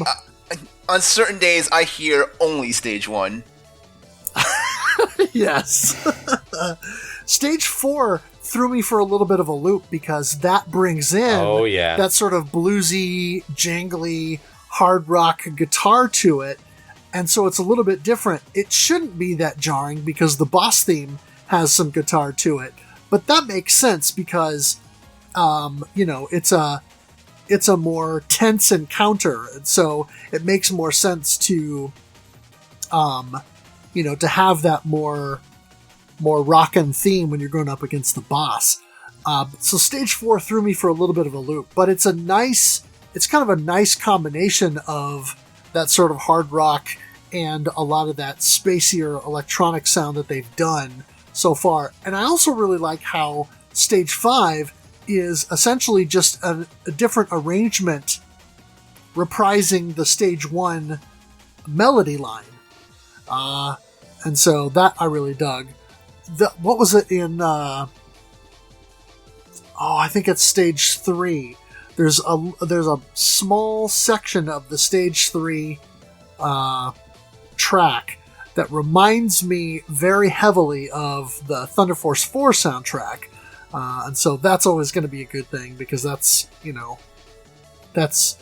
on certain days I hear only stage 1. Yes. Stage 4 threw me for a little bit of a loop because that brings in Oh, yeah. that sort of bluesy, jangly, hard rock guitar to it. And so it's a little bit different. It shouldn't be that jarring because the boss theme has some guitar to it. But that makes sense because, you know, it's a more tense encounter. And so it makes more sense to, you know, to have that more rockin' theme when you're going up against the boss. So stage 4 threw me for a little bit of a loop, but it's kind of a nice combination of that sort of hard rock and a lot of that spacier electronic sound that they've done so far. And I also really like how stage 5 is essentially just a different arrangement reprising the stage 1 melody line. And so that I really dug. What was it in, I think it's stage 3. There's a small section of the stage 3 track that reminds me very heavily of the Thunder Force 4 soundtrack. And so that's always going to be a good thing because that's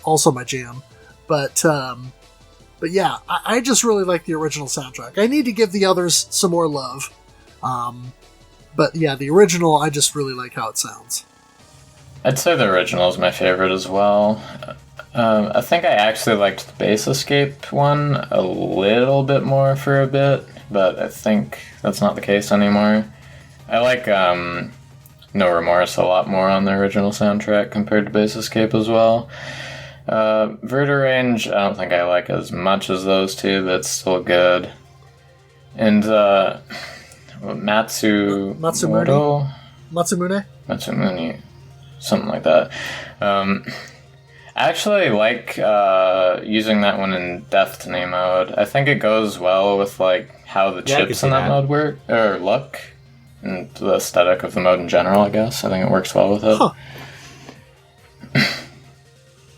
also my jam. But yeah, I just really like the original soundtrack. I need to give the others some more love. But yeah, the original, I just really like how it sounds. I'd say the original is my favorite as well. I think I actually liked the Base Escape one a little bit more for a bit, but I think that's not the case anymore. I like No Remorse a lot more on the original soundtrack compared to Base Escape as well. Vertirange, I don't think I like as much as those two, but it's still good. And Matsumune? Matsumune, something like that. I actually like using that one in Destiny mode. I think it goes well with like how the chips in that mode work or look, and the aesthetic of the mode in general. I guess I think it works well with it. Huh.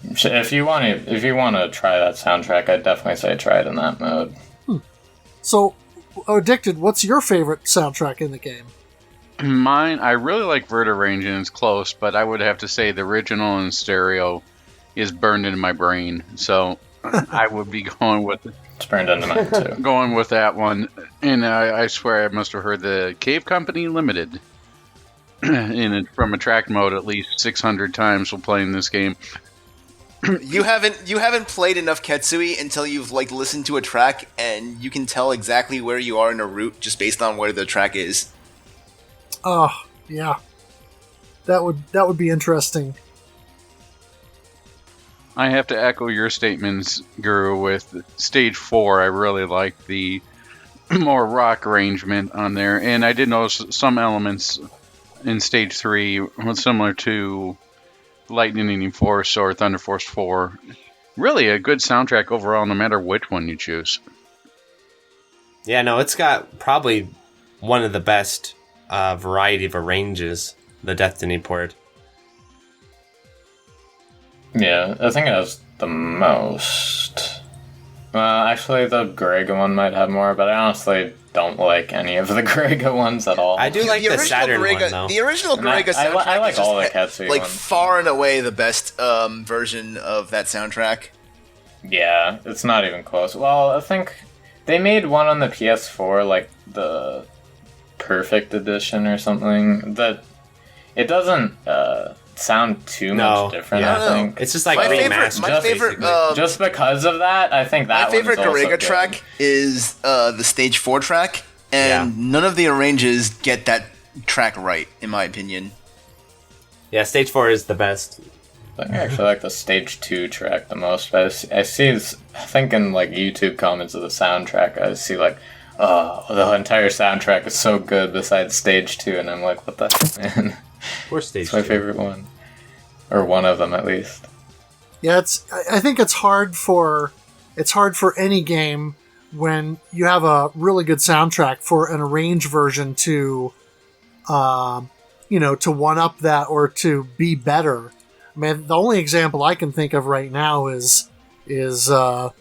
If you want to try that soundtrack, I'd definitely say try it in that mode. So, Addicted, what's your favorite soundtrack in the game? Mine, I really like Vertirange and it's close, but I would have to say the original in stereo is burned into my brain. So I would be going with It's burned into mine too. going with that one. And I swear I must have heard the Cave Company Limited from a track mode at least 600 times while playing this game. You haven't played enough Ketsui until you've like listened to a track and you can tell exactly where you are in a route just based on where the track is. Oh, yeah. That would be interesting. I have to echo your statements, Guru, with Stage 4. I really like the more rock arrangement on there. And I did notice some elements in Stage 3 similar to Lightning Force or Thunder Force 4. Really a good soundtrack overall, no matter which one you choose. Yeah, no, it's got probably one of the best variety of arranges, the Destiny port. Yeah, I think it has the most. Actually, the Grega one might have more, but I honestly don't like any of the Grega ones at all. I do like the Saturn Grega, one, though. The original Grega soundtrack I like is all the just, Ketsui like ones. far and away the best version of that soundtrack. Yeah, it's not even close. Well, I think they made one on the PS4, like the Perfect Edition or something, that it doesn't sound too much different, yeah. I think. It's just like My remastered. favorite, Just because of that, I think that my favorite one's also Garega good. track is the Stage 4 track, and none of the arranges get that track right, in my opinion. Yeah, Stage 4 is the best. I think I actually like the Stage 2 track the most, but I think in like YouTube comments of the soundtrack, I see like, oh, the entire soundtrack is so good besides Stage 2, and I'm like, what the heck, man? Or Stage It's my 2. favorite one. Or one of them, at least. Yeah, I think it's hard for any game when you have a really good soundtrack for an arranged version to, to one up that or to be better. I mean, the only example I can think of right now is one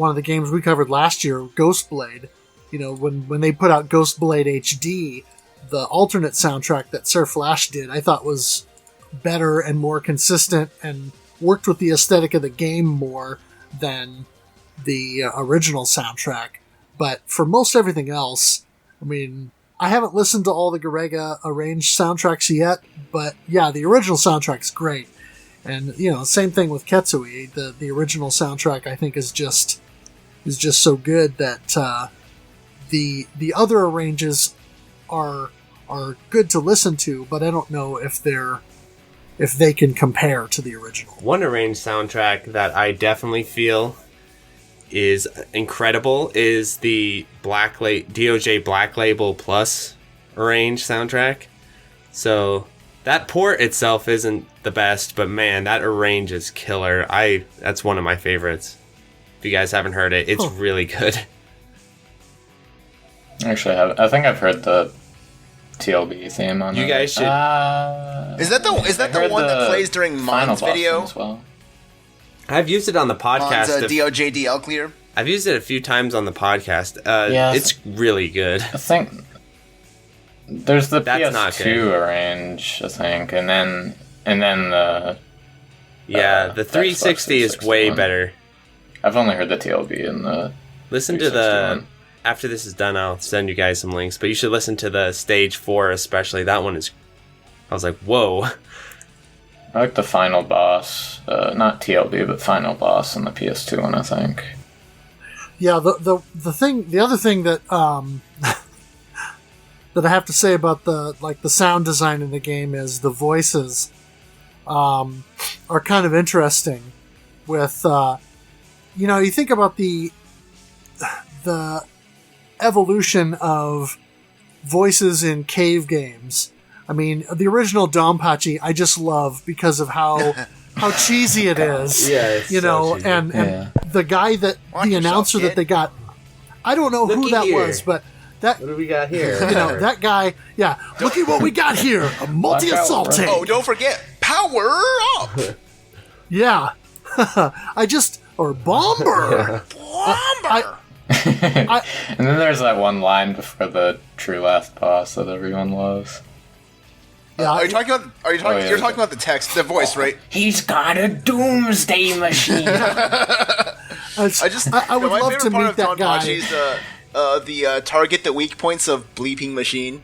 of the games we covered last year, Ghostblade. You know, when they put out Ghostblade HD, the alternate soundtrack that Sir Flash did, I thought was better and more consistent and worked with the aesthetic of the game more than the original soundtrack. But for most everything else, I mean, I haven't listened to all the Garega arranged soundtracks yet, but yeah, the original soundtrack's great. And, same thing with Ketsui. The original soundtrack, I think, is just so good that the other arranges are good to listen to, but I don't know if they can compare to the original. One arranged soundtrack that I definitely feel is incredible is the DOJ Black Label Plus arranged soundtrack. So that port itself isn't the best, but man, that arrange is killer. That's one of my favorites. If you guys haven't heard it, it's really good. Actually, I think I've heard the TLB theme on You it. guys should. Is that the one that plays during Final Mon's boss video? one as well. I've used it on the Mon's podcast. DOJDL clear? I've used it a few times on the podcast. Yeah. It's really good. I think there's the That's not PS2 range, I think, and then the Yeah, the 360 is way one. better. I've only heard the TLB in the Listen to 360 the... After this is done, I'll send you guys some links, but you should listen to the Stage 4 especially. That one is... I was like, whoa. I like the final boss, not TLB, but final boss in the PS2 one, I think. Yeah, the other thing that that I have to say about the sound design in the game is the voices are kind of interesting. With you think about the evolution of voices in cave games. I mean, the original Donpachi I just love because of how cheesy it is. Yeah, it's so cheesy. and the guy that Watch the announcer yourself, that they got, I don't know who Looky that here. was, but that What do we got here? that guy, yeah. Look at what we got here, a multi-assault Watch out, tank. Oh, don't forget, power up! Yeah, or bomber. Bomber! And then there's that one line before the true last boss that everyone loves. Yeah, Are you talking about? yeah. You're talking about the text, the voice, right? He's got a doomsday machine. I would my love favorite to part meet of that guy. Donpachi's the target the weak points of bleeping machine,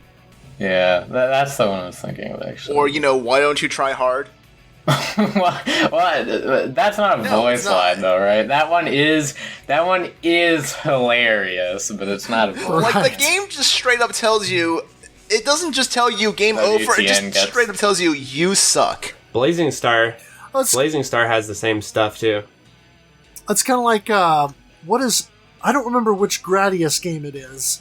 Yeah, that's the one I was thinking of, actually. or why don't you try hard? what? That's not a No, voice it's not. line, though, right? That one is hilarious, but it's not a voice. Like Right. the game just straight up tells you. It doesn't just tell you game over. It WTN just gets- straight up tells you you suck. Blazing Star. It's Blazing Star has the same stuff, too. kind of like what is? I don't remember which Gradius game it is.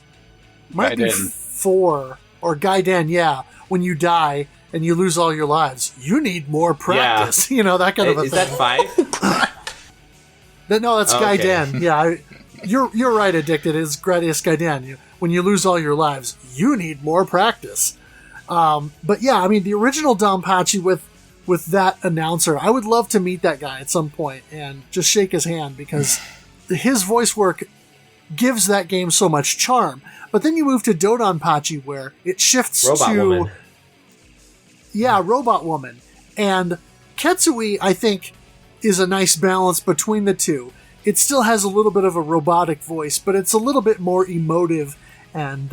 Might be Gaiden. 4 or Gaiden. Yeah, when you die and you lose all your lives, you need more practice. That kind of a Is thing. that 5? No, that's Okay. Gaiden. Yeah, you're right, Addicted. It's Gradius Gaiden. When you lose all your lives, you need more practice. But yeah, I mean, the original Donpachi with that announcer, I would love to meet that guy at some point and just shake his hand because his voice work gives that game so much charm. But then you move to Dodonpachi where it shifts Robot to... Woman. Yeah, Robot Woman. And Ketsui, I think, is a nice balance between the two. It still has a little bit of a robotic voice, but it's a little bit more emotive and,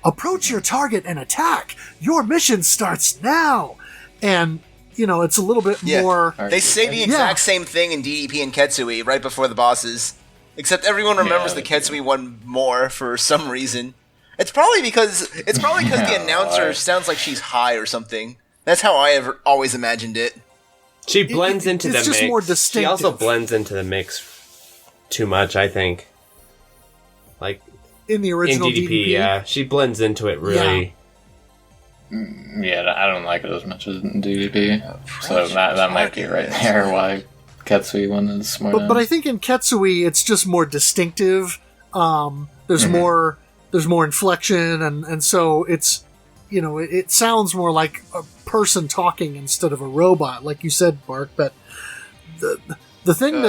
approach your target and attack. Your mission starts now. And, it's a little bit Yeah. more... They say the exact same thing in DDP and Ketsui right before the bosses, except everyone remembers Yeah. the Ketsui one more for some reason. It's probably because the announcer sounds like she's high or something. That's how I have always imagined it. She blends into the it's mix. just more She also distinctive. blends into the mix too much, I think. Like, In the in original DDP, yeah. She blends into it really. Yeah, I don't like it as much as in DDP. So that might be right there why Ketsui one is more. But I think in Ketsui, it's just more distinctive. There's more inflection, and so it's it sounds more like a person talking instead of a robot, like you said, Mark. But the thing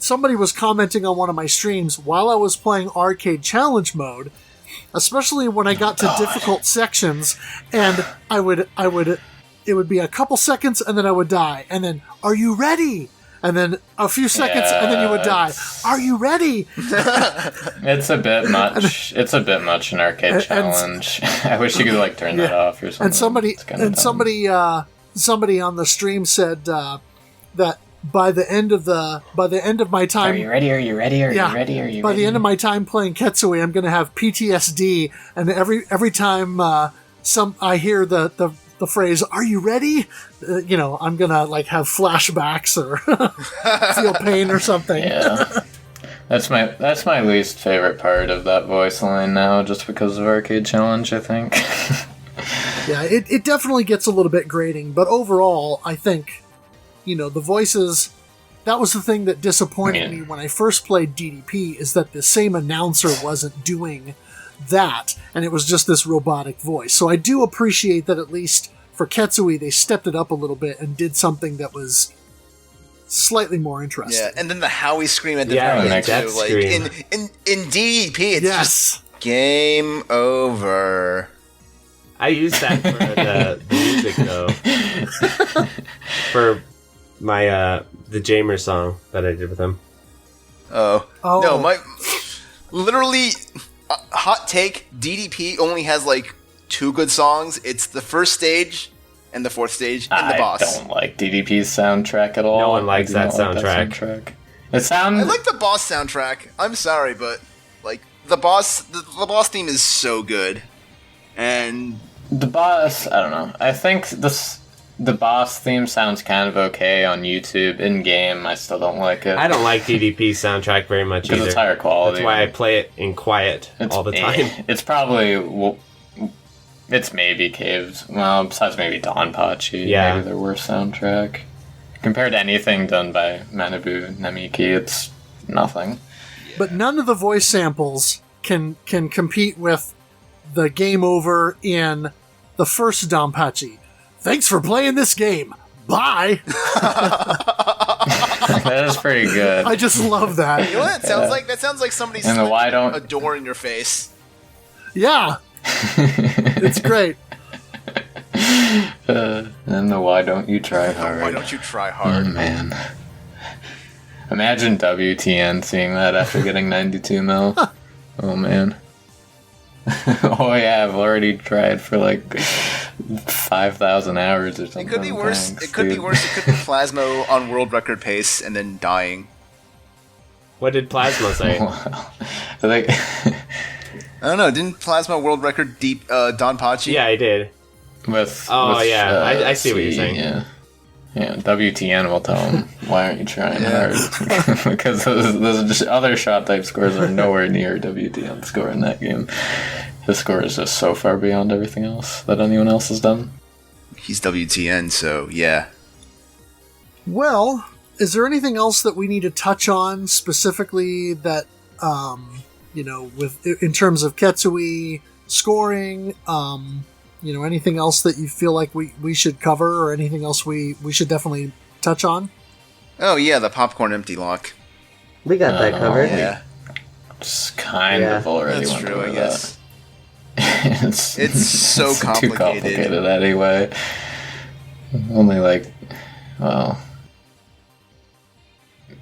somebody was commenting on one of my streams while I was playing arcade challenge mode, especially when I got to difficult sections, and it would be a couple seconds and then I would die, and then, are you ready? And then a few seconds and then you would die. Are you ready? It's a bit much. It's a bit much an arcade challenge. I wish you could turn that off or something. And somebody on the stream said that by the end of my time, Are you ready? Are you ready? Are yeah, you ready? Are you by ready? the end of my time playing Ketsui, I'm going to have PTSD, and every time I hear the phrase "Are you ready?" I'm gonna have flashbacks or feel pain or something. Yeah. That's my least favorite part of that voice line now, just because of Arcade Challenge, I think. Yeah, it definitely gets a little bit grating, but overall, I think, the voices, that was the thing that disappointed me when I first played DDP, is that the same announcer wasn't doing that, and it was just this robotic voice. So I do appreciate that at least for Ketsui, they stepped it up a little bit and did something that was slightly more interesting. Yeah, and then the Howie scream at the Yeah, very the end death too. Like scream. in DDP, it's Yes. just game over. I use that for the music though. For my the Jamer song that I did with him. Oh. Oh. No, my literally hot take, DDP only has like 2 good songs. It's the first stage and the 4th stage and the boss. I don't like DDP's soundtrack at all. No one likes I do that not like soundtrack. It sounds. I like the boss soundtrack. I'm sorry, but like the boss theme is so good. And The boss, I don't know. I think the boss theme sounds kind of okay on YouTube. In game, I still don't like it. I don't like DDP's soundtrack very much because either. it's higher quality. That's why I play it in quiet all the time. It's probably it's maybe Caves. Well, besides maybe Donpachi. Yeah. Maybe their worst soundtrack compared to anything done by Manabu Namiki. It's nothing. But none of the voice samples can compete with the game over in the first Donpachi. Thanks for playing this game. Bye. That is pretty good. I just love that. you know what that sounds like? That sounds like somebody And the why slamming don't- a door in your face. Yeah. It's great. And the why don't you try hard? Why don't you try Oh hard? man. Imagine WTN seeing that after getting 92 mil. Oh man. Oh yeah, I've already tried for like 5,000 hours or something. It could be worse. Thanks, It could be dude. worse. It could be Plasmo on world record pace and then dying. What did Plasma say? Wow. I think I don't know. Didn't Plasma world record deep Donpachi? Yeah, I did. with Oh, with, yeah, I see what you're saying. Yeah. Yeah, WTN will tell him, why aren't you trying hard? Because those other shot type scores are nowhere near WTN's score in that game. His score is just so far beyond everything else that anyone else has done. He's WTN, so yeah. Well, is there anything else that we need to touch on specifically that, with in terms of Ketsui scoring, anything else that you feel like we should cover or anything else we should definitely touch on? Oh yeah, the popcorn empty lock. We got that covered. Yeah, Just kind Yeah, of already that's went true. over I guess. that. It's so too complicated. complicated anyway. Only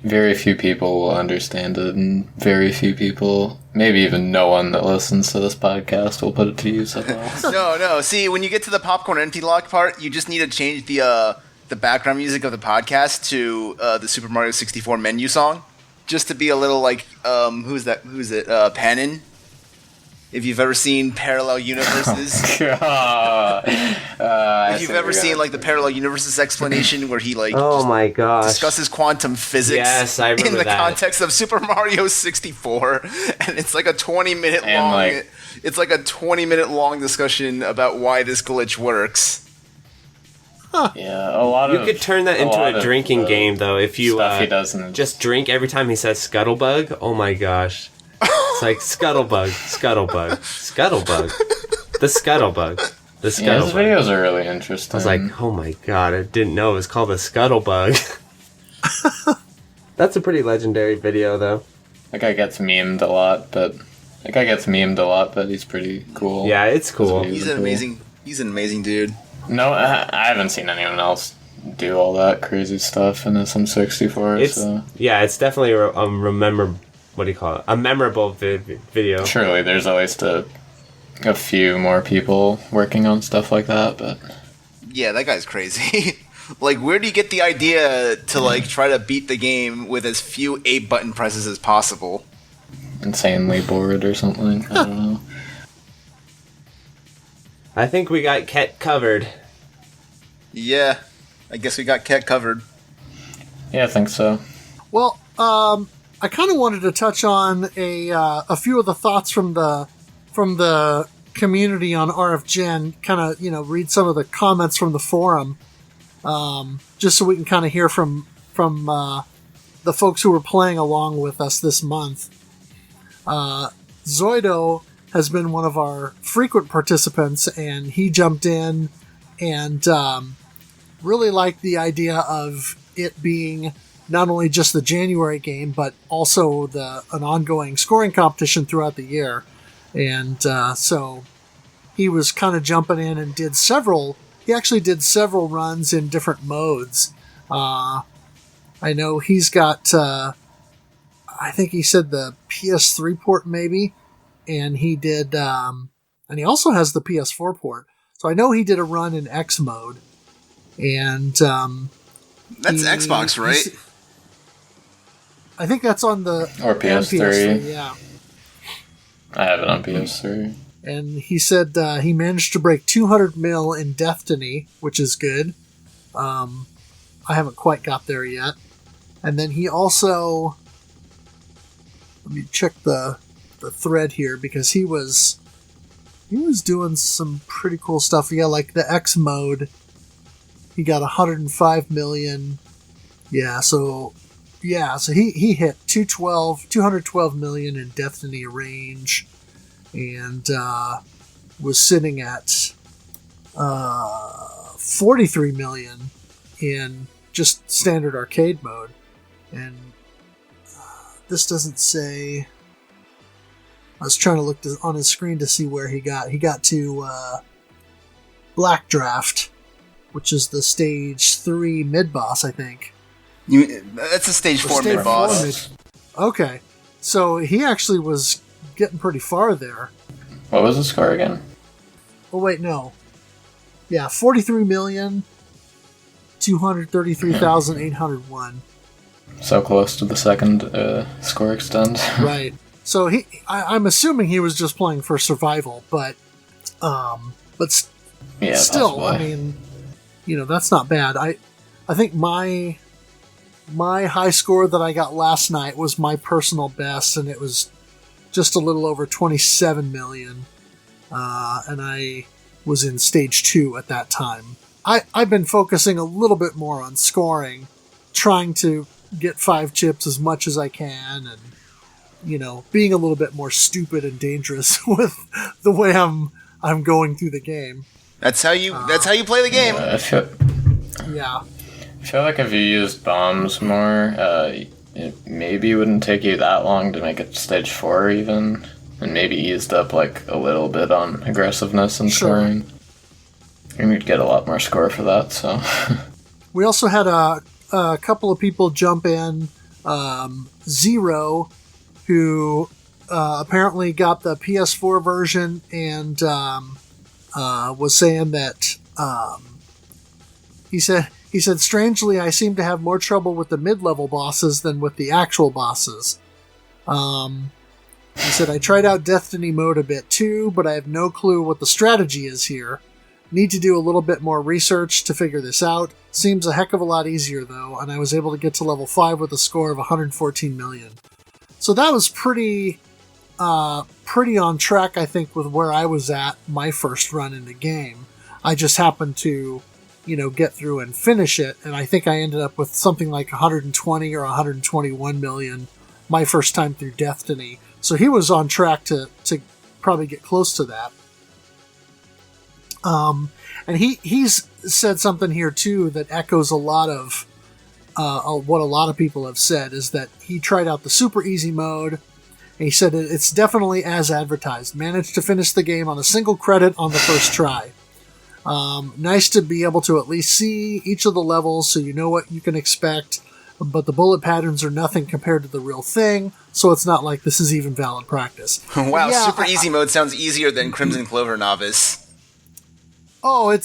very few people will understand it, and very few people, maybe even no one that listens to this podcast, will put it to use at all. No. See, when you get to the popcorn empty lock part, you just need to change the background music of the podcast to the Super Mario 64 menu song, just to be a little like who's it? Panin. If you've ever seen Parallel Universes, if you've ever seen like the Parallel Universes explanation where he like Oh just my gosh. discusses quantum physics Yes, I remember in the that. context of Super Mario 64, and it's like a 20-minute And, long. like- It's like a 20-minute long discussion about why this glitch works. Yeah, a lot You of could turn that into lot a of drinking the game, though, if you stuff he does in the- just drink every time he says Scuttlebug. Oh my gosh. It's like Scuttlebug, Scuttlebug, Scuttlebug, the Scuttlebug, the Scuttlebug. Yeah, his videos are really interesting. I was like, oh my god, I didn't know it was called the Scuttlebug. That's a pretty legendary video, though. that guy gets memed a lot, but he's pretty cool. Yeah, it's cool. He's an amazing dude. No, I haven't seen anyone else do all that crazy stuff in this M64. It's So it's definitely a memorable video. surely there's at least a few more people working on stuff like that, but Yeah, that guy's crazy. Like, where do you get the idea to like try to beat the game with as few 8 button presses as possible? insanely bored or something. I don't know. I think we got Ket covered. Yeah, I guess we got Ket covered. Yeah, I think so. Well, I kind of wanted to touch on a few of the thoughts from the community on RFGen. Kind of read some of the comments from the forum, just so we can kind of hear from the folks who were playing along with us this month. Zoido has been one of our frequent participants, and he jumped in and really liked the idea of it being not only just the January game, but also an ongoing scoring competition throughout the year. And so he was kind of jumping in and he actually did several runs in different modes. I know he's got, I think he said the PS3 port maybe, and he did, and he also has the PS4 port. So I know he did a run in X mode, and that's Xbox, right? I think that's on the or PS3. Yeah, I have it on PS3. And he said he managed to break 200 mil in Destiny, which is good. I haven't quite got there yet. And then he also, let me check the thread here, because he was doing some pretty cool stuff. Yeah, like the X mode, he got 105 million. So he hit 212 million in Destiny range, and was sitting at 43 million in just standard arcade mode. And this doesn't say. I was trying to look on his screen to see where he got. He got to Black Draft, which is the stage 3 mid boss, I think. That's a stage 4 mid boss. Okay, so he actually was getting pretty far there. What was the score again? Oh wait, no. Yeah, 43,233,801. So close to the second score extend. Right. So I'm assuming he was just playing for survival, but still, possibly. I mean, that's not bad. I think my high score that I got last night was my personal best, and it was just a little over 27 million, and I was in stage 2 at that time. I've been focusing a little bit more on scoring, trying to get 5 chips as much as I can, and being a little bit more stupid and dangerous with the way I'm going through the game. That's how you play the game. I feel like if you used bombs more, it maybe wouldn't take you that long to make it stage 4 even, and maybe eased up like a little bit on aggressiveness and scoring. And you'd get a lot more score for that. So we also had a couple of people jump in. Zero, who apparently got the PS4 version and was saying that he said, strangely, I seem to have more trouble with the mid-level bosses than with the actual bosses. He said, I tried out Destiny mode a bit too, but I have no clue what the strategy is here. Need to do a little bit more research to figure this out. Seems a heck of a lot easier though, and I was able to get to level 5 with a score of 114 million. So that was pretty on track, I think, with where I was at my first run in the game. I just happened to, get through and finish it, and I think I ended up with something like 120 or 121 million my first time through Destiny. So he was on track to probably get close to that. And he's said something here too that echoes a lot of what a lot of people have said, is that he tried out the super easy mode, and he said it's definitely as advertised. Managed to finish the game on a single credit on the first try. Nice to be able to at least see each of the levels so you know what you can expect, but the bullet patterns are nothing compared to the real thing, so it's not like this is even valid practice. Wow, super easy mode sounds easier than Crimson Clover Novice. Oh, I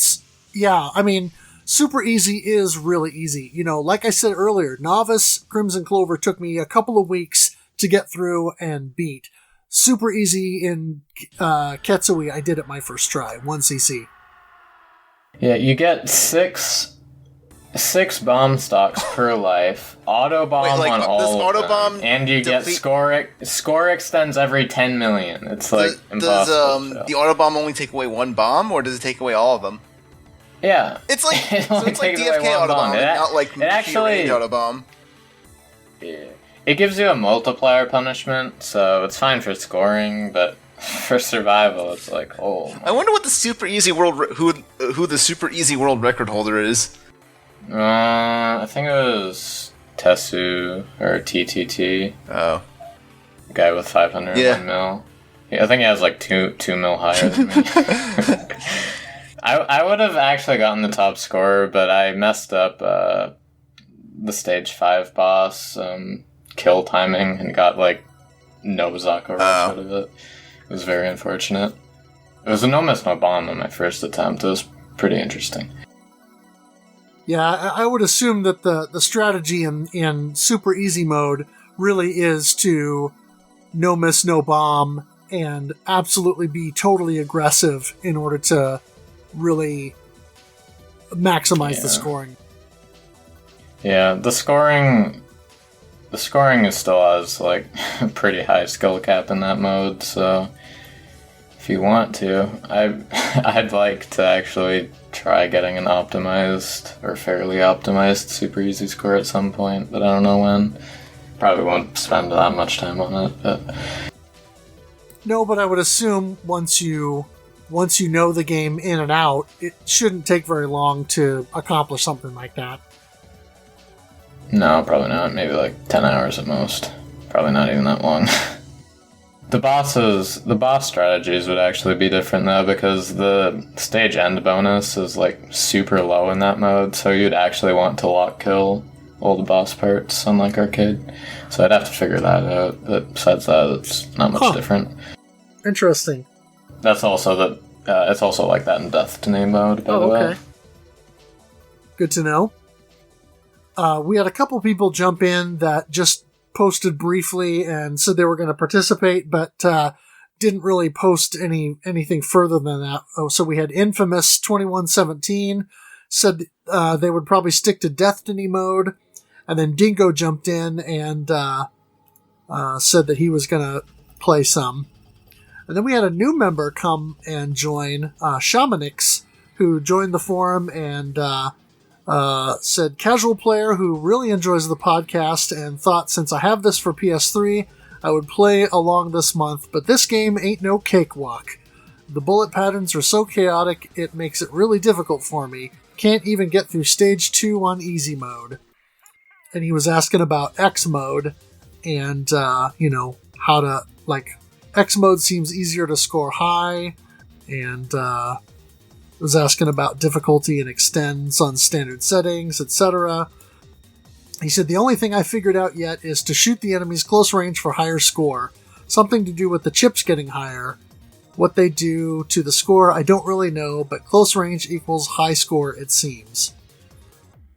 mean, super easy is really easy. Like I said earlier, Novice Crimson Clover took me a couple of weeks to get through and beat. Super easy in Ketsui, I did it my first try, 1cc. Yeah, you get six bomb stocks per life, auto bomb on all of them, and you get score extends every 10 million. It's like impossible. Does the auto bomb only take away one bomb, or does it take away all of them? Yeah, it's like DFK auto bomb, not like it actually auto bomb. It gives you a multiplier punishment, so it's fine for scoring, but for survival, it's like, oh. I wonder what the super easy world who the super easy world record holder is. I think it was Tetsu, or TTT, Oh. guy with 501 Yeah. mil. Yeah, I think he has like 2 mil higher than me. I would have actually gotten the top score, but I messed up the stage 5 boss kill timing and got like no Zakura out of it. It was very unfortunate. It was a no miss, no bomb on my first attempt. It was pretty interesting. Yeah, I would assume that the strategy in super easy mode really is to no miss, no bomb, and absolutely be totally aggressive in order to really maximize the scoring. Yeah, the scoring is still has like a pretty high skill cap in that mode, so if you want to, I'd like to actually try getting an optimized or fairly optimized super easy score at some point, but I don't know when. Probably won't spend that much time on it, but No, but I would assume once you know the game in and out, it shouldn't take very long to accomplish something like that. no, probably not. Maybe like 10 hours at most. Probably not even that long. The boss strategies would actually be different though, because the stage end bonus is like super low in that mode, so you'd actually want to lock kill all the boss parts, unlike arcade. So I'd have to figure that out. But besides that, it's not much different. Interesting. That's also it's also like that in Destiny mode, by the way. Okay. Good to know. We had a couple people jump in that just posted briefly and said they were going to participate, but didn't really post anything further than that. Oh, so we had Infamous 2117 said they would probably stick to Destiny mode, and then Dingo jumped in and said that he was going to play some. And then we had a new member come and join, Shamanix, who joined the forum and said, casual player who really enjoys the podcast and thought since I have this for PS3, I would play along this month, but this game ain't no cakewalk. The bullet patterns are so chaotic, it makes it really difficult for me. Can't even get through stage 2 on easy mode. And he was asking about X mode and, how to, X mode seems easier to score high, and was asking about difficulty and extends on standard settings, etc. He said, the only thing I figured out yet is to shoot the enemies close range for higher score. Something to do with the chips getting higher. What they do to the score, I don't really know, but close range equals high score, it seems.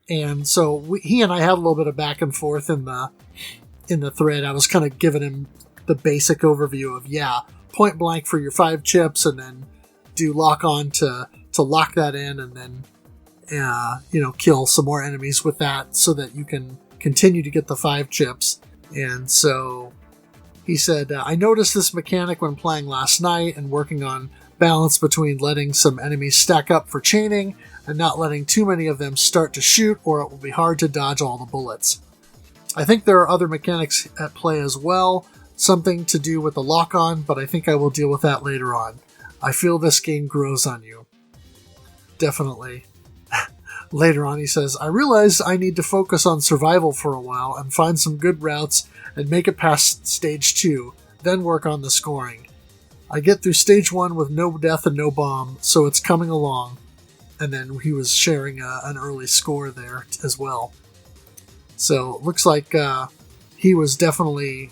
And so he and I had a little bit of back and forth in the thread. I was kind of giving him the basic overview of, point blank for your 5 chips, and then do lock on to lock that in, and then kill some more enemies with that so that you can continue to get the 5 chips. And so he said, I noticed this mechanic when playing last night and working on balance between letting some enemies stack up for chaining and not letting too many of them start to shoot, or it will be hard to dodge all the bullets. I think there are other mechanics at play as well, something to do with the lock-on, but I think I will deal with that later on. I feel this game grows on you. Definitely. Later on, he says, I realize I need to focus on survival for a while and find some good routes and make it past stage 2, then work on the scoring. I get through stage 1 with no death and no bomb, so it's coming along. And then he was sharing an early score there as well. So it looks like he was definitely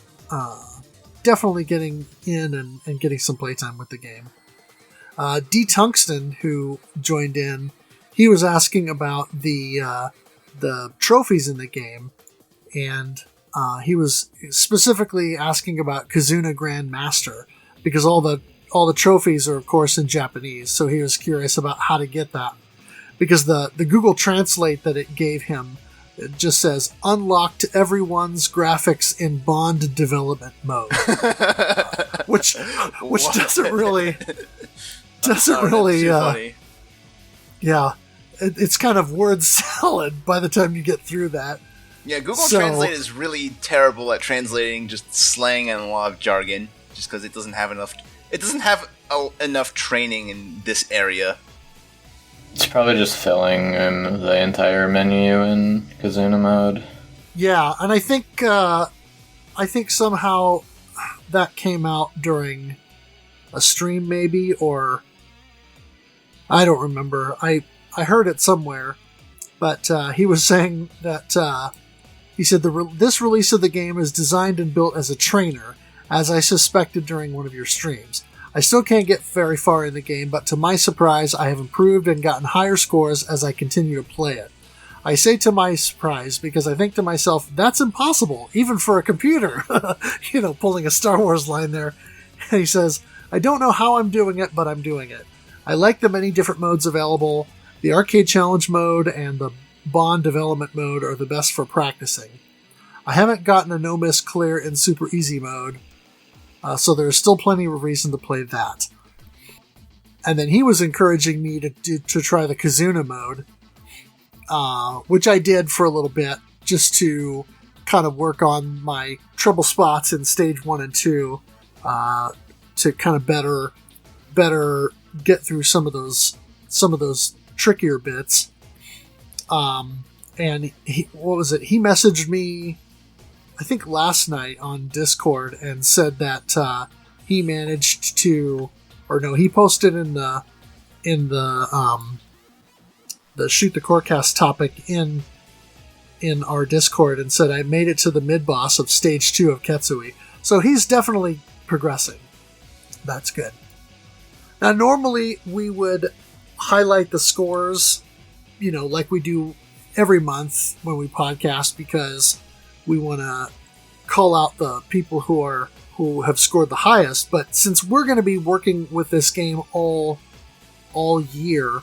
getting in and getting some playtime with the game. D. Tungsten, who joined in, he was asking about the trophies in the game, and he was specifically asking about Kizuna Grandmaster, because all the trophies are, of course, in Japanese, so he was curious about how to get that. Because the Google Translate that it gave him, it just says, unlocked everyone's graphics in Bond development mode. Which doesn't really... funny. Yeah. It's kind of word salad by the time you get through that. Yeah, Google Translate is really terrible at translating just slang and a lot of jargon, just because it doesn't have enough... It doesn't have enough training in this area. It's probably just filling in the entire menu in Kizuna mode. Yeah, and I think somehow that came out during a stream, maybe, or I don't remember. I heard it somewhere, but he was saying that he said this release of the game is designed and built as a trainer, as I suspected during one of your streams. I still can't get very far in the game, but to my surprise, I have improved and gotten higher scores as I continue to play it. I say to my surprise because I think to myself, that's impossible, even for a computer. Pulling a Star Wars line there. And he says, I don't know how I'm doing it, but I'm doing it. I like the many different modes available. The arcade challenge mode and the Bond development mode are the best for practicing. I haven't gotten a no-miss clear in super easy mode, so there's still plenty of reason to play that. And then he was encouraging me to try the Kizuna mode, which I did for a little bit, just to kind of work on my trouble spots in stage 1 and 2, to kind of better get through some of those trickier bits. And he messaged me, I think last night on Discord, and said that he managed to, he posted in the Shoot the Corecast topic in our Discord and said I made it to the mid boss of stage 2 of Ketsui. So he's definitely progressing. That's good. Now normally we would highlight the scores, like we do every month when we podcast, because we want to call out the people who have scored the highest. But since we're going to be working with this game all year,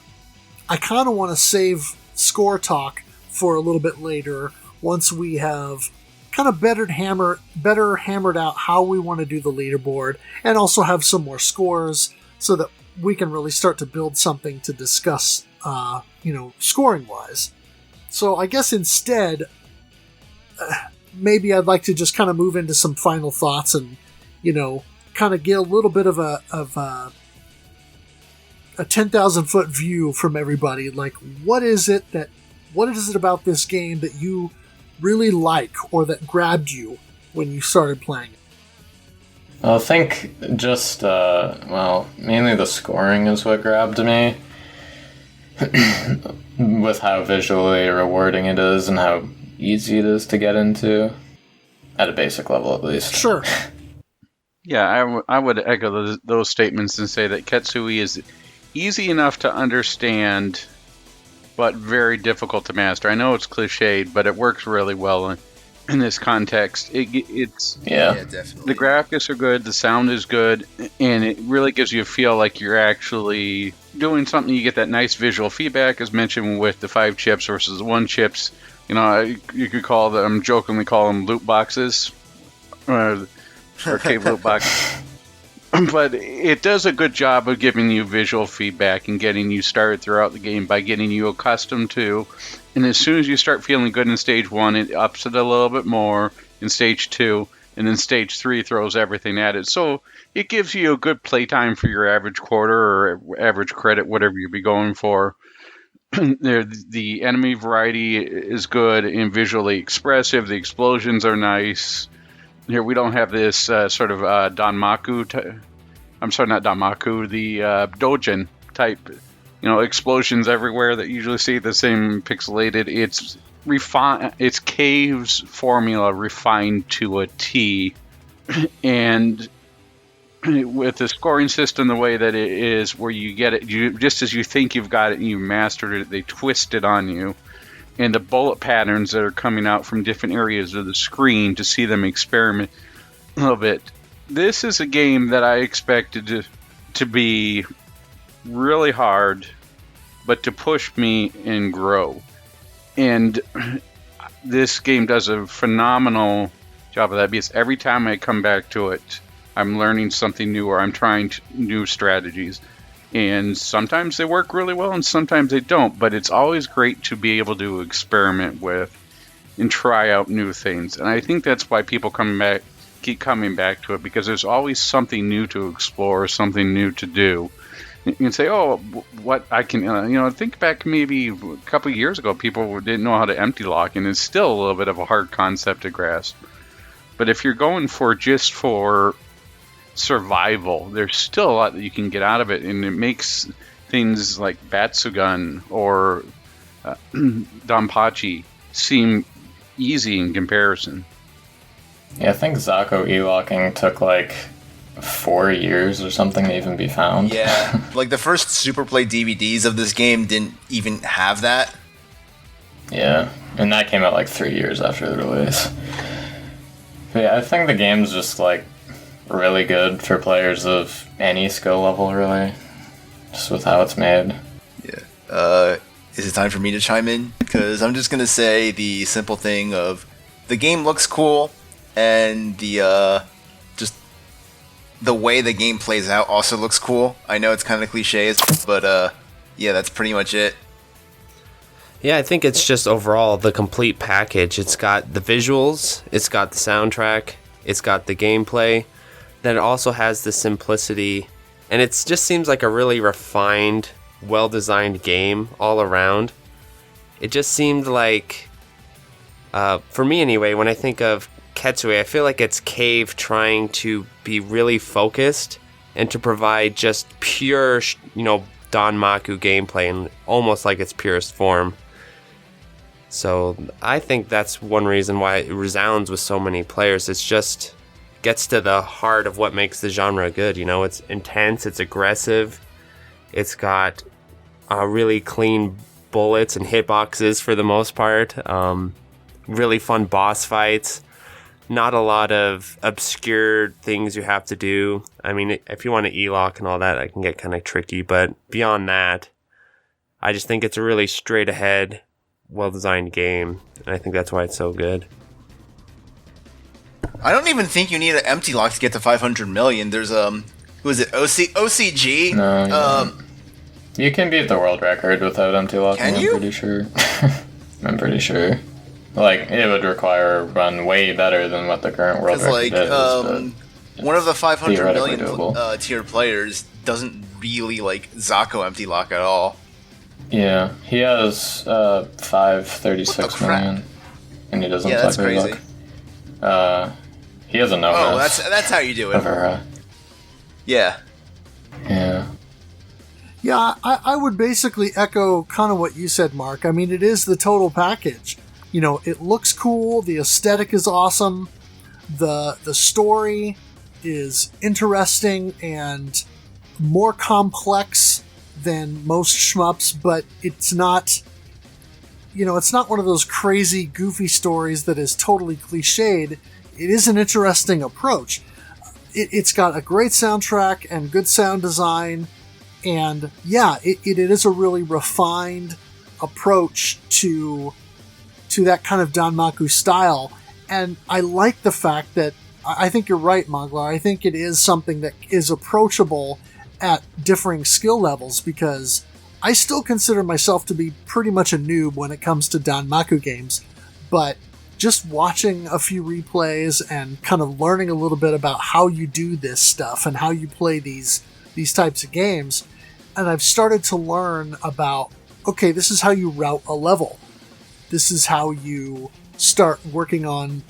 I kind of want to save score talk for a little bit later, once we have kind of better hammered out how we want to do the leaderboard, and also have some more scores so that we can really start to build something to discuss, scoring wise. So I guess instead, maybe I'd like to just kind of move into some final thoughts and, kind of get a little bit of a 10,000 foot view from everybody. Like, what is it about this game that you really like, or that grabbed you when you started playing it? I think just, mainly the scoring is what grabbed me. With how visually rewarding it is and how easy it is to get into. At a basic level, at least. Sure. Yeah, I would echo those statements and say that Ketsui is easy enough to understand, but very difficult to master. I know it's cliched, but it works really well in this context. It's definitely. The graphics are good, the sound is good, and it really gives you a feel like you're actually doing something. You get that nice visual feedback, as mentioned with the 5 chips versus the 1 chips. You could jokingly call them loot boxes, or arcade loot boxes. But it does a good job of giving you visual feedback and getting you started throughout the game by getting you accustomed to. And as soon as you start feeling good in stage 1, it ups it a little bit more in stage 2, and then stage 3 throws everything at it. So it gives you a good playtime for your average quarter or average credit, whatever you'll be going for. The enemy variety is good and visually expressive. The explosions are nice. Here we don't have this sort of Danmaku. I'm sorry, not Danmaku. The Dojin type, explosions everywhere that you usually see. The same pixelated. It's It's Cave's formula refined to a T, and with the scoring system the way that it is, where you get it, just as you think you've got it and you mastered it, they twist it on you. And the bullet patterns that are coming out from different areas of the screen, to see them experiment a little bit. This is a game that I expected to be really hard, but to push me and grow. And this game does a phenomenal job of that, because every time I come back to it, I'm learning something new, or I'm trying new strategies. And sometimes they work really well and sometimes they don't, but it's always great to be able to experiment with and try out new things. And I think that's why people keep coming back to it, because there's always something new to explore, something new to do. You can say, oh, what I can, think back maybe a couple of years ago, people didn't know how to empty lock, and it's still a little bit of a hard concept to grasp. But if you're going for survival, there's still a lot that you can get out of it, and it makes things like Batsugun or Danpachi seem easy in comparison. Yeah, I think Zako E-locking took like 4 years or something to even be found. Yeah, like the first Superplay DVDs of this game didn't even have that. Yeah, and that came out like 3 years after the release. But yeah, I think the game's just like really good for players of any skill level, really, just with how it's made. Yeah. Is it time for me to chime in? Because I'm just gonna say the simple thing of the game looks cool, and the way the game plays out also looks cool. I know it's kind of cliches, but yeah, that's pretty much it. Yeah, I think it's just overall the complete package. It's got the visuals, it's got the soundtrack, it's got the gameplay, then it also has the simplicity, and it just seems like a really refined, well-designed game all around. It just seemed like, for me anyway, when I think of Ketsui, I feel like it's Cave trying to be really focused and to provide just pure, Danmaku gameplay in almost like its purest form. So I think that's one reason why it resounds with so many players. It's just gets to the heart of what makes the genre good. It's intense, it's aggressive, it's got really clean bullets and hitboxes for the most part. Really fun boss fights. Not a lot of obscure things you have to do. I mean, if you want to E-lock and all that, that can get kind of tricky. But beyond that, I just think it's a really straight ahead, well-designed game. And I think that's why it's so good. I don't even think you need an empty lock to get to 500 million. There's, who is it, OCG? No, you can beat the world record without empty locking, Can you? I'm pretty sure. I'm pretty sure. Like, it would require a run way better than what the current world record is. One of the 500 million doable. tier players doesn't really like Zako empty lock at all. Yeah, he has 536 million, and he doesn't. Yeah, that's crazy. He has a no. Oh, that's how you do it. Yeah. Yeah. Yeah, I would basically echo kind of what you said, Mark. I mean, it is the total package. It looks cool, the aesthetic is awesome, the story is interesting and more complex than most shmups, but it's not, it's not one of those crazy, goofy stories that is totally cliched. It is an interesting approach. It's got a great soundtrack and good sound design, and yeah, it is a really refined approach to that kind of Danmaku style, and I like the fact that, I think you're right, Moglar, I think it is something that is approachable at differing skill levels, because I still consider myself to be pretty much a noob when it comes to Danmaku games, but just watching a few replays and kind of learning a little bit about how you do this stuff and how you play these types of games, and I've started to learn about, okay, this is how you route a level. This is how you start working on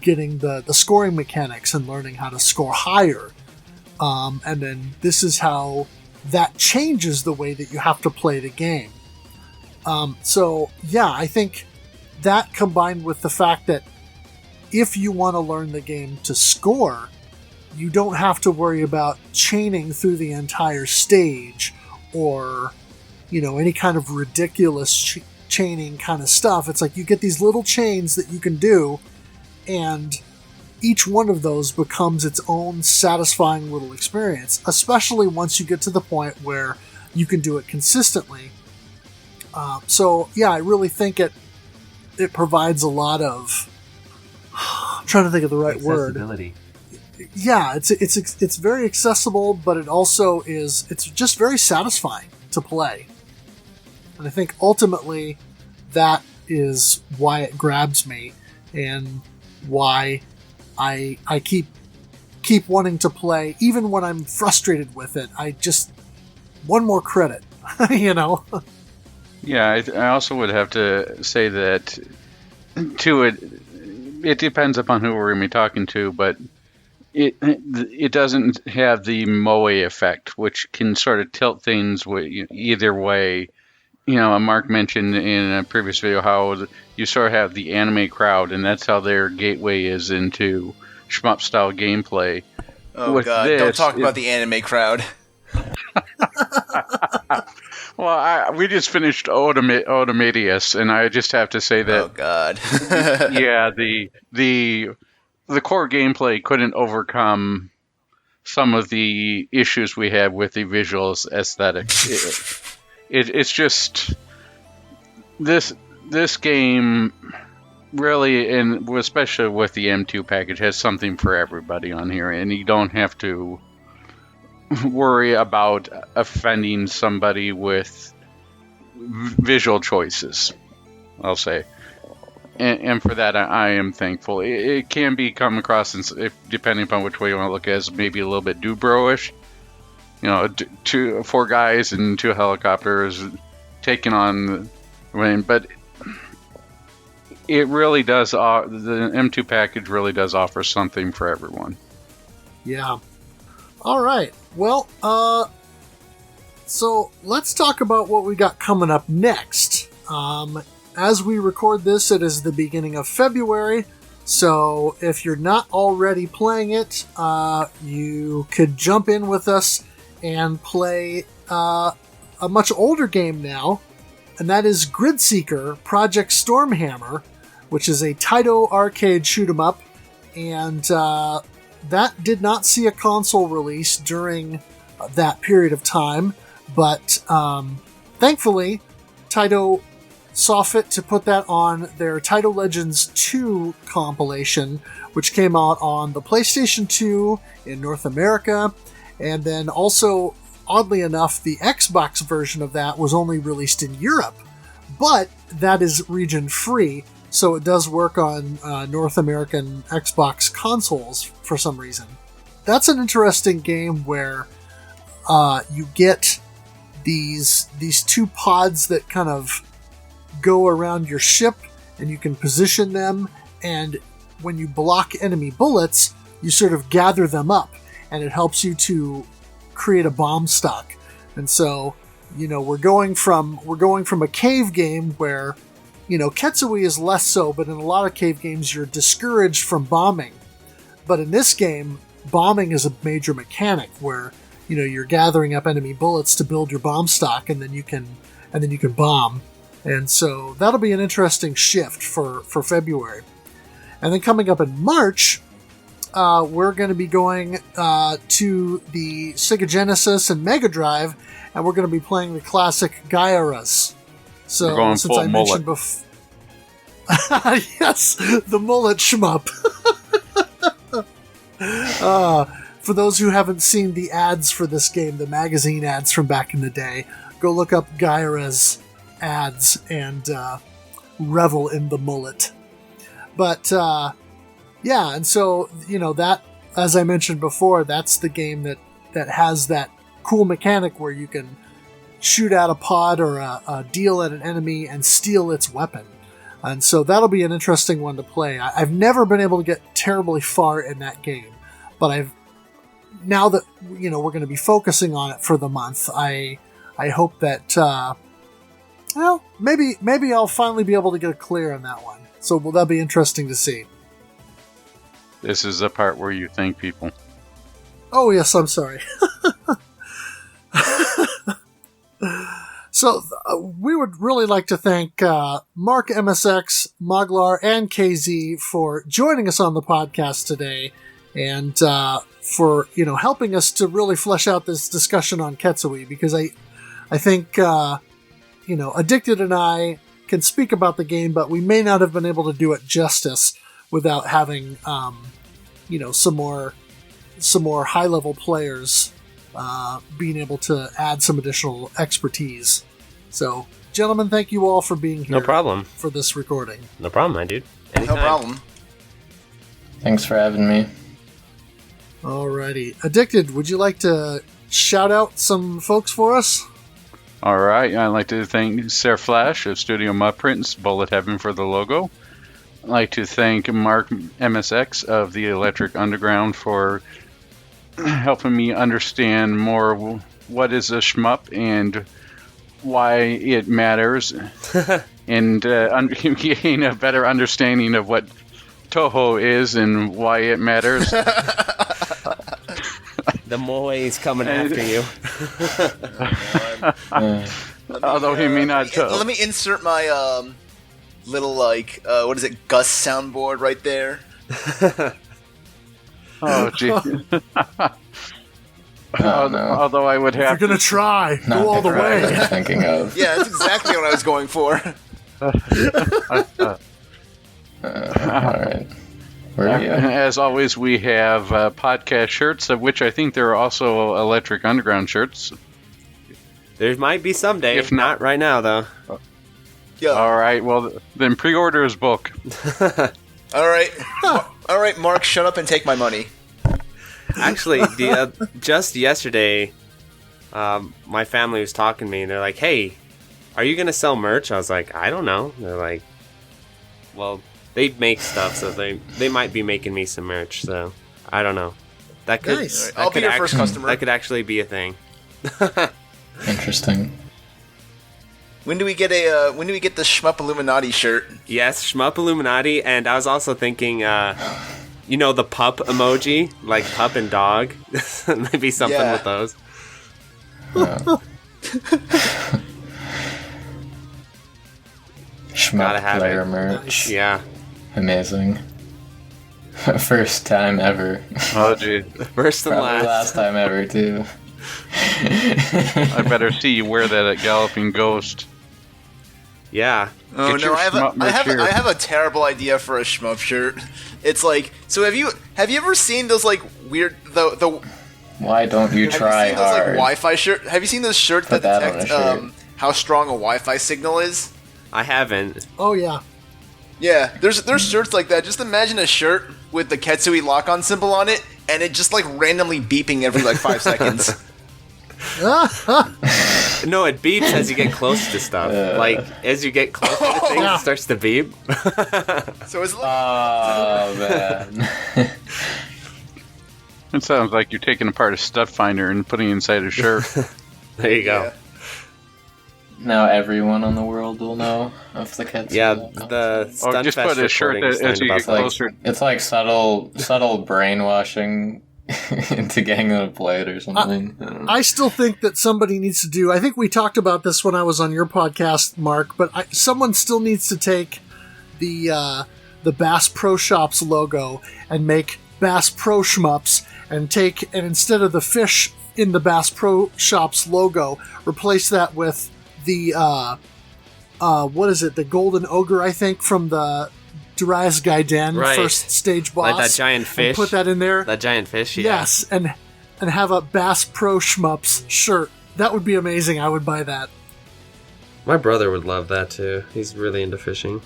getting the scoring mechanics and learning how to score higher. And then this is how that changes the way that you have to play the game. So, yeah, I think that combined with the fact that if you want to learn the game to score, you don't have to worry about chaining through the entire stage or, any kind of ridiculous chaining kind of stuff. It's like you get these little chains that you can do, and each one of those becomes its own satisfying little experience, especially once you get to the point where you can do it consistently. So yeah, I really think it provides a lot of, I'm trying to think of the right word. Yeah, it's very accessible, but it also is, it's just very satisfying to play. And I think ultimately that is why it grabs me and why I keep wanting to play, even when I'm frustrated with it. one more credit, you know? Yeah, I also would have to say that, to it depends upon who we're going to be talking to, but it doesn't have the moe effect, which can sort of tilt things either way. You know, Mark mentioned in a previous video how you sort of have the anime crowd, and that's how their gateway is into shmup-style gameplay. Oh, God, don't talk about the anime crowd. Well, we just finished Odomedius, and I just have to say that... Oh, God. Yeah, the core gameplay couldn't overcome some of the issues we have with the visuals aesthetics. It's just this game really, and especially with the M2 package, has something for everybody on here, and you don't have to worry about offending somebody with visual choices, I'll say. And for that, I am thankful. It can come across, depending upon which way you want to look at it, as maybe a little bit Dubro-ish. You know, 4 guys and 2 helicopters taking on the rain, but it really does. The M2 package really does offer something for everyone. Yeah. All right. Well, so let's talk about what we got coming up next. As we record this, it is the beginning of February. So if you're not already playing it, you could jump in with us and play a much older game now, and that is Grid Seeker Project Stormhammer, which is a Taito arcade shoot-'em-up, and that did not see a console release during that period of time, but thankfully, Taito saw fit to put that on their Taito Legends 2 compilation, which came out on the PlayStation 2 in North America. And then also, oddly enough, the Xbox version of that was only released in Europe, but that is region free, so it does work on North American Xbox consoles for some reason. That's an interesting game where you get these 2 pods that kind of go around your ship, and you can position them, and when you block enemy bullets, you sort of gather them up, and it helps you to create a bomb stock. And so, you know, we're going from a cave game where, you know, Ketsui is less so, but in a lot of cave games you're discouraged from bombing. But in this game, bombing is a major mechanic where, you know, you're gathering up enemy bullets to build your bomb stock, and then you can bomb. And so that'll be an interesting shift for February. And then coming up in March, we're going to be going to the Sega Genesis and Mega Drive, and we're going to be playing the classic Gaiaras. So since I mentioned before, yes, the mullet shmup. For those who haven't seen the ads for this game, the magazine ads from back in the day, go look up Gaiaras ads and revel in the mullet. But yeah, and so, you know, that, as I mentioned before, that's the game that has that cool mechanic where you can shoot at a pod or a deal at an enemy and steal its weapon. And so that'll be an interesting one to play. I've never been able to get terribly far in that game, but now that, you know, we're going to be focusing on it for the month, I hope that, well, maybe I'll finally be able to get a clear on that one. So that'll be interesting to see. This is the part where you thank people. Oh, yes, I'm sorry. So, we would really like to thank Mark MSX, Moglar, and KZ for joining us on the podcast today, and for, you know, helping us to really flesh out this discussion on Ketsui, because I think, you know, Addicted and I can speak about the game, but we may not have been able to do it justice without having, you know, some more high-level players being able to add some additional expertise. So, gentlemen, thank you all for being here. No problem. For this recording. No problem, my dude. Anytime. No problem. Thanks for having me. Alrighty. Addicted, would you like to shout out some folks for us? All right. I'd like to thank Sarah Flash of Studio Mudprints, Bullet Heaven for the logo. I'd like to thank Mark MSX of the Electric Underground for helping me understand more what is a shmup and why it matters, and gain a better understanding of what Toho is and why it matters. The Moe's coming after you. Although he may not. Let me insert my little what is it, Gus soundboard right there. Oh, gee. Although I would have. You're gonna try. Not Go all the way. I'm thinking of. Yeah, that's exactly what I was going for. All right. Where are you? As always, we have podcast shirts, of which I think there are also Electric Underground shirts. There might be someday. If not right now, though. Yeah. All right. Well, then pre-order his book. All right. All right, Mark, shut up and take my money. Actually, just yesterday, my family was talking to me, and they're like, "Hey, are you gonna sell merch?" I was like, "I don't know." They're like, "Well, they make stuff, so they might be making me some merch." So I don't know. That could Nice. that I'll be could your first customer. That could actually be a thing. Interesting. When do we get the Shmup Illuminati shirt? Yes, Shmup Illuminati, and I was also thinking, the pup emoji, like pup and dog. Maybe something Yeah. with those. Gotta Shmup have player it. merch. Yeah. Amazing. First time ever. Oh, gee. First and Probably last. last time ever, too. I better see you wear that at Galloping Ghost. Yeah. Oh Get no, your I Shmup merch here. have a terrible idea for a Shmup shirt. It's like, so have you ever seen those like weird the Why don't you have try you seen those like hard? Wi-Fi shirt? Have you seen those shirts Put that that on a detect shirt. how strong a Wi-Fi signal is? I haven't. Oh yeah. Yeah, there's shirts like that. Just imagine a shirt with the Ketsui lock-on symbol on it, and it just like randomly beeping every like 5 seconds. No, it beeps as you get close to stuff. Like, as you get close to things, Yeah. it starts to beep. So it's like, Oh, man. It sounds like you're taking apart a stud finder and putting it inside a shirt. There you go. yeah. Now everyone in the world will know of the Ketsui. Yeah, logo. the Or Stunfest just put a shirt recording is that as talking you about get that. closer. It's like subtle brainwashing into getting them to play it or something. I don't know. I still think that somebody needs to do. I think we talked about this when I was on your podcast, Mark. But someone still needs to take the Bass Pro Shops logo and make Bass Pro Shmups, and instead of the fish in the Bass Pro Shops logo, replace that with the what is it? The Golden Ogre, I think, from the Darius Gaiden Right. first stage boss. Like that giant And fish. put that in there. That giant fish, yeah. Yes, and have a Bass Pro Shmups shirt. That would be amazing. I would buy that. My brother would love that too. He's really into fishing.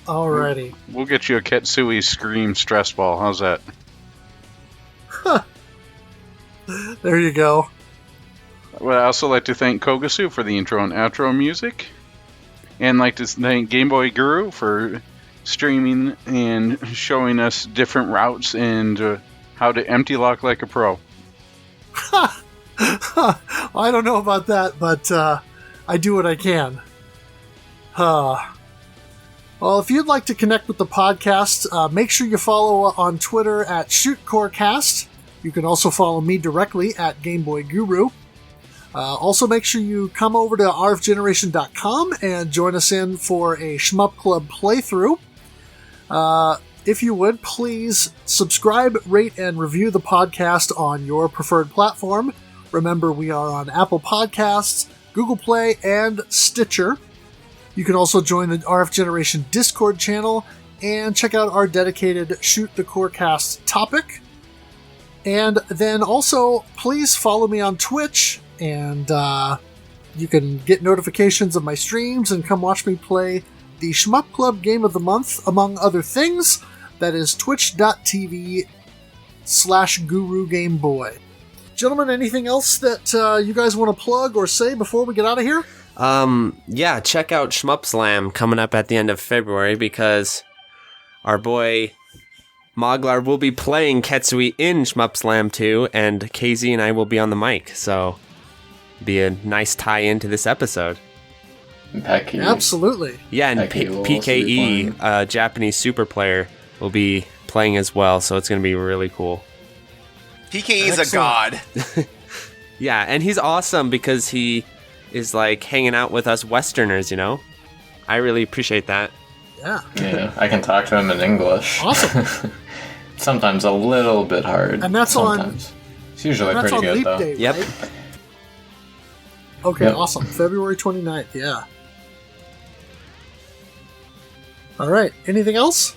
Alrighty. We'll get you a Ketsui Scream stress ball. How's that? There you go. Well, I also like to thank Kogasu for the intro and outro music. And like to thank Game Boy Guru for streaming and showing us different routes and how to empty lock like a pro. I don't know about that, but I do what I can. Well, if you'd like to connect with the podcast, make sure you follow on Twitter at ShootCoreCast. You can also follow me directly at GameBoyGuru. Also, make sure you come over to rfgeneration.com and join us in for a Shmup Club playthrough. If you would, please subscribe, rate, and review the podcast on your preferred platform. Remember, we are on Apple Podcasts, Google Play, and Stitcher. You can also join the RF Generation Discord channel and check out our dedicated Shoot the Corecast topic. And then also, please follow me on Twitch, and you can get notifications of my streams and come watch me play the Shmup Club Game of the Month, among other things. That is twitch.tv/GuruGameBoy. Gentlemen, anything else that you guys want to plug or say before we get out of here? Yeah, check out Shmup Slam coming up at the end of February because our boy Moglar will be playing Ketsui in Shmup Slam 2, and KZ and I will be on the mic, so be a nice tie-in to this episode. Pecky. Absolutely. Yeah, and Pecky will also be PKE, a Japanese super player, will be playing as well, so it's going to be really cool. PKE is a god. Yeah, and he's awesome because he is like hanging out with us Westerners, you know? I really appreciate that. Yeah. Yeah, I can talk to him in English. Awesome. Sometimes a little bit hard. And that's sometimes. It's usually that's pretty on good, Leap though. Day, Yep. right? Okay, Yep. awesome. February 29th, yeah. All right. Anything else?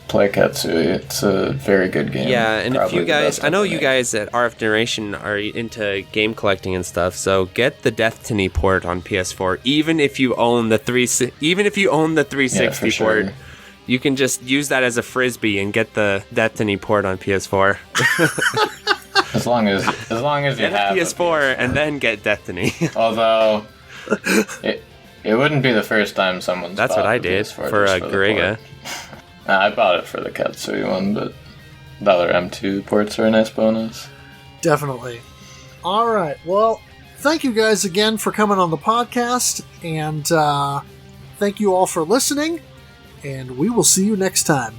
Play Ketsui. It's a very good game. Yeah, and if Probably you the guys, best I know ever you made. guys at RF Narration are into game collecting and stuff, so get the Destiny port on PS4. Even if you own the 360 for port, sure. you can just use that as a frisbee and get the Destiny port on PS4. As long as you Get a have PS4 and then get Destiny. Although it wouldn't be the first time someone's That's bought what I the did PS4 for just a the Gariga. port. I bought it for the Ketsui one, but the other M2 ports are a nice bonus. Definitely. All right. Well, thank you guys again for coming on the podcast, and thank you all for listening, and we will see you next time.